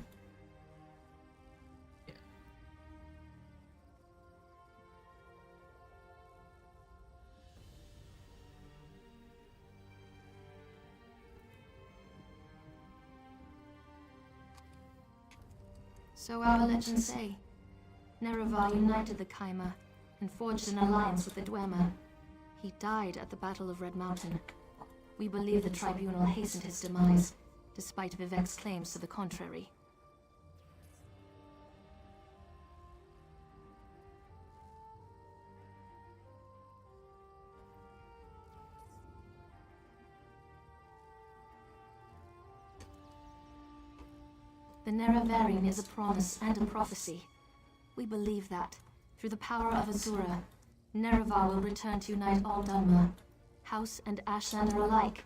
Speaker 10: So our legends say, Nerevar united the Kaima and forged an alliance with the Dwemer. He died at the Battle of Red Mountain. We believe the Tribunal hastened his demise, despite Vivek's claims to the contrary. The Nerevarine is a promise and a prophecy. We believe that, through the power of Azura, Nerevar will return to unite all Dunmer, House and Ashlander alike,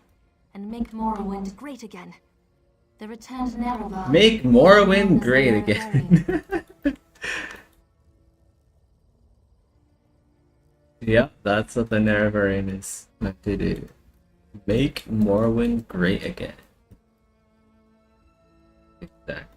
Speaker 10: and make Morrowind great again. The returned Nerevar...
Speaker 2: Make Morrowind great again. Yep, that's what the Nerevarine is meant to do. Make Morrowind great again. Exactly.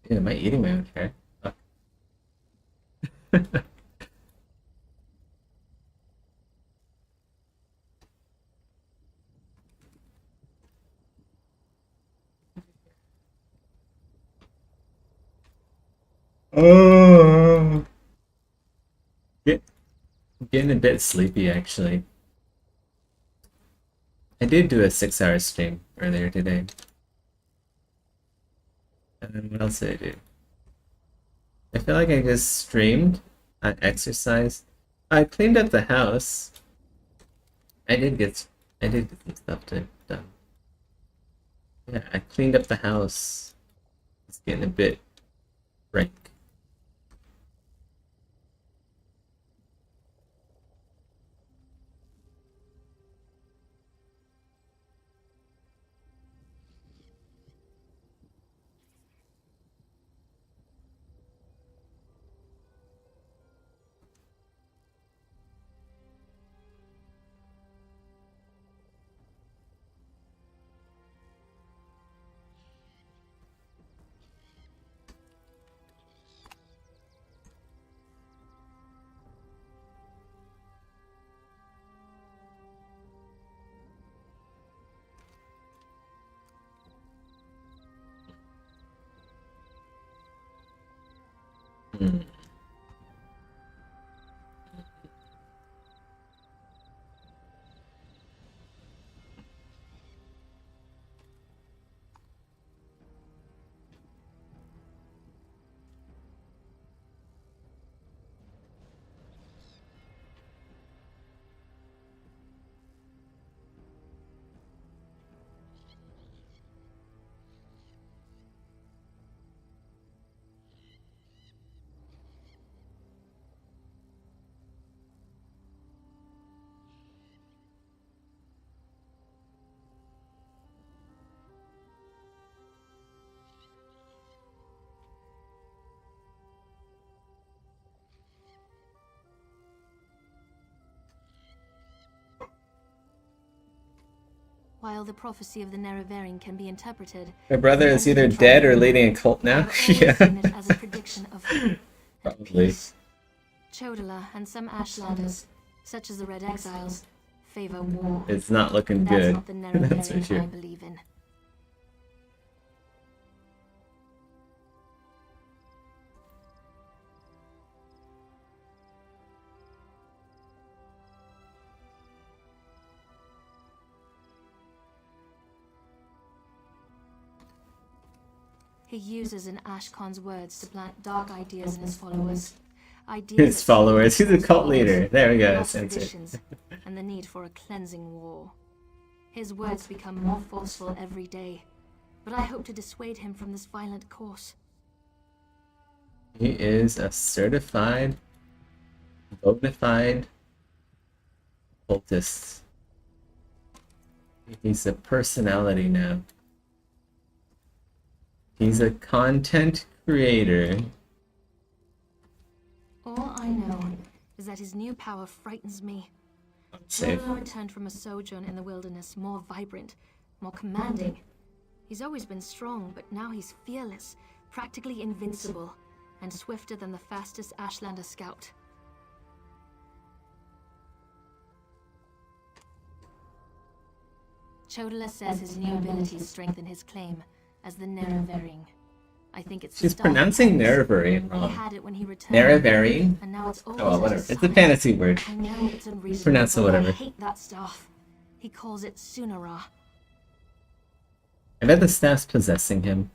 Speaker 2: Dude, am I eating my own hair? Fuck. Oh. I'm getting a bit sleepy actually. I did do a 6-hour stream earlier today. And then what else did I do? I feel like I just streamed, I exercised. I cleaned up the house. I did get some stuff done. Yeah, I cleaned up the house. It's getting a bit rank. Hmm.
Speaker 10: While the prophecy of the Nerevarine can be interpreted...
Speaker 2: My brother is either dead or leading a cult now. Yeah.
Speaker 10: Seen it as a prediction of hope and
Speaker 2: Probably.
Speaker 10: peace. Chodala and some Ashlanders, such as the Red Exiles, favor war.
Speaker 2: It's not looking
Speaker 10: That's
Speaker 2: good.
Speaker 10: not the
Speaker 2: That's for
Speaker 10: Nerevarine
Speaker 2: sure.
Speaker 10: I believe in. He uses in Ashkon's words to plant dark ideas in his followers.
Speaker 2: His followers. He's a cult leader. There we go.
Speaker 10: Lost
Speaker 2: That's it.
Speaker 10: traditions, and the need for a cleansing war. His words become more forceful every day, but I hope to dissuade him from this violent course.
Speaker 2: He is a certified, bona fide cultist. He's a personality now. He's a content creator.
Speaker 10: All I know is that his new power frightens me.
Speaker 2: Safe.
Speaker 10: Rolo returned from a sojourn in the wilderness more vibrant, more commanding. He's always been strong, but now he's fearless, practically invincible, and swifter than the fastest Ashlander scout. Chodala says his new abilities strengthen his claim as the Nerevarine. I think it's
Speaker 2: She's pronouncing Nerevarine wrong. Nerevarine?
Speaker 10: And now it's
Speaker 2: Oh, well, whatever. It's a
Speaker 10: summon.
Speaker 2: fantasy word.
Speaker 10: I know it's unreasonable,
Speaker 2: Pronounce it
Speaker 10: but
Speaker 2: whatever.
Speaker 10: I hate that stuff. He calls it Sunara.
Speaker 2: I bet the staff's possessing him.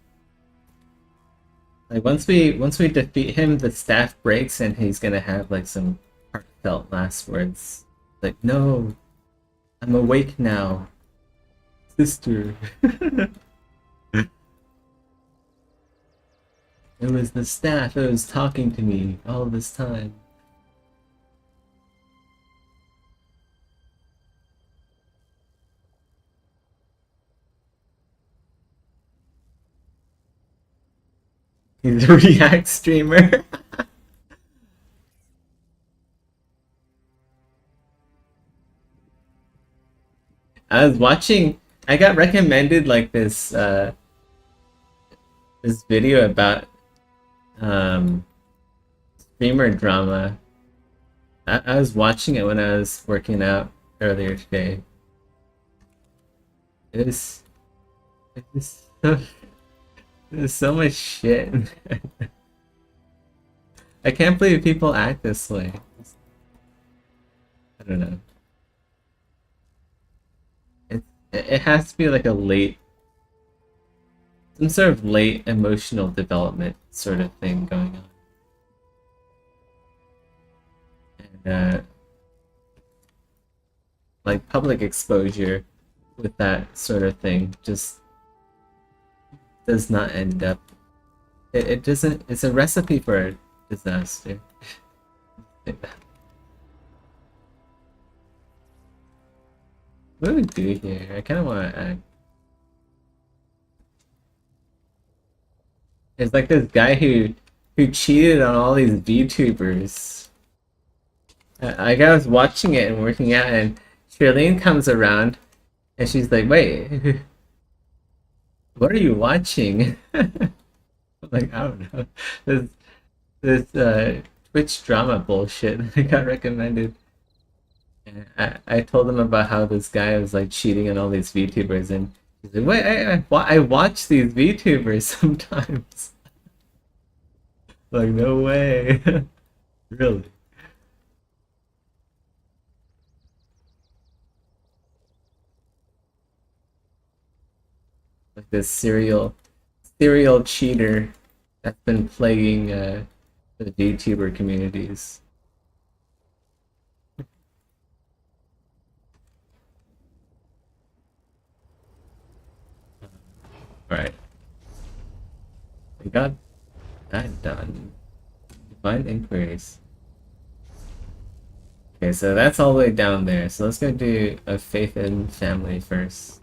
Speaker 2: Like once we defeat him, the staff breaks and he's gonna have like some heartfelt last words. Like, no, I'm awake now, sister. It was the staff that was talking to me all this time. He's a React streamer. I was watching, I got recommended like this this video about streamer drama. I was watching it when I was working out earlier today. There's so much shit. I can't believe people act this way. I don't know. It has to be like some sort of late emotional development sort of thing going on. And like public exposure with that sort of thing just does not end up. It doesn't. It's a recipe for a disaster. What do we do here? I kind of want to act. There's like this guy who cheated on all these VTubers. I was watching it and working out, and Shirlene comes around, and she's like, "Wait, what are you watching?" I'm like, I don't know. This Twitch drama bullshit I got recommended. And I told him about how this guy was like cheating on all these VTubers, and he's like, "Wait, I watch these VTubers sometimes." Like, no way. Really? Like this serial cheater that's been plaguing the VTuber communities. Alright. We got that done. Find inquiries. Okay, so that's all the way down there. So let's go do a faith and family first.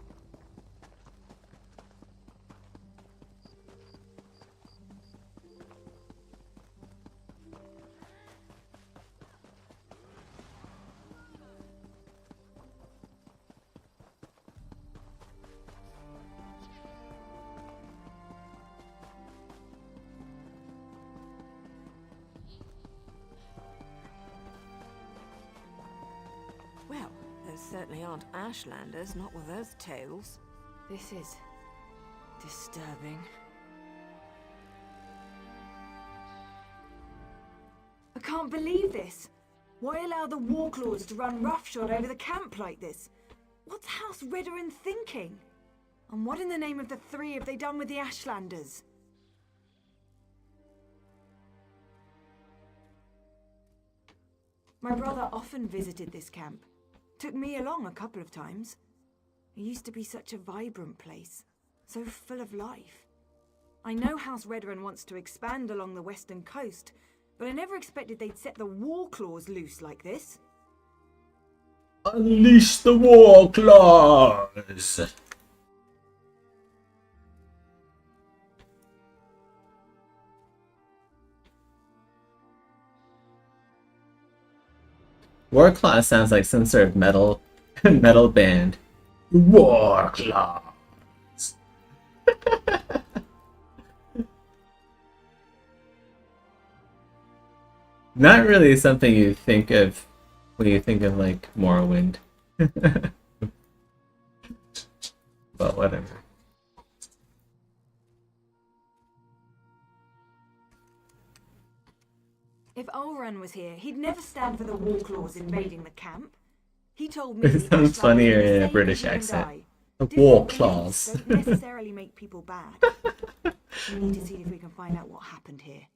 Speaker 4: Well, those certainly aren't Ashlanders, not with those tails.
Speaker 8: This is disturbing. I can't believe this. Why allow the Warclaws to run roughshod over the camp like this? What's House Ridderin thinking? And what in the name of the three have they done with the Ashlanders? My brother often visited this camp. Took me along a couple of times. It used to be such a vibrant place, so full of life. I know House Redrun wants to expand along the western coast, but I never expected they'd set the war claws loose like this.
Speaker 2: Unleash the war claws! War Claw sounds like some sort of metal metal band. War Claws. Not really something you think of when you think of like Morrowind. But whatever.
Speaker 8: If Ulrun was here, he'd never stand for the war claws invading the camp. He told me
Speaker 2: It sounds funnier in a British accent. The war claws.
Speaker 8: Don't necessarily make people bad. We need to see if we can find out what happened here.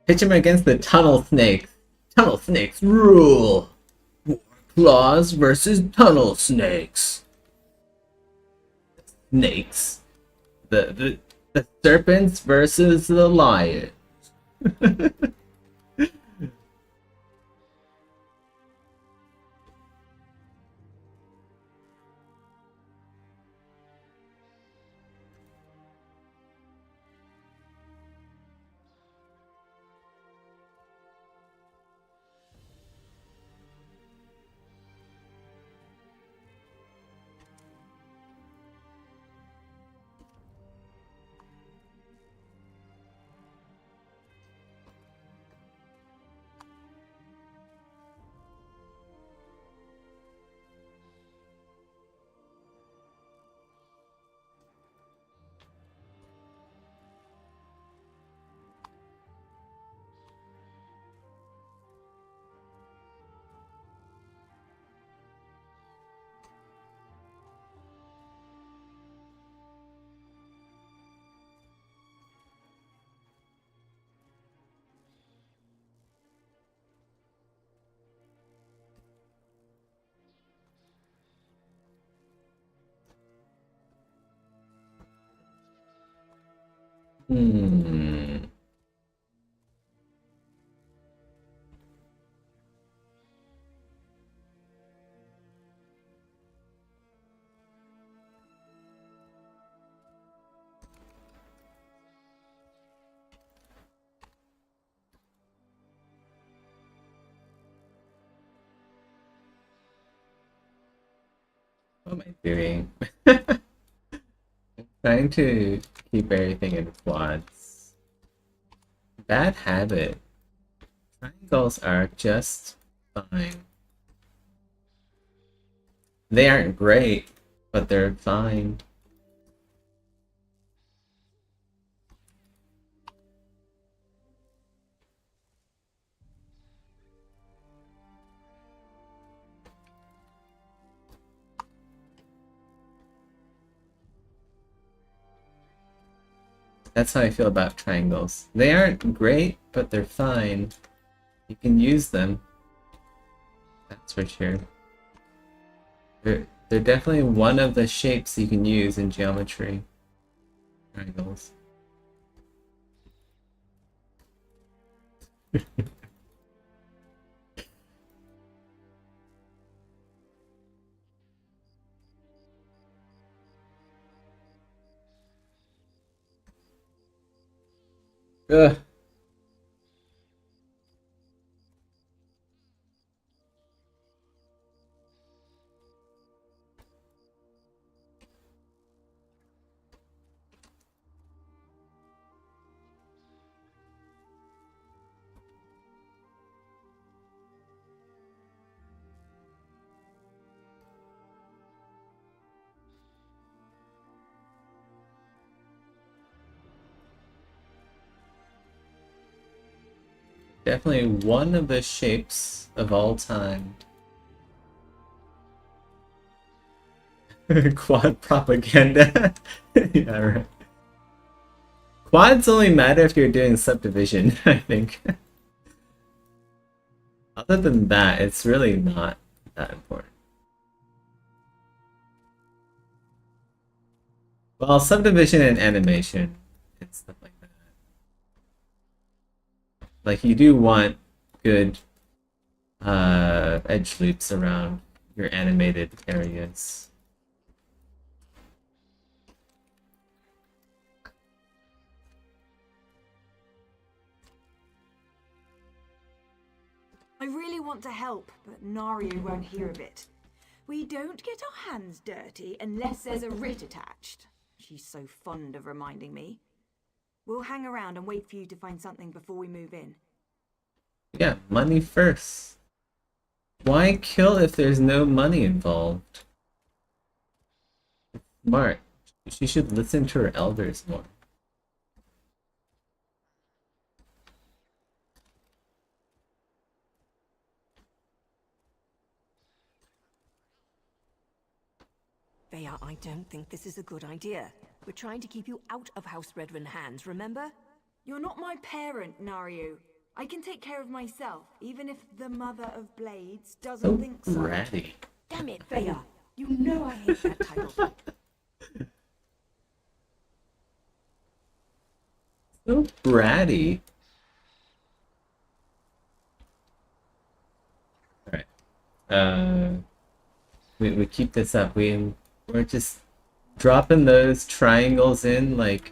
Speaker 2: Pitch him against the tunnel snakes. Tunnel snakes rule. War claws versus tunnel snakes. Snakes. The serpents versus the lions. Hmm. What am I doing? Trying to keep everything in quads. Bad habit. Triangles are just fine. They aren't great, but they're fine. That's how I feel about triangles. They aren't great, but they're fine. You can use them. That's for sure. They're definitely one of the shapes you can use in geometry. Triangles. Ugh. Definitely one of the shapes of all time. Quad propaganda. Yeah, right. Quads only matter if you're doing subdivision, I think. Other than that, it's really not that important. Well, subdivision and animation and stuff like that. Like, you do want good edge loops around your animated areas.
Speaker 8: I really want to help, but Nario won't hear of it. We don't get our hands dirty unless there's a writ attached. She's so fond of reminding me. We'll hang around and wait for you to find something before we move in.
Speaker 2: Yeah, money first. Why kill if there's no money involved? Smart. She should listen to her elders more.
Speaker 4: Veya, I don't think this is a good idea. We're trying to keep you out of House Redrun hands, remember?
Speaker 8: You're not my parent, Nario. I can take care of myself, even if the Mother of Blades doesn't
Speaker 2: So
Speaker 8: think so.
Speaker 2: bratty.
Speaker 4: Damn it, Veya! You know I hate that title.
Speaker 2: So bratty. Alright. We keep this up. We're just dropping those triangles in like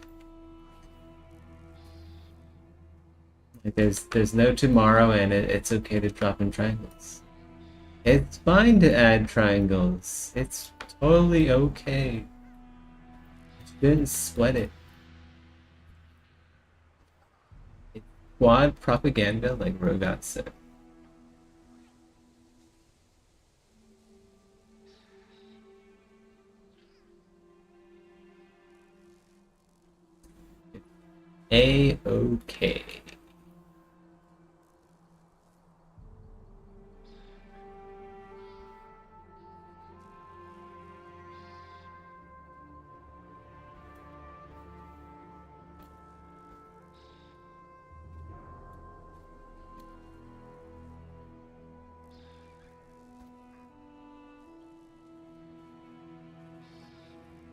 Speaker 2: there's no tomorrow, and it's okay to drop in triangles. It's fine to add triangles. It's totally okay. You shouldn't sweat it. It's quad propaganda, like Rogot said. A-okay.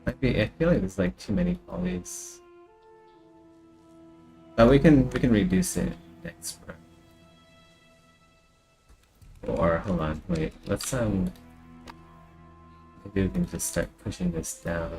Speaker 2: I feel like there's like too many polys. But we can reduce it next round. Or hold on, wait, let's maybe we can just start pushing this down.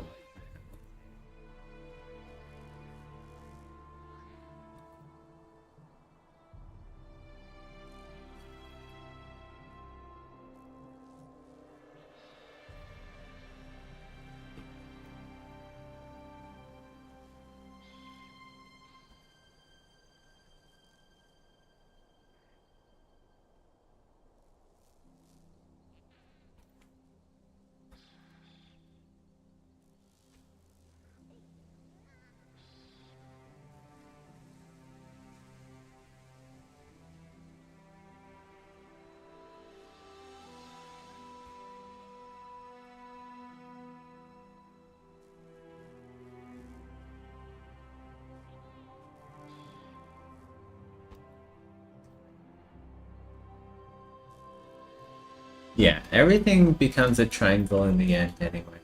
Speaker 2: Yeah, everything becomes a triangle in the end anyway.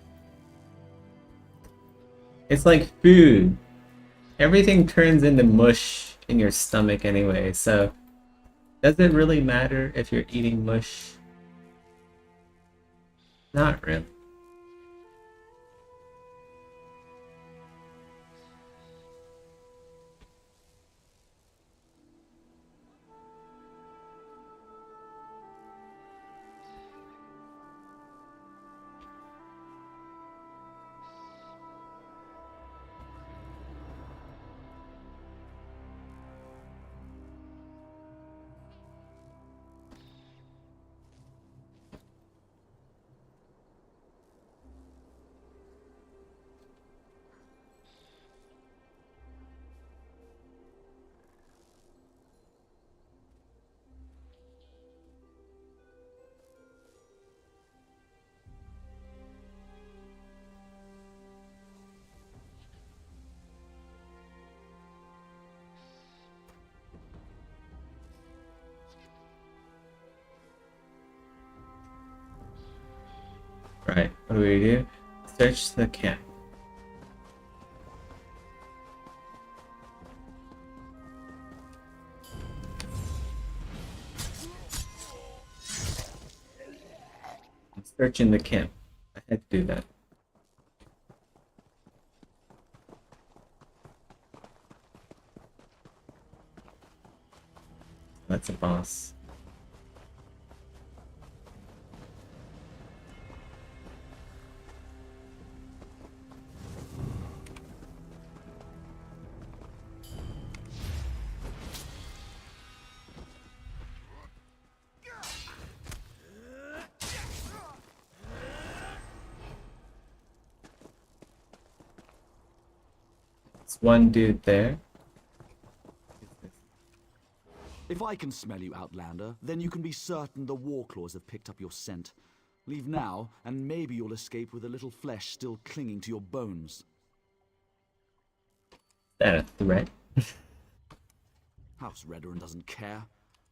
Speaker 2: It's like food. Everything turns into mush in your stomach anyway, so does it really matter if you're eating mush? Not really. Right, what do we do? Search the camp. I'm searching the camp. I had to do that. That's a boss. There's one dude there.
Speaker 11: If I can smell you, Outlander, then you can be certain the Warclaws have picked up your scent. Leave now, and maybe you'll escape with a little flesh still clinging to your bones.
Speaker 2: That a threat?
Speaker 11: House Redoran doesn't care.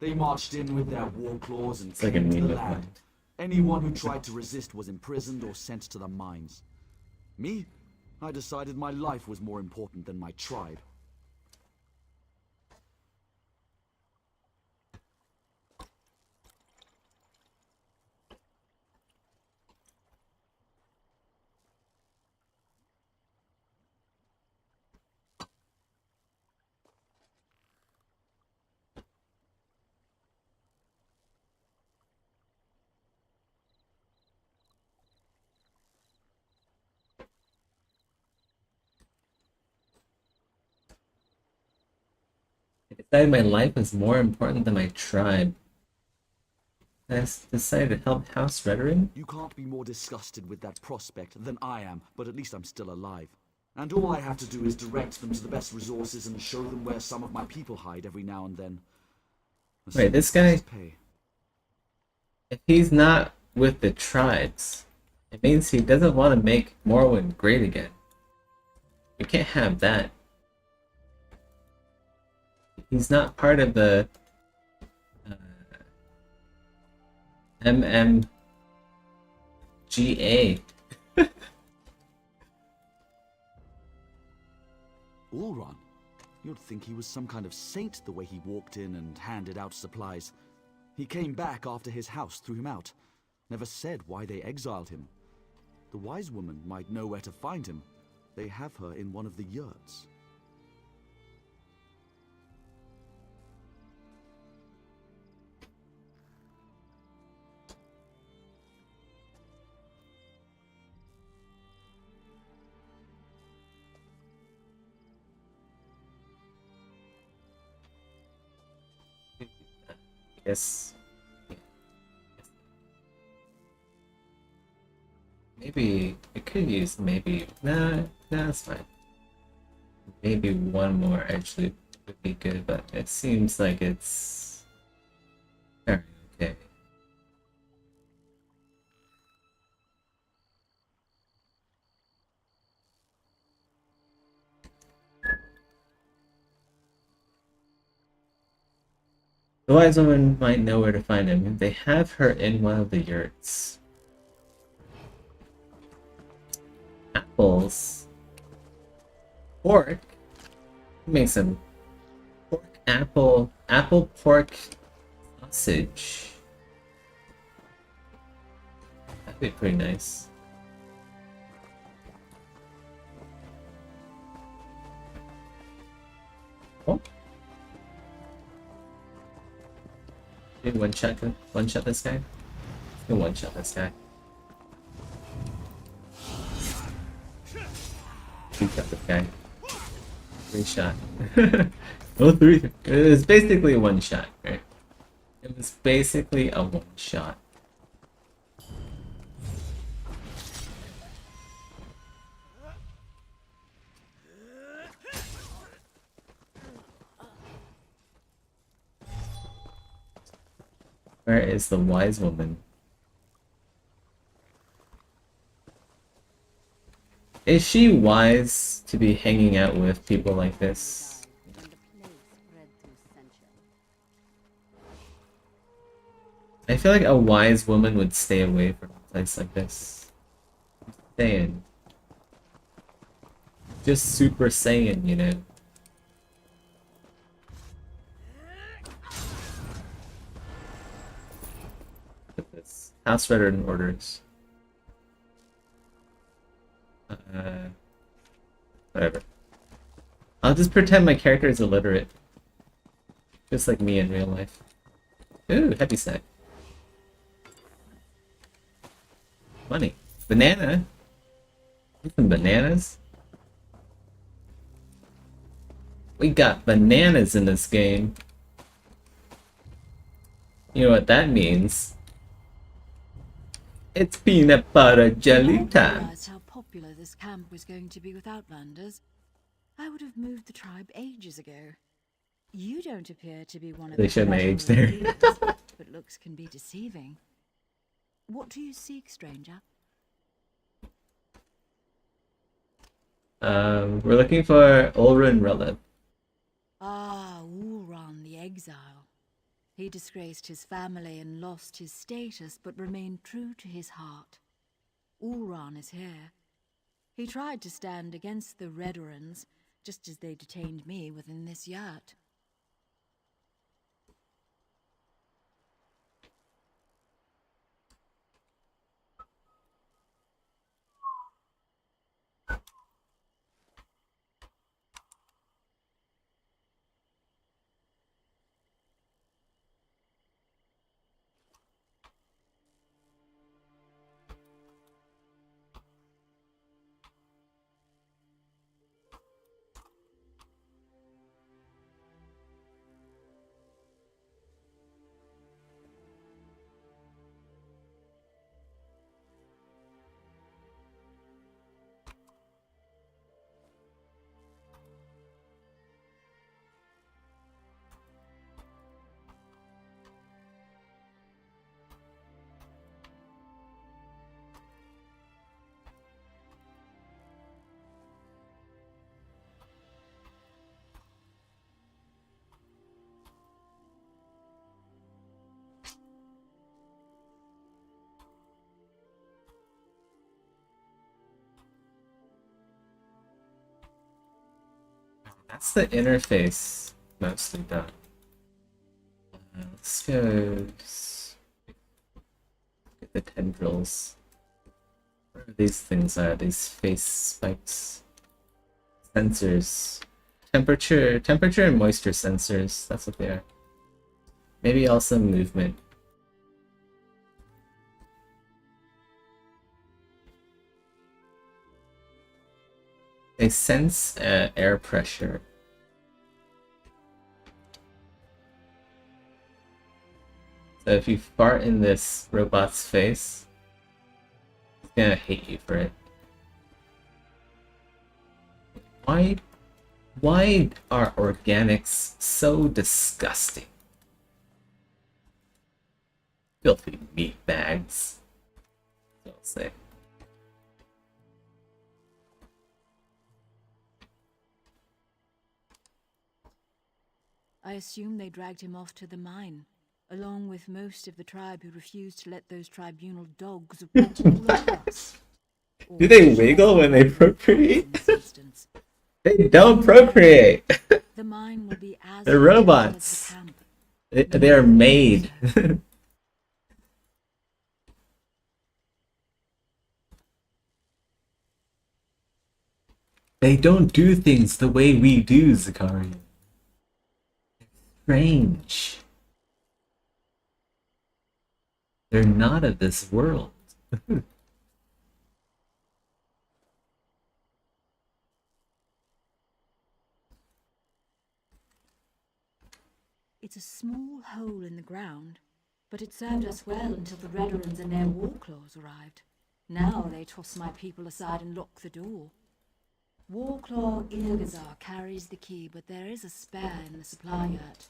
Speaker 11: They marched in with their Warclaws and
Speaker 2: It's like a
Speaker 11: came to
Speaker 2: meme
Speaker 11: the
Speaker 2: of
Speaker 11: land.
Speaker 2: mine.
Speaker 11: Anyone who tried to resist was imprisoned or sent to the mines. Me? I decided my life was more important than my tribe.
Speaker 2: I decided my life was more important than my tribe. I decided to help House Redoran?
Speaker 11: You can't be more disgusted with that prospect than I am, but at least I'm still alive. And all I have to do is direct them to the best resources and show them where some of my people hide every now and then.
Speaker 2: Wait, this guy,
Speaker 11: Pay.
Speaker 2: if he's not with the tribes, it means he doesn't want to make Morrowind great again. We can't have that. He's not part of the MMGA.
Speaker 11: Ulron? You'd think he was some kind of saint the way he walked in and handed out supplies. He came back after his house threw him out. Never said why they exiled him. The wise woman might know where to find him. They have her in one of the yurts.
Speaker 2: Yes. Maybe it could use maybe nah, it's fine. Maybe one more actually would be good, but it seems like it's very okay. The wise woman might know where to find him. They have her in one of the yurts. Apples. Pork. Make some pork apple pork sausage. That'd be pretty nice. Oh. Maybe one shot this guy. One shot this guy. Two shot this guy. Three shot. Oh, three. It was basically a one shot, right? It was basically a one shot. Where is the wise woman? Is she wise to be hanging out with people like this? I feel like a wise woman would stay away from a place like this. Saiyan. Just Super Saiyan, you know. Look at this. House veteran orders. Whatever. I'll just pretend my character is illiterate. Just like me in real life. Ooh, heavy snack. Money. Banana? Some bananas? We got bananas in this game. You know what that means? It's peanut butter jelly time.
Speaker 3: Realized how popular this camp was going to be with Outlanders. I would have moved the tribe ages ago. You don't appear to be one of
Speaker 2: They
Speaker 3: the
Speaker 2: showed my age
Speaker 3: veteran
Speaker 2: there.
Speaker 3: leaders, but looks can be deceiving. What do you seek, stranger?
Speaker 2: We're looking for Ulrun Relib.
Speaker 3: Ah, Ulran the Exile. He disgraced his family and lost his status, but remained true to his heart. Ulran is here. He tried to stand against the Redorans, just as they detained me within this yurt.
Speaker 2: That's the interface mostly done. Let's go get the tendrils. Where are these things at? These face spikes. Sensors. Temperature and moisture sensors. That's what they are. Maybe also movement. They sense air pressure. So if you fart in this robot's face, it's gonna hate you for it. Why are organics so disgusting? Filthy meat bags. I'll say.
Speaker 3: I assume they dragged him off to the mine, along with most of the tribe who refused to let those tribunal dogs walk all over us.
Speaker 2: Do they wiggle when they procreate? They don't procreate.
Speaker 3: The mine will be as
Speaker 2: They're robots. They are made. They don't do things the way we do, Zakari. Strange. They're not of this world.
Speaker 3: It's a small hole in the ground, but it served us well until the Redorans and their Warclaws arrived. Now they toss my people aside and lock the door. Warclaw Ilgazar carries the key, but there is a spare in the supply yurt.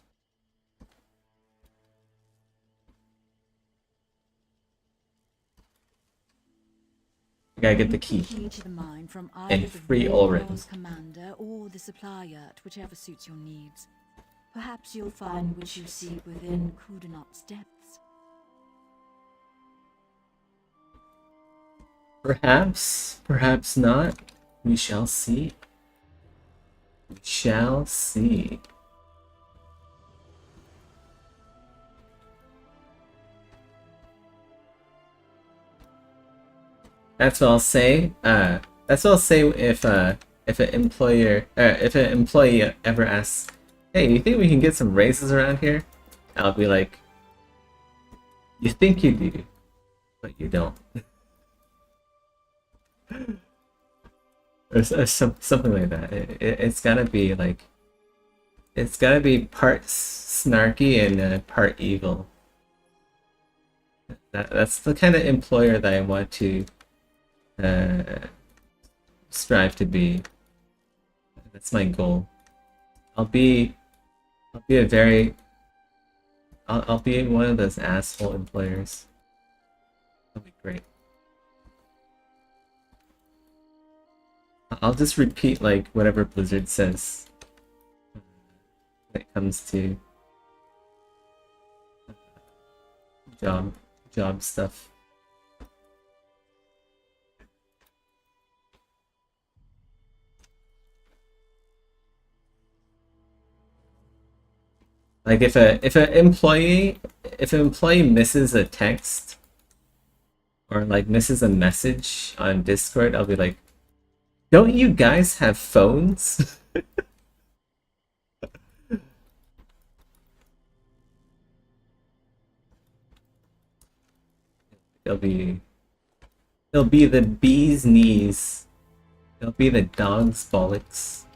Speaker 2: I gotta get the key.
Speaker 3: To the mine from either
Speaker 2: And
Speaker 3: the
Speaker 2: free Ulrun.
Speaker 3: Warclaw's commander or the supply yurt, whichever suits your needs. Perhaps you'll find what you seek within Kudanop's depths.
Speaker 2: Perhaps, perhaps not. We shall see. We shall see. That's what I'll say. That's what I'll say if an employee ever asks, "Hey, you think we can get some raises around here?" I'll be like, "You think you do, but you don't." or something like that. It's gotta be like, it's gotta be part snarky and part evil. That's the kind of employer that I want to strive to be. That's my goal. I'll be a very I'll be one of those asshole employers. That'll be great. I'll just repeat like whatever Blizzard says when it comes to job stuff. Like if an employee misses a text or like misses a message on Discord, I'll be like, "Don't you guys have phones?" It'll be the bee's knees. It'll be the dog's bollocks.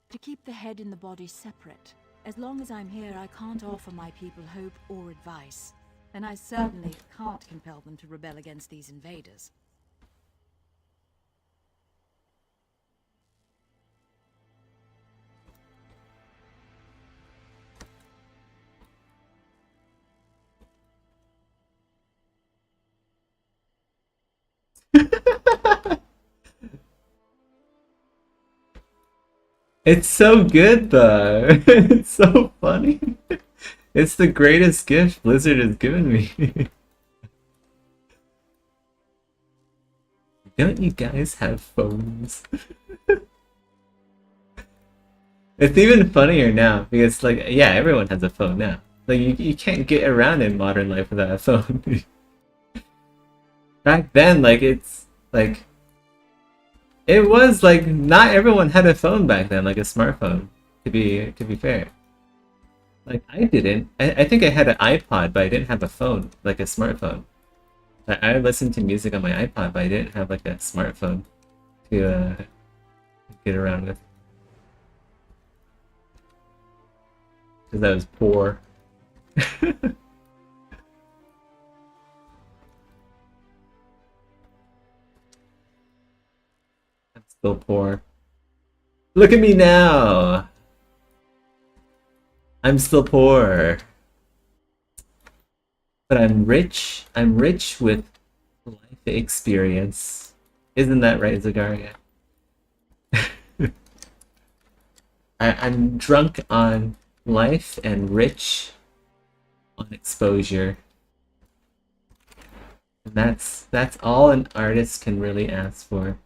Speaker 3: To keep the head and the body separate. As long as I'm here, I can't offer my people hope or advice. And I certainly can't compel them to rebel against these invaders.
Speaker 2: It's so good though. It's so funny. It's the greatest gift Blizzard has given me. Don't you guys have phones? It's even funnier now because like yeah, everyone has a phone now. Like you can't get around in modern life without a phone. Back then, like it's like it was like not everyone had a phone back then, like a smartphone. To be fair, like I didn't. I think I had an iPod, but I didn't have a phone, like a smartphone. I listened to music on my iPod, but I didn't have like a smartphone to get around with because I was poor. Still poor. Look at me now! I'm still poor. But I'm rich. I'm rich with life experience. Isn't that right, Zagaria? I'm drunk on life and rich on exposure. And that's all an artist can really ask for.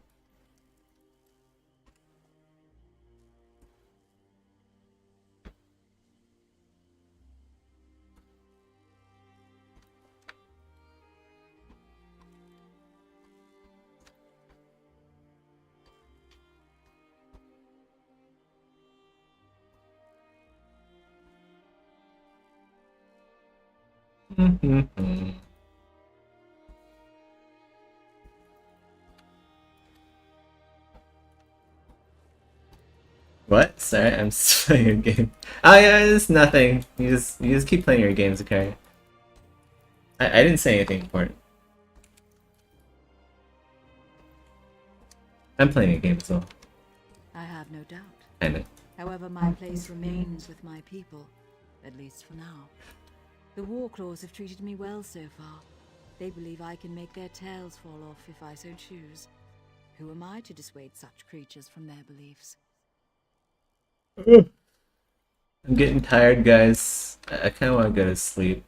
Speaker 2: What? Sorry, I'm just playing a game. Oh yeah, it's nothing. You just keep playing your games, okay? I didn't say anything important. I'm playing a game as well.
Speaker 3: I have no doubt.
Speaker 2: I know.
Speaker 3: However, my place remains with my people, at least for now. The Warclaws have treated me well so far. They believe I can make their tails fall off if I so choose. Who am I to dissuade such creatures from their beliefs?
Speaker 2: I'm getting tired, guys. I kind of want to go to sleep.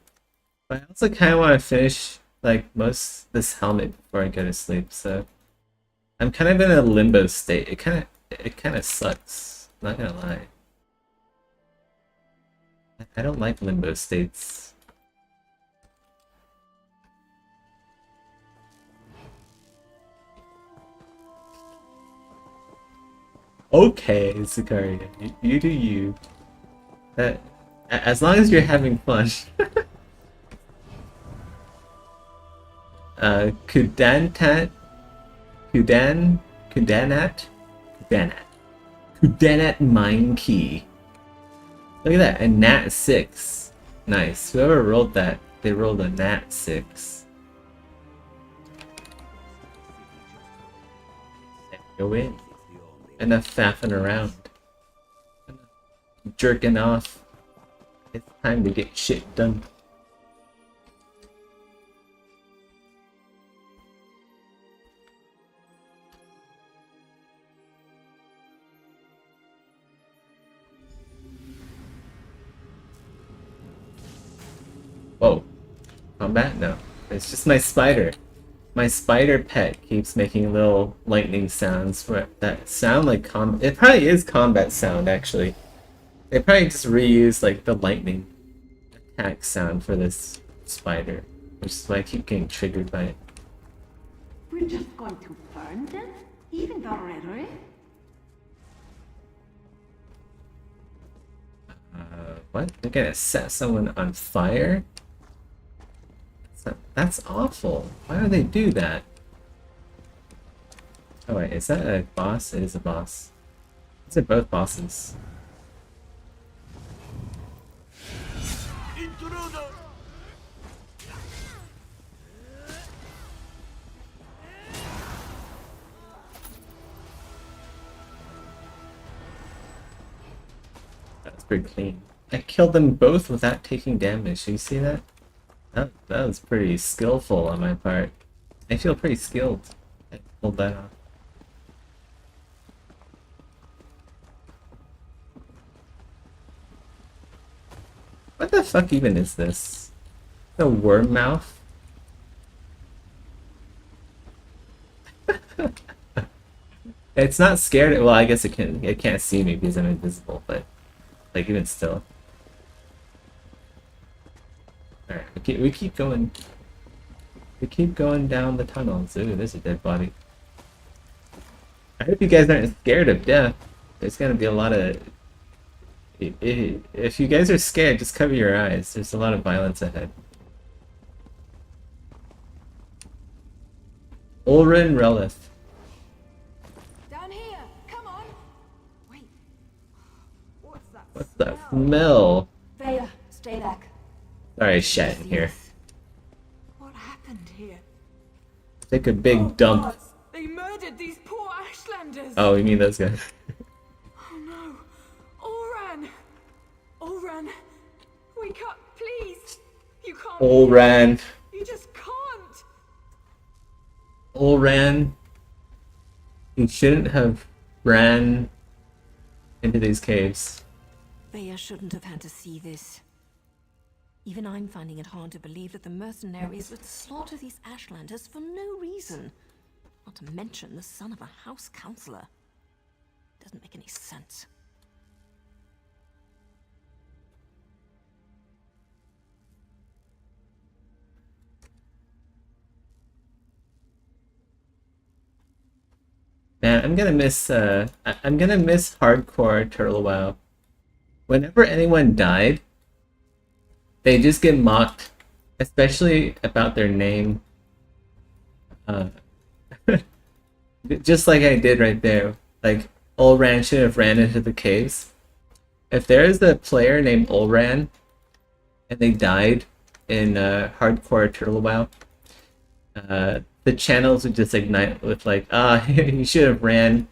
Speaker 2: But I also kind of want to finish like most this helmet before I go to sleep. So I'm kind of in a limbo state. It kind of sucks. Not gonna lie. I don't like limbo states. Okay, Sicaria, you do you. That, as long as you're having fun. Kudanat Mine Key. Look at that, a Nat 6. Nice. Whoever rolled that, they rolled a Nat 6. Go in. Enough faffing around. Jerking off. It's time to get shit done. Whoa. Combat? No. It's just my spider. My spider pet keeps making little lightning sounds that sound like it probably is combat sound, actually. They probably just reuse like the lightning attack sound for this spider, which is why I keep getting triggered by it.
Speaker 7: We're just going to burn them? Even already?
Speaker 2: What? They're gonna set someone on fire? That's awful. Why would they do that? Oh wait, is that a boss? It is a boss. These are both bosses. That's pretty clean. I killed them both without taking damage. Do you see that? That was pretty skillful on my part. I feel pretty skilled. I pulled that off. What the fuck even is this? The worm mouth? It's not scared. Well, I guess it can't see me because I'm invisible, but like even still. Alright, we keep going. We keep going down the tunnels. Ooh, there's a dead body. I hope you guys aren't scared of death. There's gonna be a lot of... If you guys are scared, just cover your eyes. There's a lot of violence ahead. Ulrin Relith.
Speaker 8: Down here! Come on! Wait. What's that?
Speaker 2: What's that smell?
Speaker 8: Freya, stay back.
Speaker 2: Sorry, shat in here.
Speaker 8: What happened here?
Speaker 2: Take a big dump.
Speaker 8: Gods, they murdered these poor Ashlanders!
Speaker 2: Oh, you mean those guys?
Speaker 8: Oh no! Ulran! Ulran! Wake up, please! You can't...
Speaker 2: Ulran.
Speaker 8: You just can't!
Speaker 2: Ulran. He shouldn't have ran into these caves.
Speaker 4: Freya shouldn't have had to see this. Even I'm finding it hard to believe that the mercenaries would slaughter these Ashlanders for no reason. Not to mention the son of a house counselor. Doesn't make any sense.
Speaker 2: Man, I'm gonna miss hardcore Turtle WoW. Whenever anyone died, they just get mocked, especially about their name. Just like I did right there. Like, Ulran should have ran into the caves. If there is a player named Ulran, and they died in hardcore Turtle WoW, the channels would just ignite with like, he should have ran.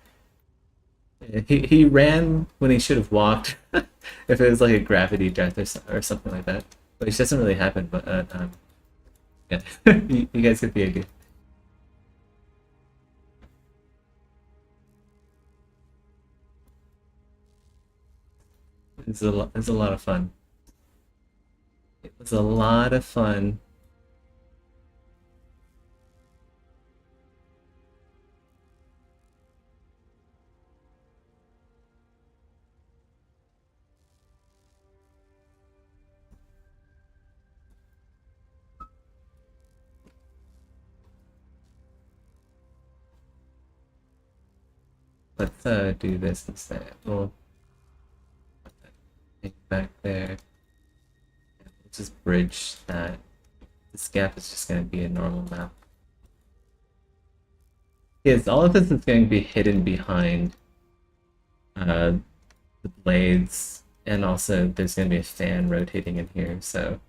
Speaker 2: He ran when he should have walked. If it was like a gravity death or something like that. Which doesn't really happen, but yeah, you guys get the idea. It's a lot of fun. It was a lot of fun. Let's do this instead. We'll put that thing back there. We'll just bridge that. This gap is just going to be a normal map. Yes, all of this is going to be hidden behind the blades, and also there's going to be a fan rotating in here, so...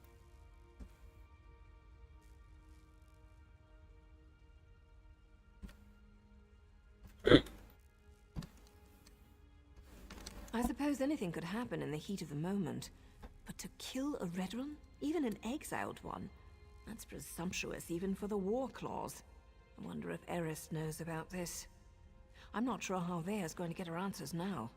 Speaker 4: I suppose anything could happen in the heat of the moment. But to kill a Redrun, even an exiled one, that's presumptuous even for the war clause. I wonder if Eris knows about this. I'm not sure how Vea's going to get her answers now.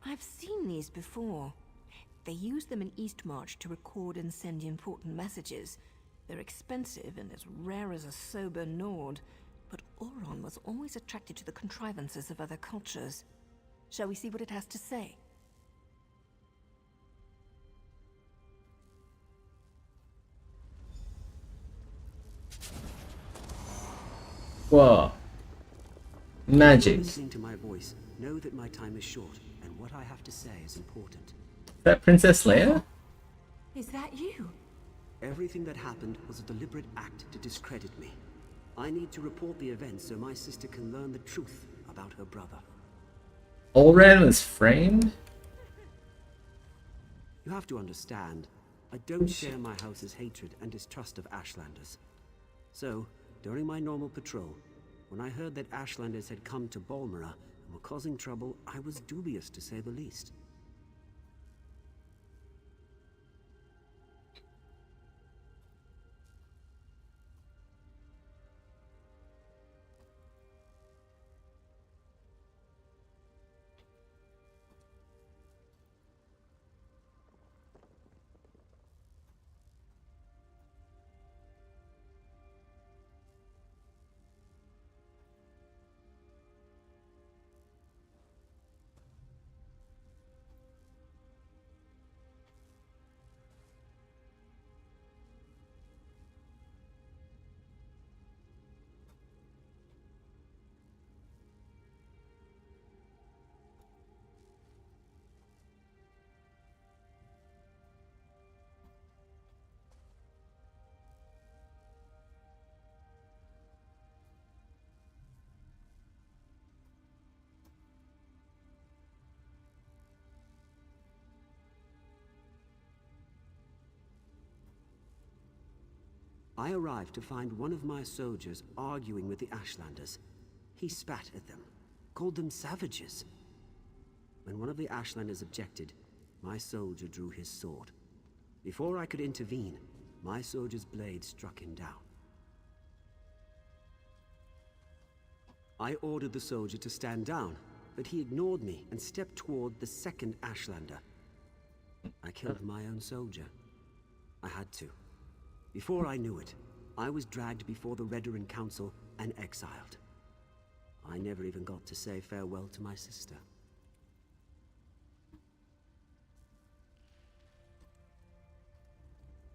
Speaker 4: I've seen these before. They use them in Eastmarch to record and send important messages. They're expensive and as rare as a sober Nord, but Auron was always attracted to the contrivances of other cultures. Shall we see what it has to say?
Speaker 2: Whoa. Magic.
Speaker 12: Listening to my voice, know that my time is short, and what I have to say is important.
Speaker 2: Is that Princess Leia?
Speaker 8: Is that you?
Speaker 12: Everything that happened was a deliberate act to discredit me. I need to report the events so my sister can learn the truth about her brother.
Speaker 2: Olran was framed?
Speaker 12: You have to understand, I don't share my house's hatred and distrust of Ashlanders. So, during my normal patrol, when I heard that Ashlanders had come to Balmora and were causing trouble, I was dubious to say the least. I arrived to find one of my soldiers arguing with the Ashlanders. He spat at them, called them savages. When one of the Ashlanders objected, my soldier drew his sword. Before I could intervene, my soldier's blade struck him down. I ordered the soldier to stand down, but he ignored me and stepped toward the second Ashlander. I killed my own soldier. I had to. Before I knew it, I was dragged before the Redoran Council and exiled. I never even got to say farewell to my sister.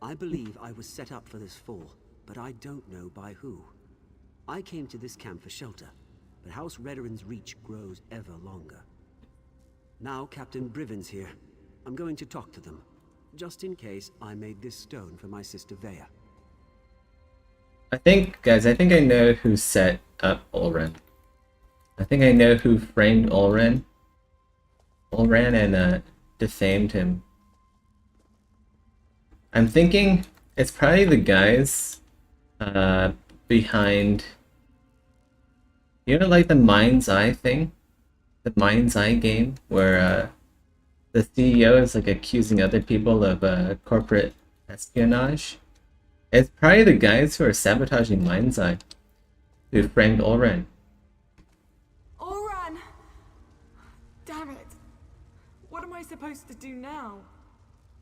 Speaker 12: I believe I was set up for this fall, but I don't know by who. I came to this camp for shelter, but House Redoran's reach grows ever longer. Now Captain Briven's here. I'm going to talk to them. Just in case I made this stone for my sister Vea.
Speaker 2: I think I know who set up Olran. I think I know who framed Olran. Olran and defamed him. I'm thinking it's probably the guys behind, you know, like the Mind's Eye thing? The Mind's Eye game where the CEO is like accusing other people of corporate espionage. It's probably the guys who are sabotaging Mind's Eye, who framed Ulran.
Speaker 8: Ulran! Damn it. What am I supposed to do now?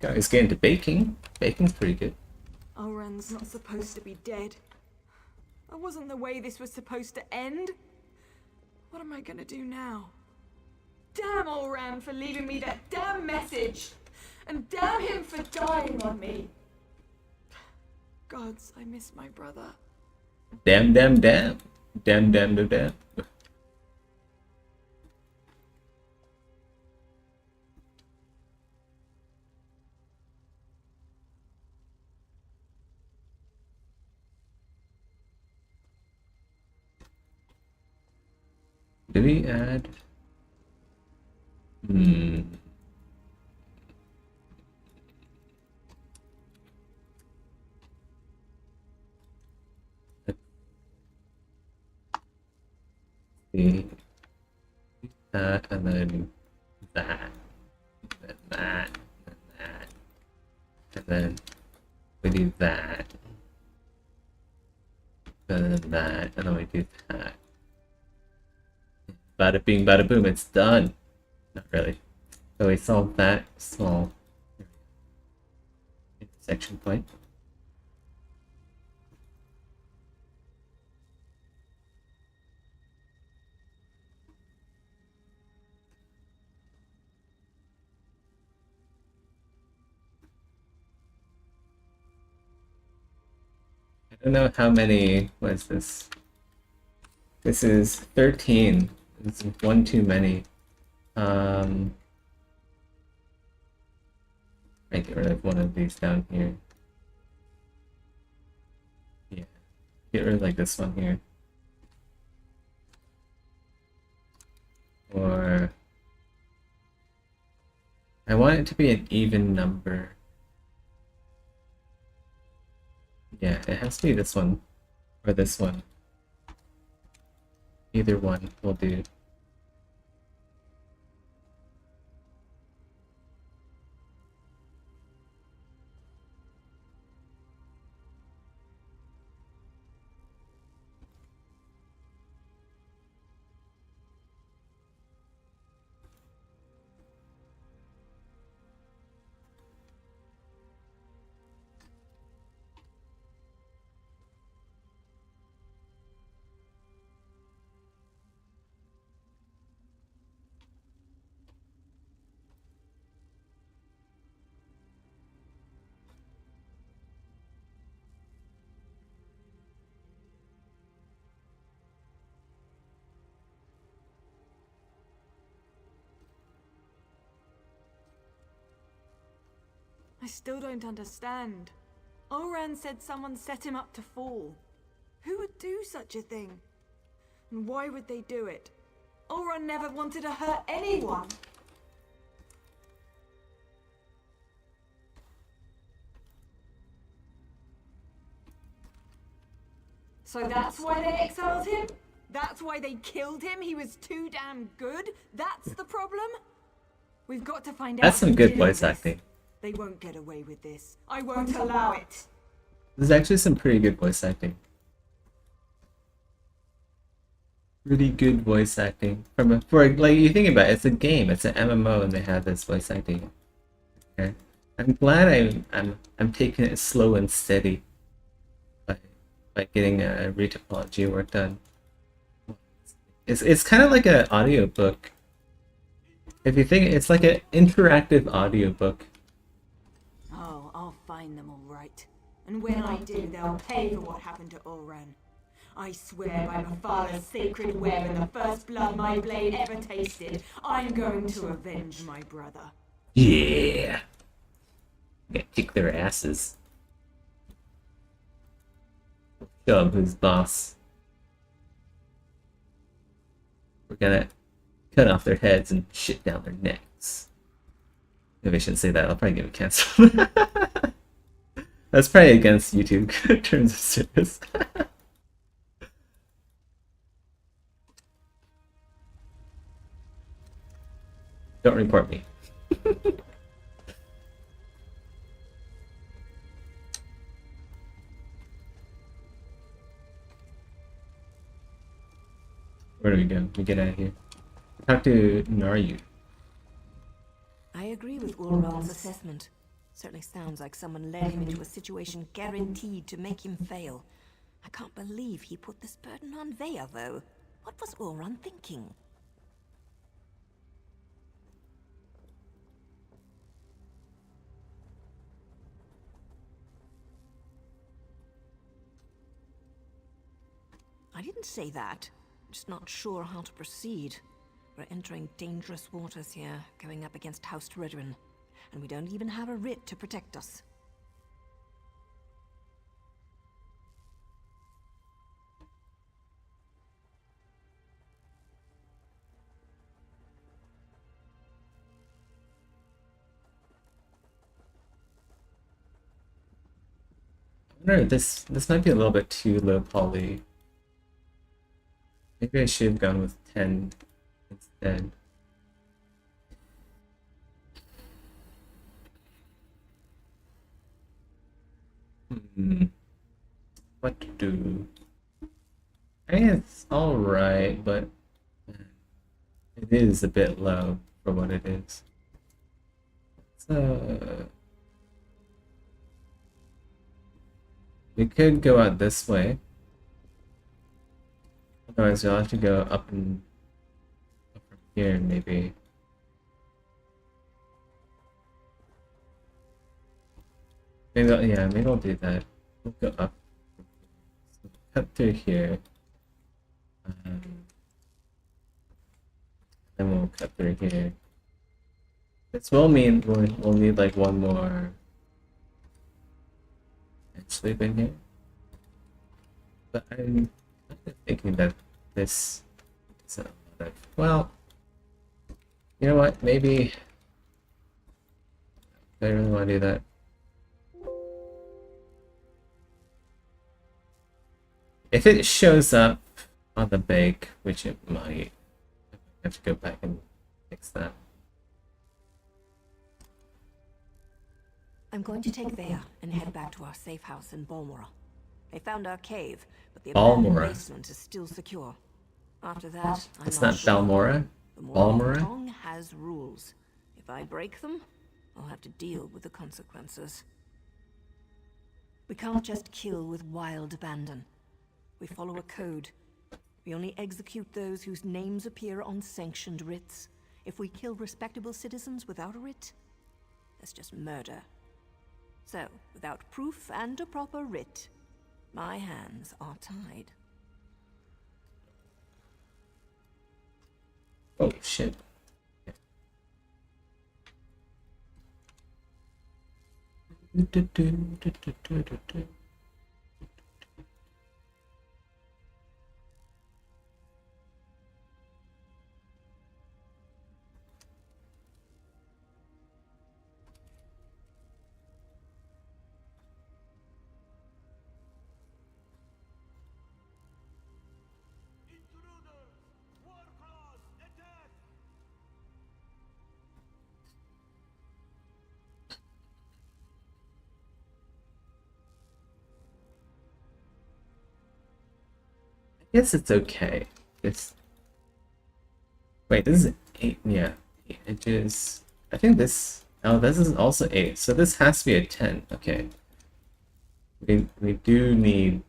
Speaker 2: Guys get into baking. Baking's pretty good.
Speaker 8: Ulran's not supposed to be dead. That wasn't the way this was supposed to end. What am I gonna do now? Damn Ulran for leaving me that damn message! And damn him for dying on me! Gods, I miss my brother.
Speaker 2: Damn, damn, damn. Damn, damn, damn, damn. Do we add? See that, and then that, and that, and that, and then we do that, and then that, and then we do that. Bada bing, bada boom, it's done. Not really. So we solved that small intersection point. I don't know how many was this. This is 13. It's one too many. I get rid of one of these down here. Yeah, get rid of like this one here. Or I want it to be an even number. Yeah, it has to be this one or this one. Either one will do.
Speaker 8: I still don't understand. Ulran said someone set him up to fall. Who would do such a thing? And why would they do it? Ulran never wanted to hurt anyone. So that's why they exiled him? That's why they killed him? He was too damn good? That's the problem? We've got to find out.
Speaker 2: That's some good voice acting.
Speaker 8: They won't get away with this. I won't allow it.
Speaker 2: There's actually some pretty good voice acting. Really good voice acting for like you think about it, it's a game, it's an MMO, and they have this voice acting. Okay, I'm glad I'm taking it slow and steady by getting a retopology work done. It's kind of like an audiobook. If you think it's like an interactive audiobook.
Speaker 8: Oh, I'll find them all right. And when I do, they'll pay for what happened to Ulran. I swear by my father's sacred web and the first blood my blade ever tasted, I'm going to avenge my brother.
Speaker 2: Yeah. I'm gonna kick their asses. Show 'em who's boss. We're gonna cut off their heads and shit down their necks. Maybe I shouldn't say that, I'll probably get canceled. That's probably against YouTube terms of service. Don't report me. Where do we go? We get out of here. Talk to Naryu.
Speaker 4: I agree with Ulron's assessment. Certainly sounds like someone led him into a situation guaranteed to make him fail. I can't believe he put this burden on Vea, though. What was Ulron thinking? I didn't say that. I'm just not sure how to proceed. We're entering dangerous waters here, going up against House Redoran. And we don't even have a writ to protect us.
Speaker 2: I wonder, this might be a little bit too low poly. Maybe I should have gone with 10 instead. What to do? I think it's alright, but it is a bit low for what it is. So we could go out this way. Otherwise, we'll have to go up and up from here, maybe. Maybe I'll do that. We'll go up. So cut through here. Then we'll cut through here. This will mean we'll need like one more sleep in here. But I'm thinking that this is a lot of, well, you know what, maybe I really want to do that. If it shows up on the bake, which it might, I have to go back and fix that.
Speaker 4: I'm going to take Vea and head back to our safe house in Balmora. They found our cave, but the
Speaker 2: Balmora.
Speaker 4: abandoned basement is still secure. After that, I'm
Speaker 2: It's
Speaker 4: not
Speaker 2: not
Speaker 4: sure.
Speaker 2: Balmora?
Speaker 4: The
Speaker 2: Balmora?
Speaker 4: Tong has rules. If I break them, I'll have to deal with the consequences. We can't just kill with wild abandon. We follow a code. We only execute those whose names appear on sanctioned writs. If we kill respectable citizens without a writ, that's just murder. So, without proof and a proper writ, my hands are tied.
Speaker 2: Oh shit. I guess it's okay. It's, wait, this is 8, yeah, 8 inches. I think this, oh, this is also 8, so this has to be a 10. Okay. We do need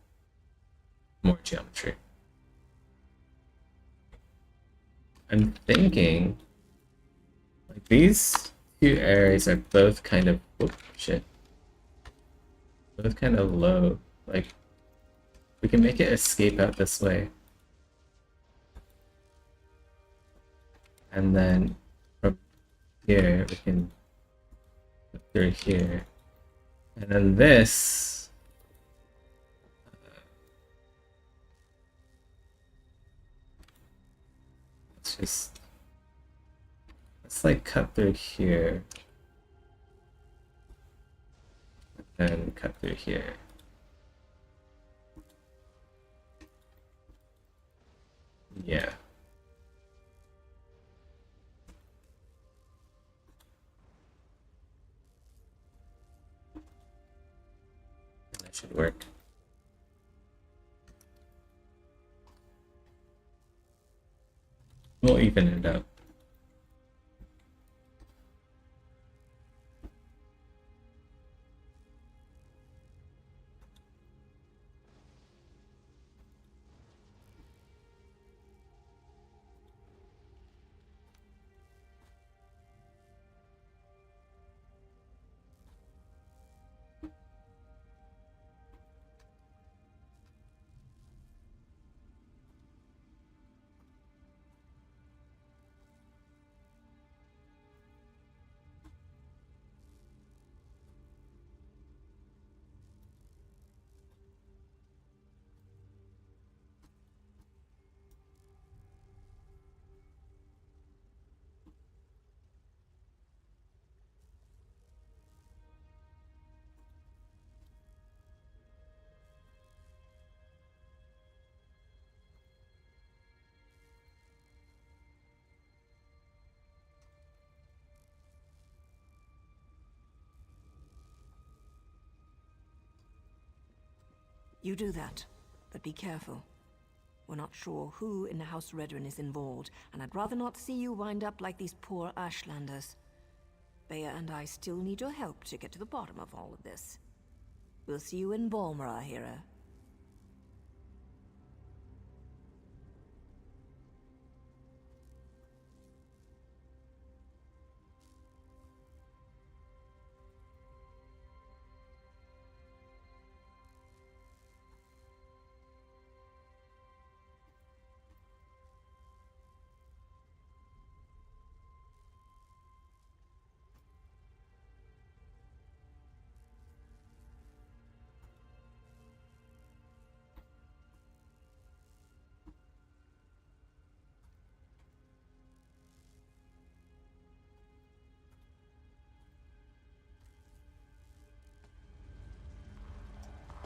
Speaker 2: more geometry. I'm thinking, like, these two areas are both kind of, oh shit, both kind of low. Like, we can make it escape out this way. And then from here, we can go through here. And then this, let's like cut through here. And then cut through here. Yeah. That should work. We'll even it up.
Speaker 4: You do that, but be careful. We're not sure who in the House Redrin is involved, and I'd rather not see you wind up like these poor Ashlanders. Bea and I still need your help to get to the bottom of all of this. We'll see you in Balmora, hero.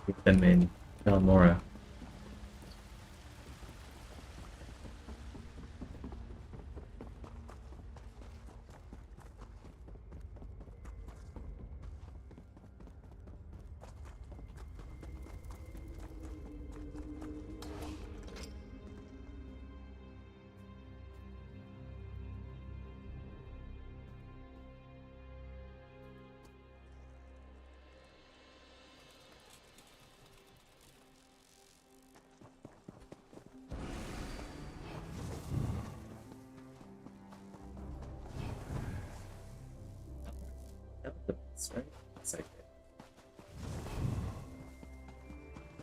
Speaker 2: Keep them in Balmora. Right? It's like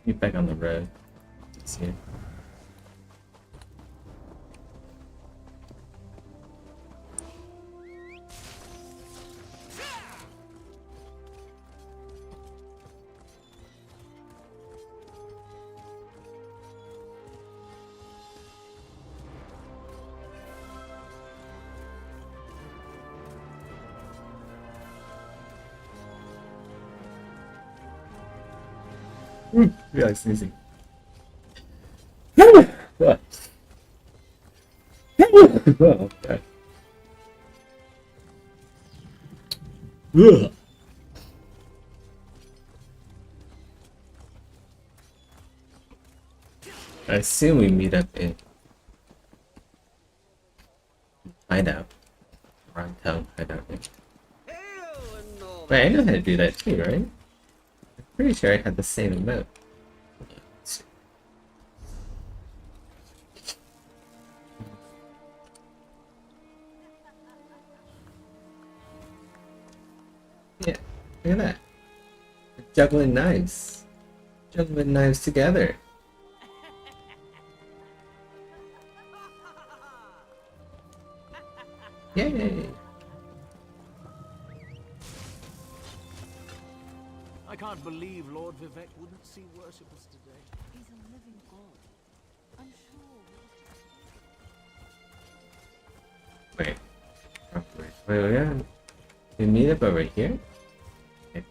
Speaker 2: get back on the road. Let's see. Yeah, sneezing. Oh, okay. Ugh. I assume we meet up in hideout. Around town hideout. Wait, I know how to do that too, right? I'm pretty sure I had the same emote. Yeah, look at that. We're juggling knives. Juggling knives together. Yay!
Speaker 13: I can't believe Lord Vivec wouldn't see worshippers today.
Speaker 3: He's a living god. I'm sure.
Speaker 2: Wait. Oh, wait, yeah. We meet up over here? Okay.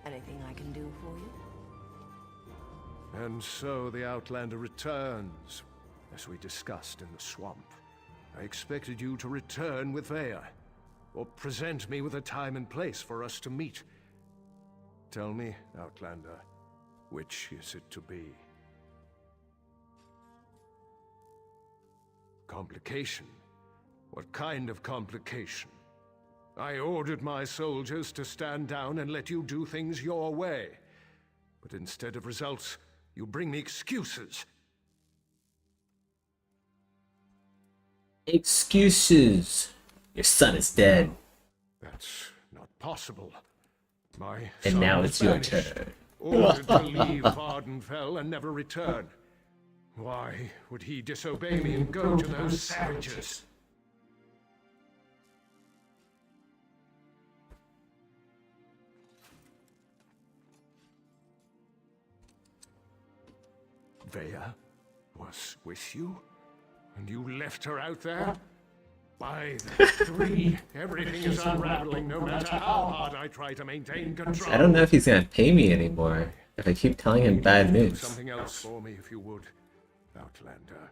Speaker 4: Anything I can do for you?
Speaker 9: And so the Outlander returns, as we discussed in the swamp. I expected you to return with Vaya, or present me with a time and place for us to meet. Tell me, Outlander, which is it to be? Complication? What kind of complication? I ordered my soldiers to stand down and let you do things your way. But instead of results, you bring me excuses.
Speaker 2: Excuses. Your son is dead.
Speaker 9: That's not possible. My
Speaker 2: And
Speaker 9: son
Speaker 2: now
Speaker 9: was
Speaker 2: it's your
Speaker 9: banished,
Speaker 2: turn.
Speaker 9: ordered to leave Vardenfell and never return. Why would he disobey me and go to those savages? Vaya was with you? And you left her out there? By the three, everything is unraveling no matter how hard I try to maintain control.
Speaker 2: I don't know if he's gonna pay me anymore if I keep telling him bad
Speaker 9: Do
Speaker 2: news.
Speaker 9: something else for me if you would, Outlander.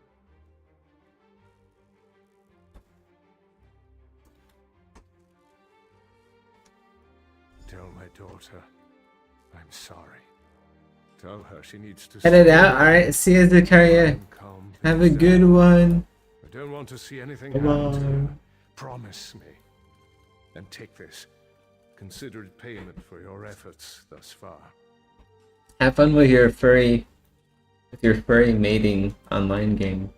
Speaker 9: Tell my daughter I'm sorry. Tell her she needs to
Speaker 2: Head it out. Alright, see you, Zakaria. Have a good one.
Speaker 9: I don't want to see anything
Speaker 2: Come
Speaker 9: happen to her.
Speaker 2: on.
Speaker 9: Promise me. And take this. Consider it payment for your efforts thus far.
Speaker 2: Have fun with your furry mating online game.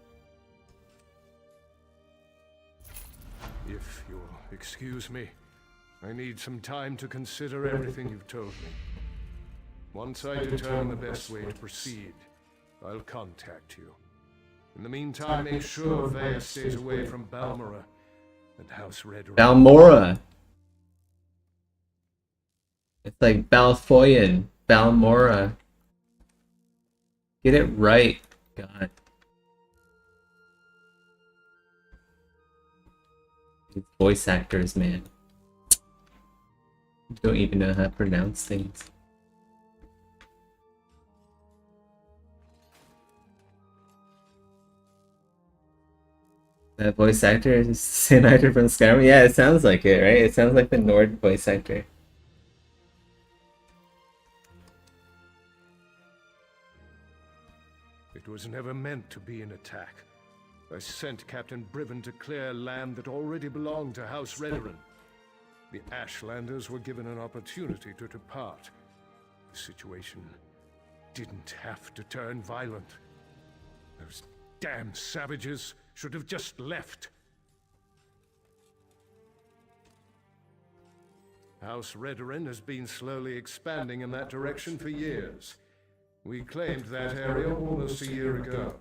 Speaker 9: If you'll excuse me, I need some time to consider everything you've told me. Once I determine the best way to proceed, I'll contact you. In the meantime, make sure Vaya stays away from Balmora and House Red.
Speaker 2: Balmora. It's like Balfoyan. Balmora. Get it right. God. These voice actors, man. Don't even know how to pronounce things. That voice actor is Sin Actor from Skyrim? Yeah, it sounds like it, right? It sounds like the Nord voice actor.
Speaker 9: It was never meant to be an attack. I sent Captain Briven to clear land that already belonged to House Redoran. The Ashlanders were given an opportunity to depart. The situation didn't have to turn violent. Those damn savages should have just left. House Redoran has been slowly expanding in that direction for years. We claimed that area almost a year ago,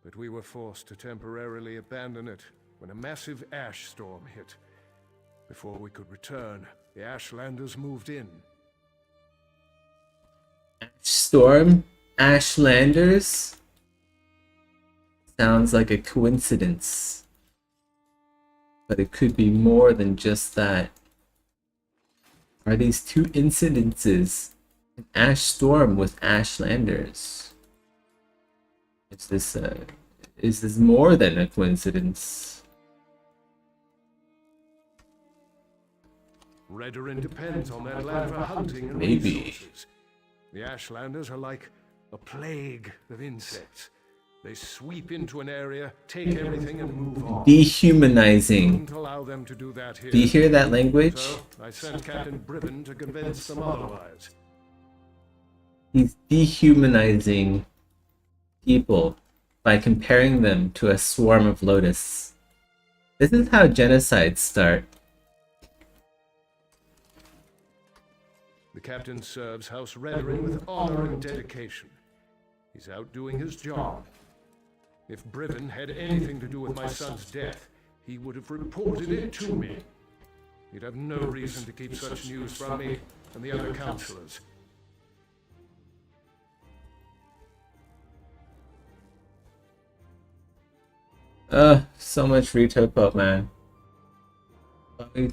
Speaker 9: but we were forced to temporarily abandon it when a massive ash storm hit. Before we could return, the Ashlanders moved in.
Speaker 2: Storm? Ashlanders? Sounds like a coincidence. But it could be more than just that. Are these two incidences an ash storm with Ashlanders? Is this more than a coincidence?
Speaker 9: Redoran depends on that land for hunting and
Speaker 2: Maybe.
Speaker 9: resources. The Ashlanders are like a plague of insects. They sweep into an area, take everything, and move on.
Speaker 2: Dehumanizing.
Speaker 9: Couldn't allow them to do that here.
Speaker 2: Do you hear that language?
Speaker 9: So I sent Captain Briven to convince them otherwise.
Speaker 2: He's dehumanizing people by comparing them to a swarm of locusts. This is how genocides start.
Speaker 9: The captain serves House Redoran with honor and dedication. He's out doing his job. If Briven had anything to do with my son's death, he would have reported it to me. He'd have no reason to keep such news from me and the other counselors.
Speaker 2: So much retail pop, man. But we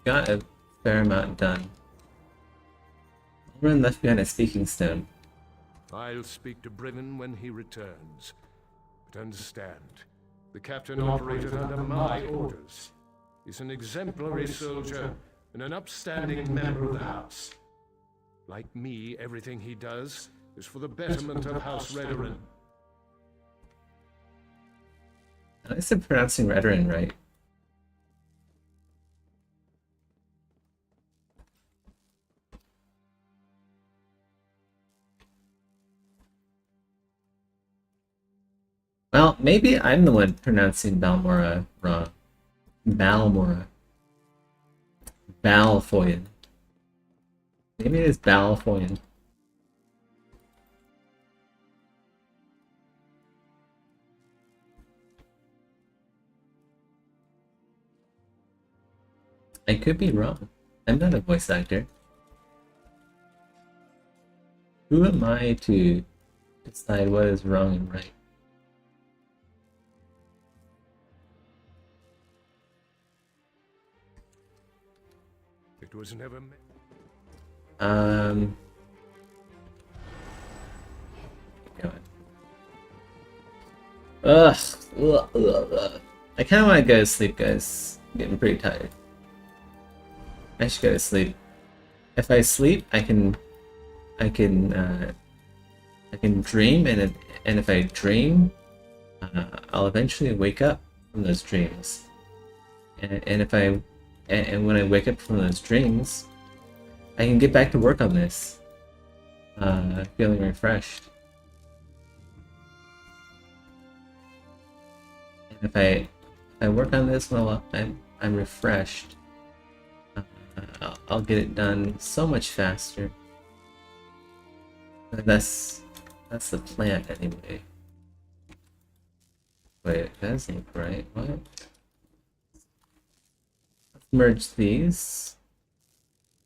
Speaker 2: got a fair amount done. Everyone left behind a speaking stone.
Speaker 9: I'll speak to Brivin when he returns. But understand, the captain operated under my orders. He's an exemplary soldier and an upstanding member of the house. Like me, everything he does is for the betterment of House Redoran.
Speaker 2: At least I'm pronouncing Redoran right. Well, maybe I'm the one pronouncing Balmora wrong. Balmora. Balfoyen. Maybe it is Balfoyen. I could be wrong. I'm not a voice actor. Who am I to decide what is wrong and right?
Speaker 9: It was never meant.
Speaker 2: Ugh. I kind of want to go to sleep, guys. I'm getting pretty tired. I should go to sleep. If I sleep, I can dream, and if I dream, I'll eventually wake up from those dreams. And when I wake up from those dreams, I can get back to work on this, feeling refreshed. And if I work on this while I'm refreshed, I'll get it done so much faster. That's the plan anyway. Wait, that doesn't look right. What? Let's merge these.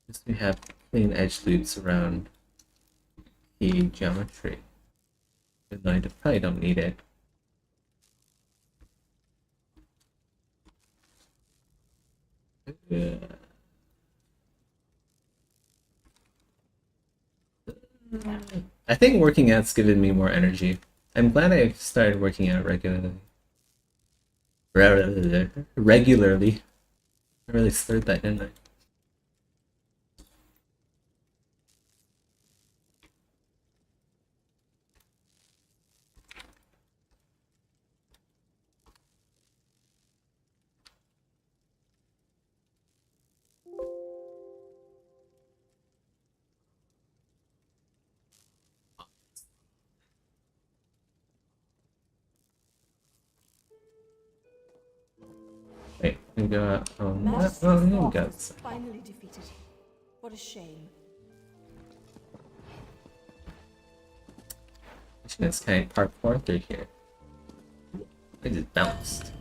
Speaker 2: Just we have clean edge loops around the geometry. Even though I probably don't need it. Yeah. I think working out's given me more energy. I'm glad I've started working out regularly. Regularly. I really slurred that, didn't I? Wait, we go out on that. Oh, yeah, we got it.
Speaker 4: Finally defeated. What a shame.
Speaker 2: This kind of parkour through here. I just bounced.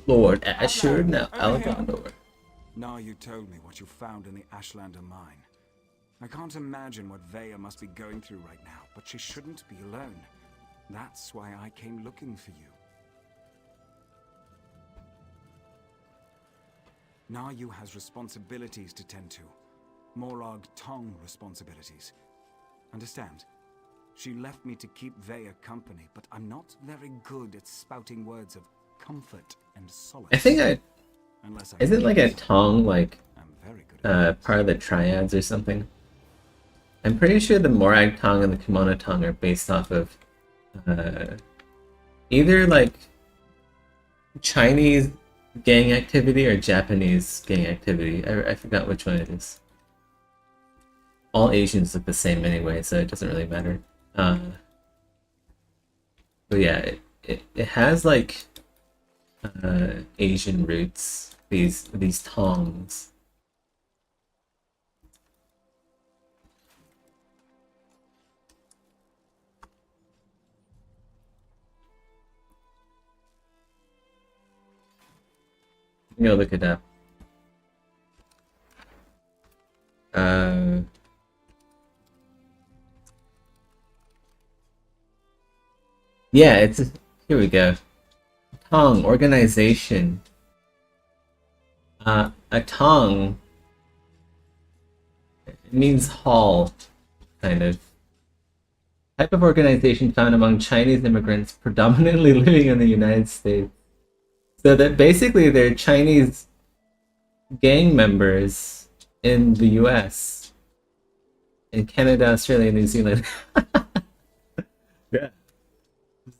Speaker 2: Lord Asher, now Algondor.
Speaker 1: Now you told me what you found in the Ashlander mine. I can't imagine what Veya must be going through right now, but she shouldn't be alone. That's why I came looking for you. Nayu has responsibilities to tend to. Morag Tong responsibilities. Understand? She left me to keep Veya company, but I'm not very good at spouting words of comfort and solace.
Speaker 2: I think isn't like a Tong like part of the Triads or something? I'm pretty sure the Morag Tong and the Kimono Tong are based off of either like Chinese gang activity or Japanese gang activity. I forgot which one it is. All Asians look the same anyway, so it doesn't really matter. But yeah, it has like Asian roots. These tongs. Go look it up. Yeah, it's here we go. Tong organization. A Tong means hall, kind of. Type of organization found among Chinese immigrants predominantly living in the United States. So that basically they're Chinese gang members in the US, in Canada, Australia, New Zealand. Yeah.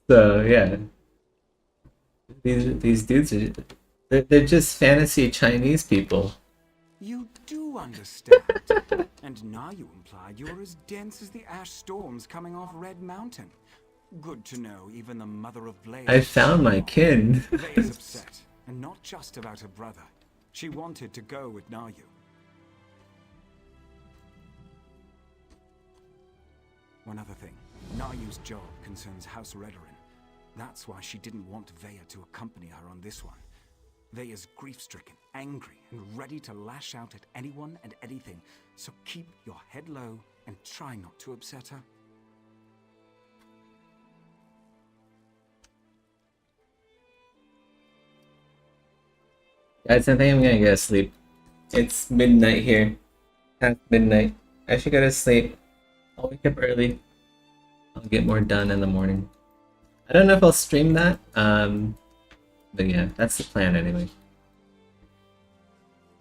Speaker 2: So yeah, these dudes are they're just fantasy Chinese people.
Speaker 1: You do understand. And now you implied you're as dense as the ash storms coming off Red Mountain. Good to know even the mother of Blaze.
Speaker 2: I found my kin.
Speaker 1: Blaze upset, and not just about her brother. She wanted to go with Nayu. One other thing. Nayu's job concerns House Redoran. That's why she didn't want Veya to accompany her on this one. Veya's grief-stricken, angry, and ready to lash out at anyone and anything, so keep your head low and try not to upset her.
Speaker 2: Guys, I think I'm gonna go to sleep. It's midnight here. Past midnight. I should go to sleep. I'll wake up early. I'll get more done in the morning. I don't know if I'll stream that. But yeah, that's the plan anyway.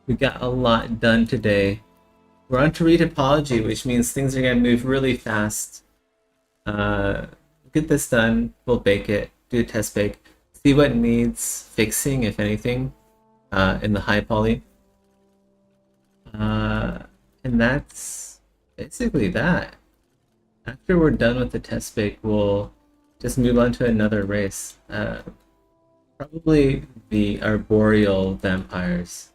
Speaker 2: We got a lot done today. We're on to retopology, which means things are gonna move really fast. Get this done. We'll bake it. Do a test bake. See what needs fixing, if anything, in the high poly. And that's basically that. After we're done with the test bake, we'll just move on to another race. Probably the arboreal vampires.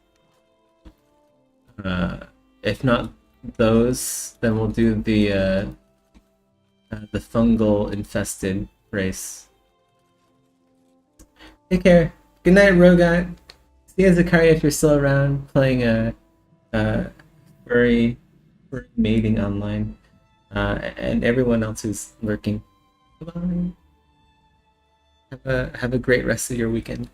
Speaker 2: If not those, then we'll do the fungal infested race. Take care. Good night, Rogat. See you, Zakaria, if you're still around playing furry mating online. And everyone else who's lurking. Bye. Have a great rest of your weekend.